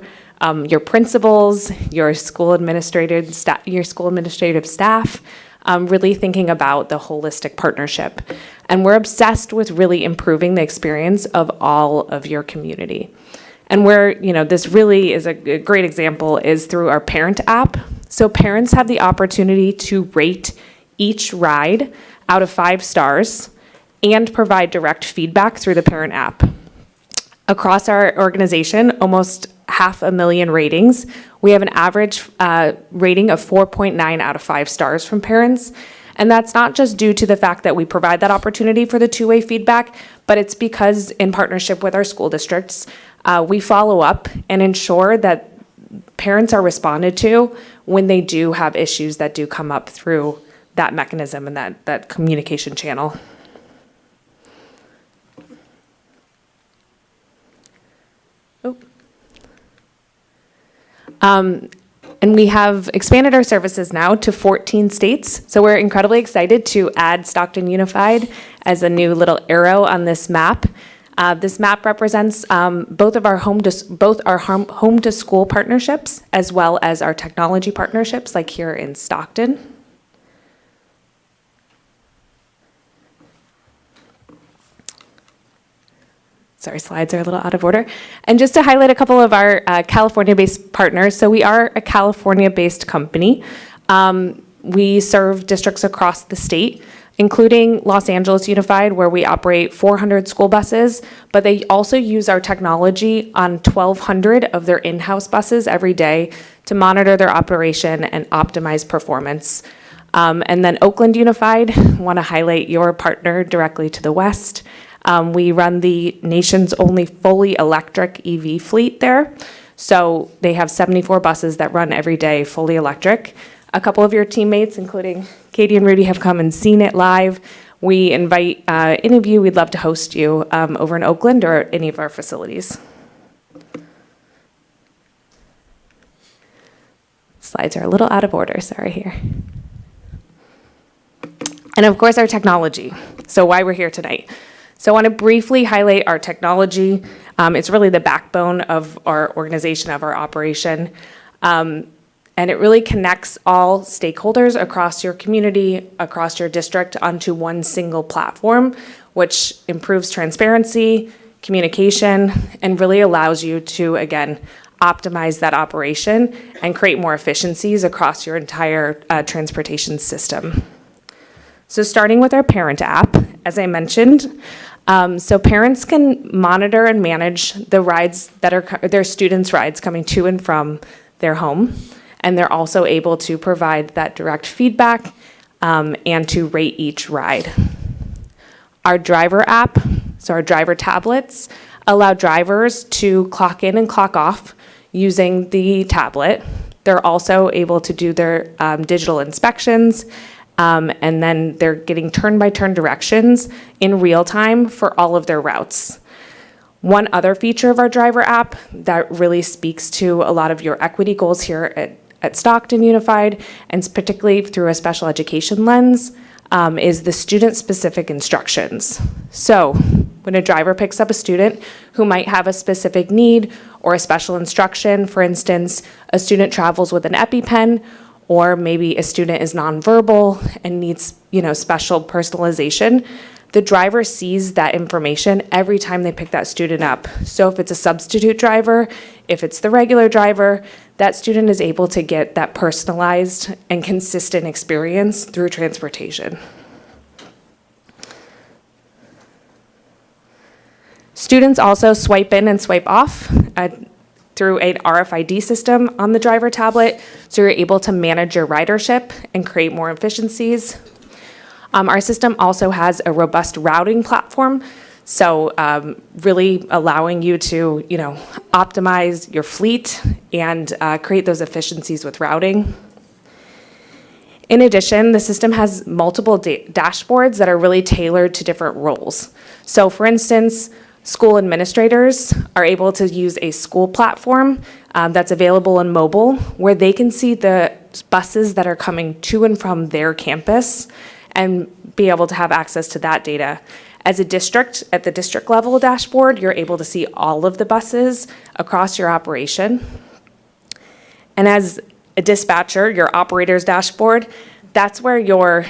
your principals, your school administrative staff, really thinking about the holistic partnership. And we're obsessed with really improving the experience of all of your community. And where, this really is a great example is through our parent app. So parents have the opportunity to rate each ride out of 5 stars and provide direct feedback through the parent app. Across our organization, almost 500,000 ratings. We have an average rating of 4.9 out of 5 stars from parents. And that's not just due to the fact that we provide that opportunity for the two-way feedback, but it's because in partnership with our school districts, we follow up and ensure that parents are responded to when they do have issues that do come up through that mechanism and that communication channel. And we have expanded our services now to 14 states. So we're incredibly excited to add Stockton Unified as a new little arrow on this map. This map represents both our home to school partnerships as well as our technology partnerships, like here in Stockton. Sorry, slides are a little out of order. And just to highlight a couple of our California-based partners. So we are a California-based company. We serve districts across the state, including Los Angeles Unified, where we operate 400 school buses, but they also use our technology on 1,200 of their in-house buses every day to monitor their operation and optimize performance. And then Oakland Unified, want to highlight your partner directly to the west. We run the nation's only fully electric EV fleet there. So they have 74 buses that run every day fully electric. A couple of your teammates, including Katie and Rudy, have come and seen it live. We invite any of you, we'd love to host you over in Oakland or any of our facilities. Slides are a little out of order, sorry here. And of course, our technology. So why we're here tonight. So I want to briefly highlight our technology. It's really the backbone of our organization, of our operation. And And it really connects all stakeholders across your community, across your district onto one single platform, which improves transparency, communication, and really allows you to, again, optimize that operation and create more efficiencies across your entire transportation system. So starting with our parent app, as I mentioned, so parents can monitor and manage the rides that are their students' rides coming to and from their home, and they're also able to provide that direct feedback and to rate each ride. Our driver app, so our driver tablets, allow drivers to clock in and clock off using the tablet. They're also able to do their digital inspections, and then they're getting turn-by-turn directions in real time for all of their routes. One other feature of our driver app that really speaks to a lot of your equity goals here at Stockton Unified, and particularly through a special education lens, is the student-specific instructions. So when a driver picks up a student who might have a specific need or a special instruction, for instance, a student travels with an EpiPen, or maybe a student is nonverbal and needs, special personalization, the driver sees that information every time they pick that student up. So if it's a substitute driver, if it's the regular driver, that student is able to get that personalized and consistent experience through transportation. Students also swipe in and swipe off through an RFID system on the driver tablet, so you're able to manage your ridership and create more efficiencies. Our system also has a robust routing platform, so really allowing you to, optimize your fleet and create those efficiencies with routing. In addition, the system has multiple dashboards that are really tailored to different roles. So for instance, school administrators are able to use a school platform that's available on mobile, where they can see the buses that are coming to and from their campus and be able to have access to that data. As a district, at the district level dashboard, you're able to see all of the buses across your operation. And as a dispatcher, your operator's dashboard, that's where your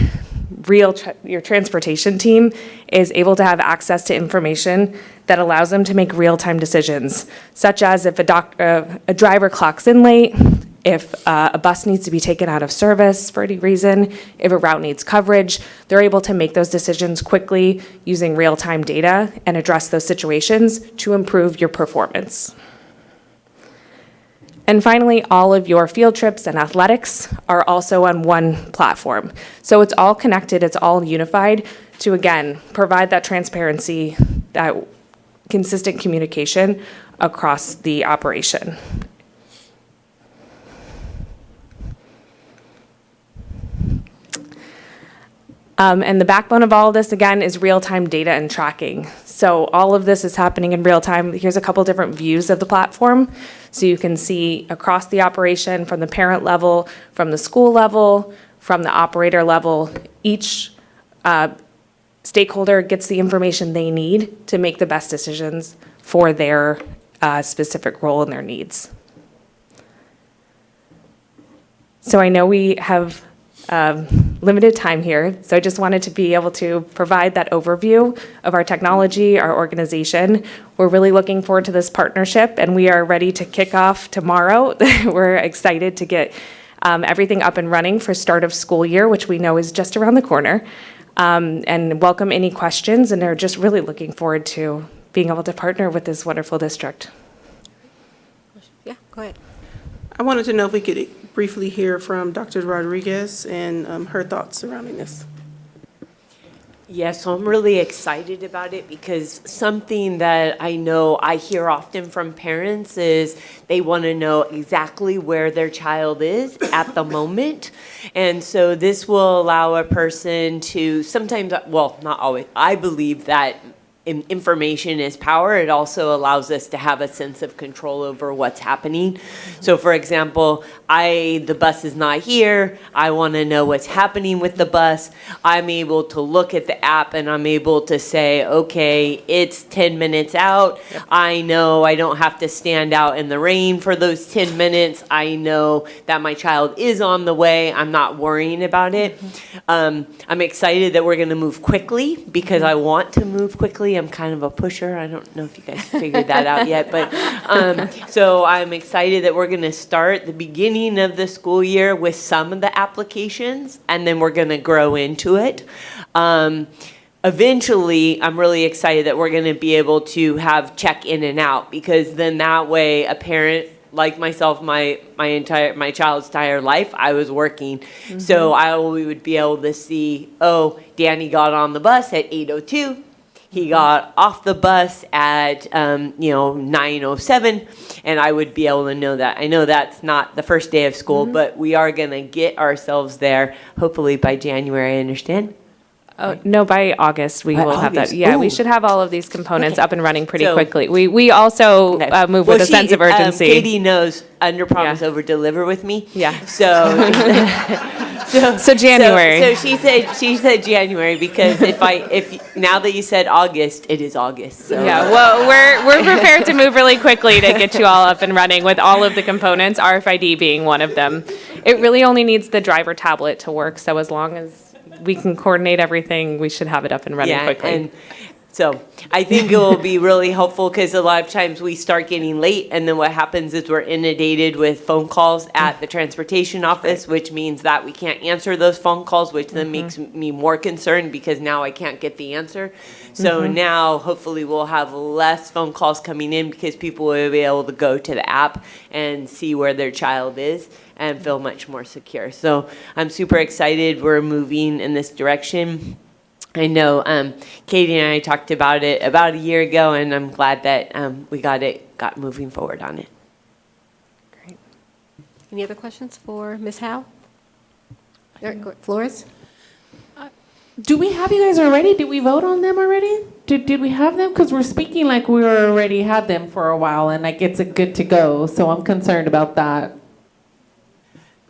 transportation team is able to have access to information that allows them to make real-time decisions, such as if a driver clocks in late, if a bus needs to be taken out of service for any reason, if a route needs coverage, they're able to make those decisions quickly using real-time data and address those situations to improve your performance. And finally, all of your field trips and athletics are also on one platform. So it's all connected, it's all unified to, again, provide that transparency, that consistent communication across the operation. And the backbone of all of this, again, is real-time data and tracking. So all of this is happening in real time. Here's a couple different views of the platform. So you can see across the operation from the parent level, from the school level, from the operator level. Each stakeholder gets the information they need to make the best decisions for their specific role and their needs. So I know we have limited time here, so I just wanted to be able to provide that overview of our technology, our organization. We're really looking forward to this partnership, and we are ready to kick off tomorrow. We're excited to get everything up and running for start of school year, which we know is just around the corner, and welcome any questions, and are just really looking forward to being able to partner with this wonderful district. Yeah, go ahead. I wanted to know if we could briefly hear from Dr. Rodriguez and her thoughts surrounding this. Yes, so I'm really excited about it because something that I know I hear often from parents is they want to know exactly where their child is at the moment. And so this will allow a person to sometimes, well, not always, I believe that information is power, it also allows us to have a sense of control over what's happening. So for example, the bus is not here, I want to know what's happening with the bus. I'm able to look at the app and I'm able to say, okay, it's 10 minutes out. Yep. I know I don't have to stand out in the rain for those 10 minutes. I know that my child is on the way. I'm not worrying about it. I'm excited that we're going to move quickly because I want to move quickly. I'm kind of a pusher. I don't know if you guys figured that out yet, but so I'm excited that we're going to start the beginning of the school year with some of the applications, and then we're going to grow into it. Eventually, I'm really excited that we're going to be able to have check in and out, because then that way a parent like myself, my child's entire life, I was working. Mm-hmm. So we would be able to see, oh, Danny got on the bus at 8:02. He got off the bus at 9:07, and I would be able to know that. I know that's not the first day of school, mm-hmm. but we are going to get ourselves there, hopefully by January, I understand. Oh, no, by August we will have that. Yeah, Ooh. we should have all of these components Okay. up and running pretty So- quickly. We also move with a sense of urgency. Katie knows under promise, over deliver with me. Yeah. So January. So she said January, because if now that you said August, it is August. So. Yeah, well, we're prepared to move really quickly to get you all up and running with all of the components, RFID being one of them. It really only needs the driver tablet to work, so as long as we can coordinate everything, we should have it up and running quickly. And so I think it will be really helpful, because a lot of times we start getting late, and then what happens is we're inundated with phone calls at the transportation office, which means that we can't answer those phone calls, which then makes me more concerned, because now I can't get the answer. So now hopefully we'll have less phone calls coming in, because people will be able to go to the app and see where their child is and feel much more secure. So I'm super excited we're moving in this direction. I know Katie and I talked about it about a year ago, and I'm glad that we got moving forward on it. Great. Any other questions for Ms. Howe? Flores? Do we have you guys already? Did we vote on them already? Did we have them? Because we're speaking like we already had them for a while, and like it's a good to go. So I'm concerned about that.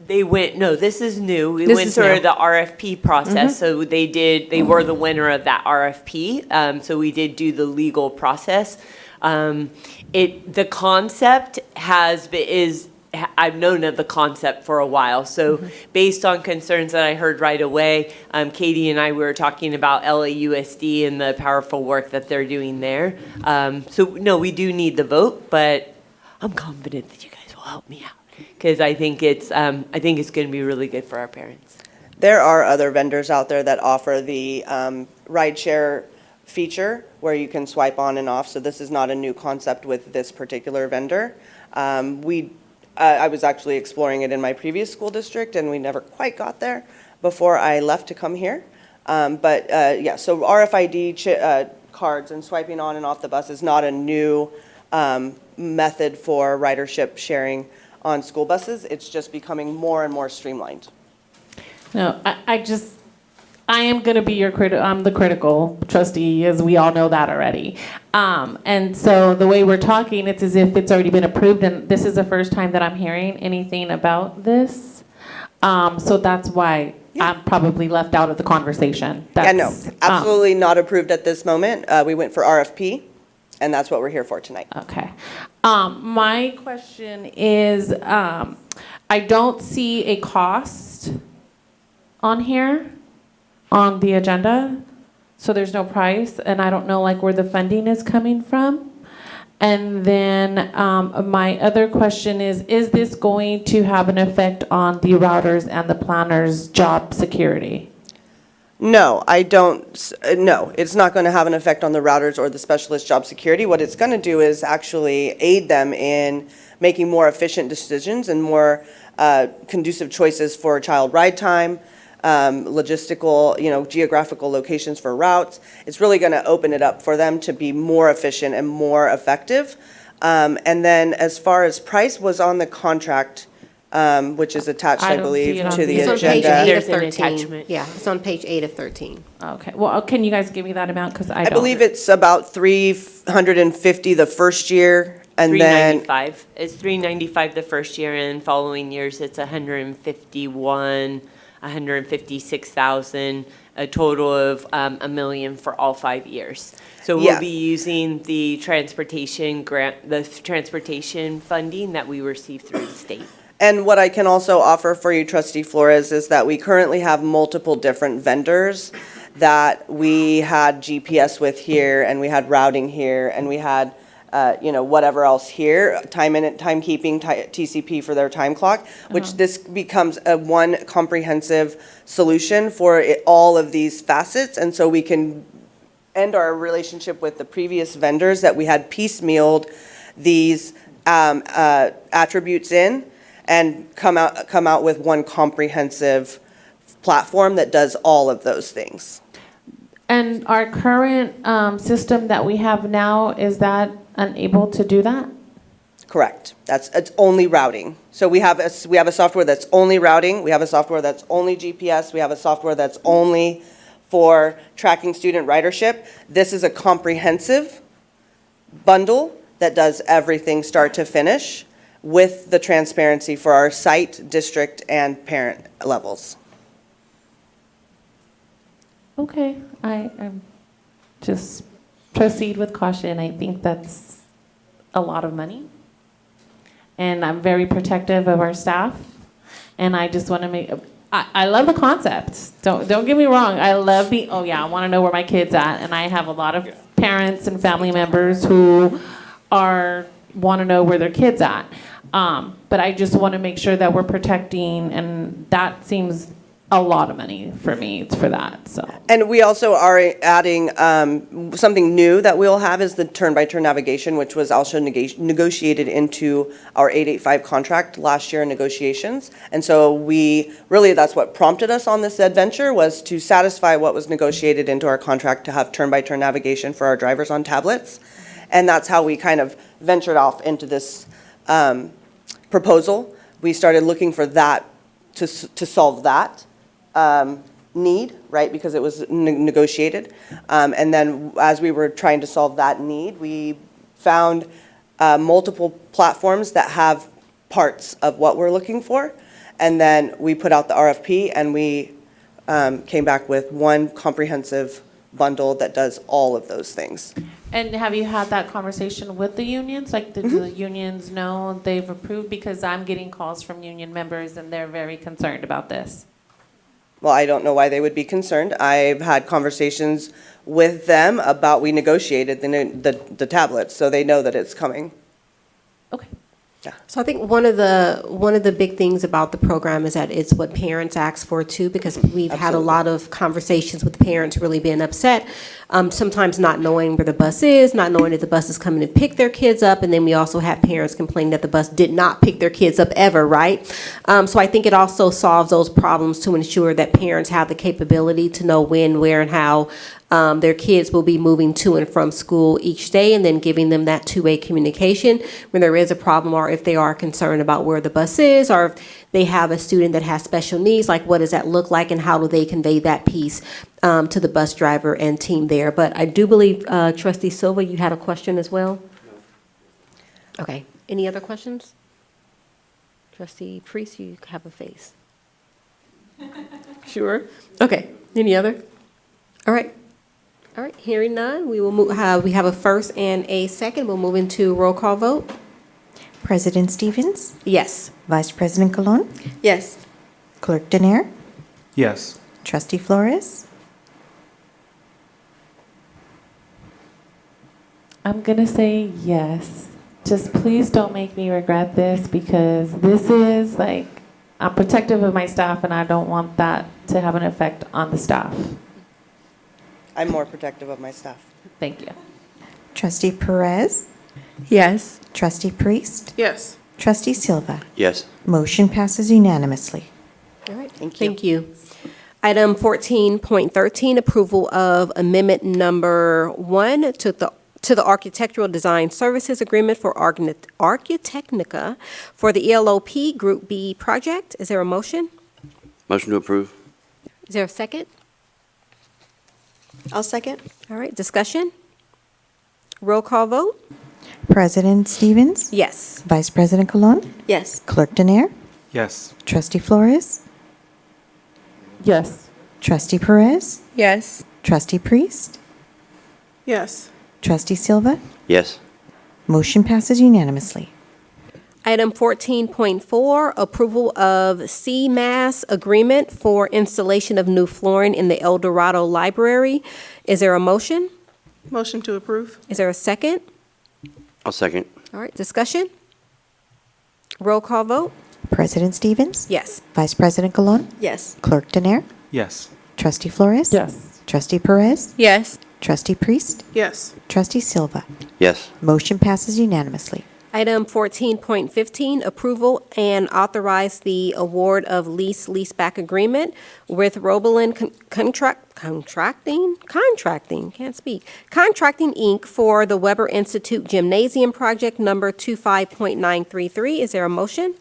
This is new. We This went is through new. the RFP process. So they were the winner of that RFP. So we did do the legal process. The concept I've known of the concept for a while. So based on concerns that I heard right away, Katie and I were talking about LAUSD and the powerful work that they're doing there. So no, we do need the vote, but I'm confident that you guys will help me out, because I think it's going to be really good for our parents. There are other vendors out there that offer the rideshare feature where you can swipe on and off. So this is not a new concept with this particular vendor. I was actually exploring it in my previous school district, and we never quite got there before I left to come here. So RFID cards and swiping on and off the bus is not a new method for ridership sharing on school buses. It's just becoming more and more streamlined. No, I am going to be I'm the critical trustee, as we all know that already. And so the way we're talking, it's as if it's already been approved, and this is the first time that I'm hearing anything about this. So that's why I'm probably left out of the conversation. Absolutely not approved at this moment. We went for RFP, and that's what we're here for tonight. Okay. My question is, I don't see a cost on here, on the agenda, so there's no price, and I don't know where the funding is coming from. And then my other question is this going to have an effect on the routers and the planners' job security? No, I don't. No, it's not going to have an effect on the routers or the specialist job security. What it's going to do is actually aid them in making more efficient decisions and more conducive choices for child ride time, logistical, geographical locations for routes. It's really going to open it up for them to be more efficient and more effective. And then as far as price was on the contract which is attached, I I don't believe, see it on to the here. It's on page agenda. 8 of There's an 13. attachment. Yeah, it's on page 8 of 13. Okay, well, can you guys give me that amount, because I I don't. believe it's about 350 the first year, and then 395. It's 395 the first year, and following years it's 151, 156,000, a total of $1 million for all 5 years. So Yeah. we'll be using the transportation grant, the transportation funding that we receive through the state. And what I can also offer for you, Trustee Flores, is that we currently have multiple different vendors that we had GPS with here, and we had routing here, and we had, whatever else here, timekeeping, TCP for their time clock, which this becomes a one comprehensive solution for all of these facets. And so we can end our relationship with the previous vendors that we had piecemealed these attributes in, and come out with one comprehensive platform that does all of those things. And our current system that we have now, is that unable to do that? Correct. It's only routing. So we have a software that's only routing. We have a software that's only GPS. We have a software that's only for tracking student ridership. This is a comprehensive bundle that does everything start to finish, with the transparency for our site, district, and parent levels. Okay, I'm just proceed with caution. I think that's a lot of money. And I'm very protective of our staff. And I just want to make, I love the concept. Don't get me wrong. I love I want to know where my kid's at. And I have a lot of parents and family members who want to know where their kid's at. But I just want to make sure that we're protecting, and that seems a lot of money for me for that, so. And we also are adding, something new that we'll have is the turn-by-turn navigation, which was also negotiated into our 885 contract last year in negotiations. And so that's what prompted us on this adventure, was to satisfy what was negotiated into our contract to have turn-by-turn navigation for our drivers on tablets. And that's how we kind of ventured off into this proposal. We started looking for that to solve that need, right, because it was negotiated. And then as we were trying to solve that need, we found multiple platforms that have parts of what we're looking for. And then we put out the RFP, and we came back with one comprehensive bundle that does all of those things. And have you had that conversation with the unions? Like, did the unions know they've approved? Because I'm getting calls from union members, and they're very concerned about this. Well, I don't know why they would be concerned. I've had conversations with them about, we negotiated the tablets, so they know that it's coming. Okay. Yeah. So I think one of the big things about the program is that it's what parents ask for too, because we've had a lot of conversations with parents really being upset, sometimes not knowing where the bus is, not knowing if the bus is coming to pick their kids up, and then we also have parents complaining that the bus did not pick their kids up ever, right? So I think it also solves those problems to ensure that parents have the capability to know when, where, and how their kids will be moving to and from school each day, and then giving them that two-way communication when there is a problem, or if they are concerned about where the bus is, or if they have a student that has special needs, like what does that look like, and how do they convey that piece to the bus driver and team there. But I do believe, Trustee Silva, you had a question as well? Okay. Any other questions? Trustee Priest, you have a face. Sure? Okay. Any other? All right. All right, hearing none, we will move, we have a first and a second. We'll move into roll call vote. President Stevens? Yes. Vice President Colon? Yes. Clerk Denier? Yes. Trustee Flores? I'm going to say yes. Just please don't make me regret this, because this is like, I'm protective of my staff, and I don't want that to have an effect on the staff. I'm more protective of my staff. Thank you. Trustee Perez? Yes. Trustee Priest? Yes. Trustee Silva? Yes. Motion passes unanimously. All right, Thank you. thank you. Item 14.13, approval of amendment number 1 to to the Architectural Design Services Agreement for Architecnica for the ELOP Group B project. Is there a motion? Motion to approve. Is there a second? I'll second. All right, discussion? Roll call vote? President Stevens? Yes. Vice President Colon? Yes. Clerk Denier? Yes. Trustee Flores? Yes. Trustee Perez? Yes. Trustee Priest? Yes. Trustee Silva? Yes. Motion passes unanimously. Item 14.4, approval of CMAS agreement for installation of new flooring in the El Dorado Library. Is there a motion? Motion to approve. Is there a second? I'll second. All right, discussion? Roll call vote? President Stevens? Yes. Vice President Colon? Yes. Clerk Denier? Yes. Trustee Flores? Yes. Trustee Perez? Yes. Trustee Priest? Yes. Trustee Silva? Yes. Motion passes unanimously. Item 14.15, approval and authorize the award of leaseback agreement with Roboland Contracting, Inc. for the Weber Institute Gymnasium Project number 25.933. Is there a motion?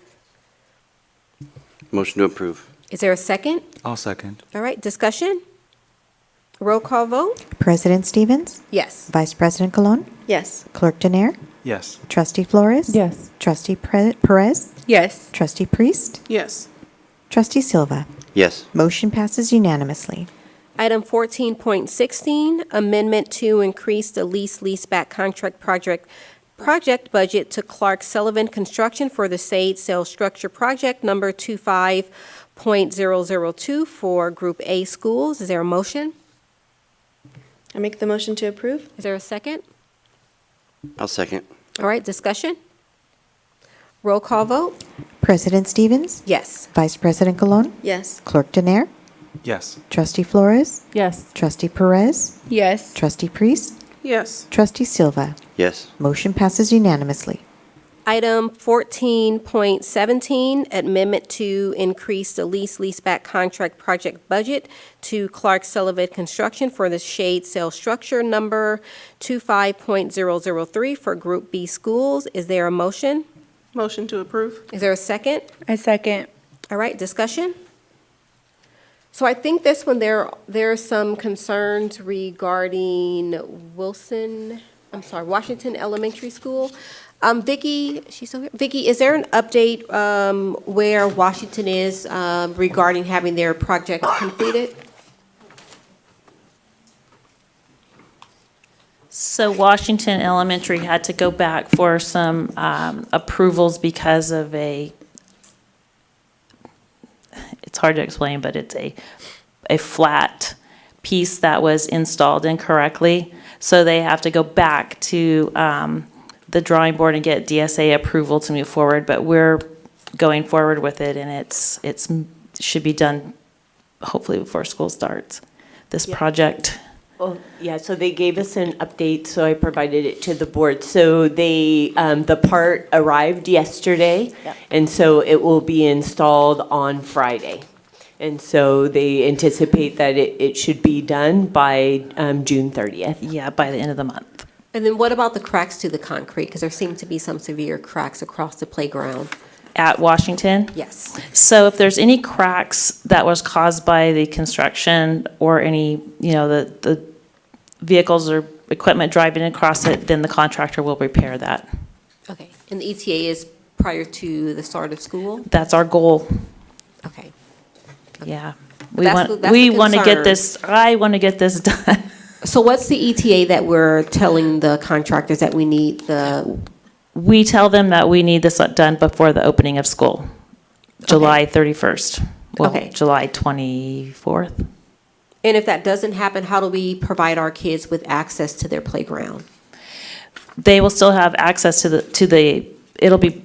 Motion to approve. Is there a second? I'll second. All right, discussion? Roll call vote? President Stevens? Yes. Vice President Colon? Yes. Clerk Denier? Yes. Trustee Flores? Yes. Trustee Perez? Yes. Trustee Priest? Yes. Trustee Silva? Yes. Motion passes unanimously. Item 14.16, amendment to increase the leaseback contract project budget to Clark Sullivan Construction for the Sade Cell Structure Project number 25.002 for Group A schools. Is there a motion? I make the motion to approve. Is there a second? I'll second. All right, discussion? Roll call vote? President Stevens? Yes. Vice President Colon? Yes. Clerk Denier? Yes. Trustee Flores? Yes. Trustee Perez? Yes. Trustee Priest? Yes. Trustee Silva? Yes. Motion passes unanimously. Item 14.17, amendment to increase the leaseback contract project budget to Clark Sullivan Construction for the Shade Cell Structure number 25.003 for Group B schools. Is there a motion? Motion to approve. Is there a second? I second. All right, discussion? So I think this one, there are some concerns regarding Washington Elementary School. Vicki, she's still here. Vicki, is there an update where Washington is regarding having their project completed? So Washington Elementary had to go back for some approvals because of it's hard to explain, but it's a flat piece that was installed incorrectly. So they have to go back to the drawing board and get DSA approval to move forward, but we're going forward with it, and it's should be done hopefully before school starts, this project. Well, yeah, so they gave us an update, so I provided it to the board. So they, the part arrived yesterday, and so it will be installed on Friday. And so they anticipate that it should be done by June 30th. Yeah, by the end of the month. And then what about the cracks to the concrete? Because there seem to be some severe cracks across the playground. At Washington? Yes. So if there's any cracks that was caused by the construction or any, the vehicles or equipment driving across it, then the contractor will repair that. Okay. And the ETA is prior to the start of school? That's our goal. Okay. Yeah. That's We the want to get concern. I want to get this done. So what's the ETA that we're telling the contractors that we need We tell them that we need this done before the opening of school, July 31st. Well, Okay. July 24th. And if that doesn't happen, how do we provide our kids with access to their playground? They will still have access to it'll be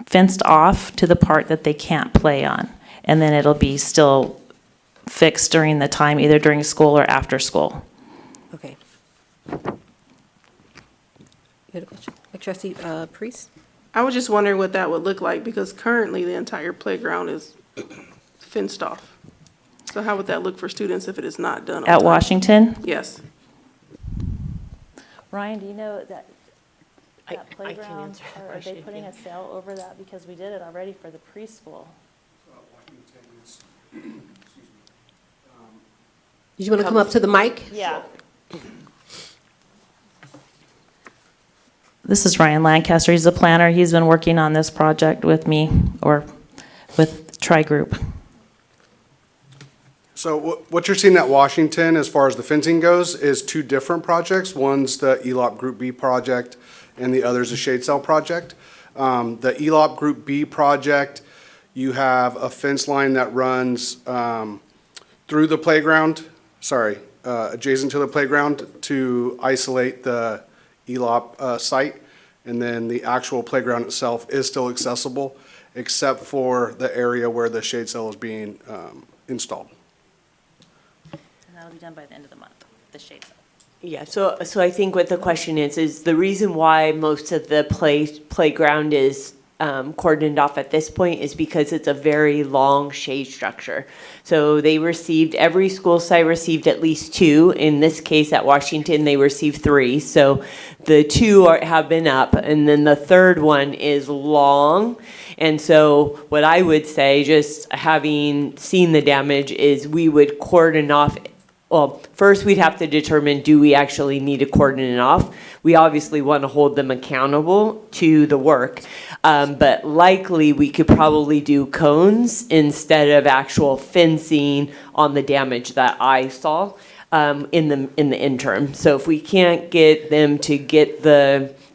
fenced off to the part that they can't play on. And then it'll be still fixed during the time, either during school or after school. Okay. You had a question? Trustee Priest? I was just wondering what that would look like, because currently the entire playground is fenced off. So how would that look for students if it is not done on At time? Washington? Yes. Ryan, do you know that I that can playground, answer that are they question putting a again. sail over that? Because we did it already for the preschool. Did you want to come up to the mic? Yeah. This is Ryan Lancaster. He's a planner. He's been working on this project with me, or with Tri-Group. So what you're seeing at Washington, as far as the fencing goes, is two different projects. One's the ELOP Group B project, and the other's a shade cell project. The ELOP Group B project, you have a fence line that runs through the playground, adjacent to the playground to isolate the ELOP site. And then the actual playground itself is still accessible, except for the area where the shade cell is being installed. And that'll be done by the end of the month, the shade cell. Yeah, so I think what the question is the reason why most of the playground is cordoned off at this point is because it's a very long shade structure. So every school site received at least 2. In this case at Washington, they received 3. So the 2 have been up, and then the third one is long. And so what I would say, just having seen the damage, is we would cordon off. Well, first we'd have to determine, do we actually need to cordon it off? We obviously want to hold them accountable to the work, but likely we could probably do cones instead of actual fencing on the damage that I saw in the interim. So if we can't get them to get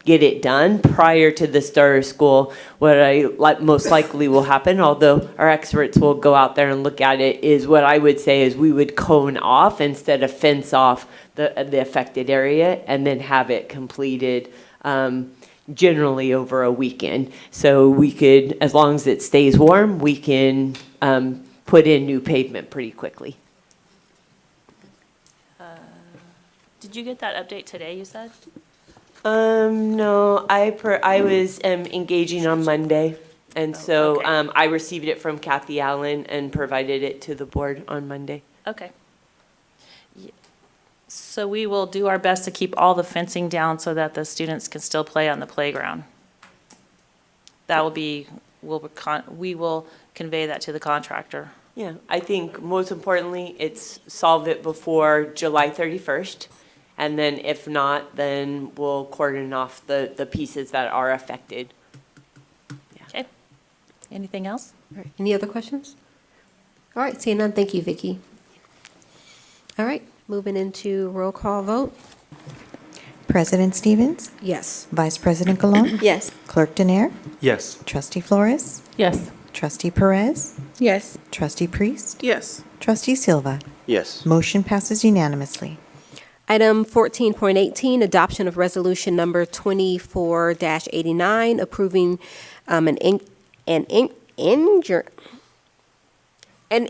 it done prior to the start of school, what most likely will happen, although our experts will go out there and look at it, is what I would say is we would cone off instead of fence off the affected area, and then have it completed generally over a weekend. So we could, as long as it stays warm, we can put in new pavement pretty quickly. Did you get that update today, you said? No, I was engaging on Monday, and so I received it from Kathy Allen and provided it to the board on Monday. Okay. So we will do our best to keep all the fencing down so that the students can still play on the playground. That will be, we will convey that to the contractor. Yeah, I think most importantly, it's solve it before July 31st. And then if not, then we'll cordon off the pieces that are affected. Okay. Anything else? All right. Any other questions? All right, seeing none, thank you, Vicki. All right, moving into roll call vote. President Stevens? Yes. Vice President Colon? Yes. Clerk Denier? Yes. Trustee Flores? Yes. Trustee Perez? Yes. Trustee Priest? Yes. Trustee Silva? Yes. Motion passes unanimously. Item 14.18, adoption of resolution number 24-89, approving an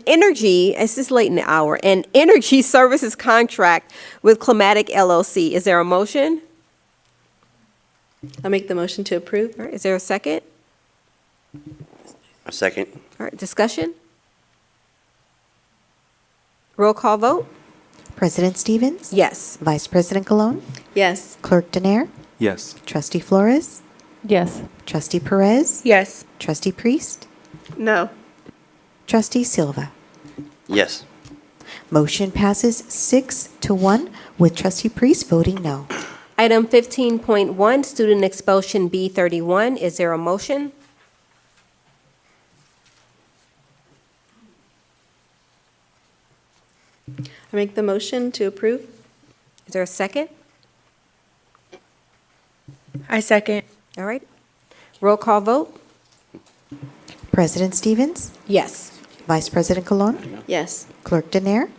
energy, this is late in the hour, an energy services contract with Climatic LLC. Is there a motion? I'll make the motion to approve. All right, is there a second? A second. All right, discussion? Roll call vote? President Stevens? Yes. Vice President Colon? Yes. Clerk Denier? Yes. Trustee Flores? Yes. Trustee Perez? Yes. Trustee Priest? No. Trustee Silva? Yes. Motion passes 6-1 with Trustee Priest voting no. Item 15.1, student expulsion B31. Is there a motion? I make the motion to approve. Is there a second? I second. All right. Roll call vote? President Stevens? Yes. Vice President Colon? Yes. Clerk Denier?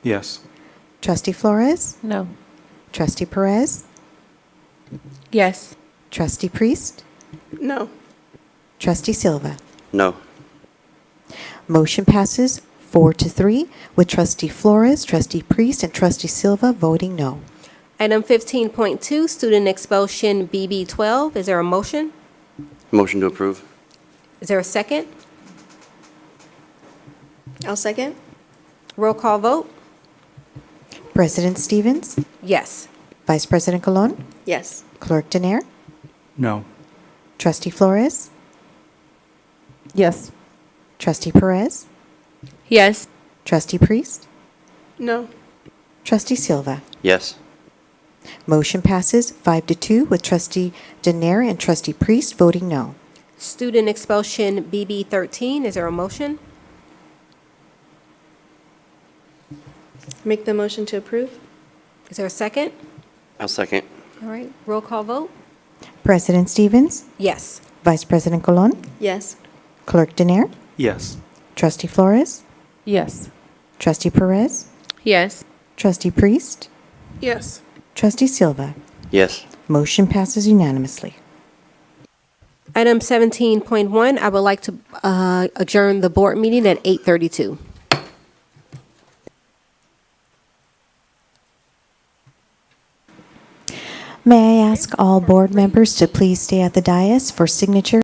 Yes. Trustee Flores? No. Trustee Perez? Yes. Trustee Priest? No. Trustee Silva? No. Motion passes 4-3 with Trustee Flores, Trustee Priest, and Trustee Silva voting no. Item 15.2, student expulsion BB12. Is there a motion? Motion to approve. Is there a second? I'll second. Roll call vote? President Stevens? Yes. Vice President Colon, Yes. Clerk Denier, No. Trustee Flores, Yes. Trustee Perez, Yes. Trustee Priest, No. Trustee Silva. Yes. Motion passes 5-2 with Trustee Denier and Trustee Priest voting no. Student expulsion BB 13, is there a motion? Make the motion to approve? Is there a second? I'll second. All right, roll call vote? President Stevens, Yes. Vice President Colon, Yes. Clerk Denier, Yes. Trustee Flores, Yes. Trustee Perez, Yes. Trustee Priest, Yes. Trustee Silva. Yes. Motion passes unanimously. Item 17.1, I would like to adjourn the board meeting at 8:32. May I ask all board members to please stay at the dais for signature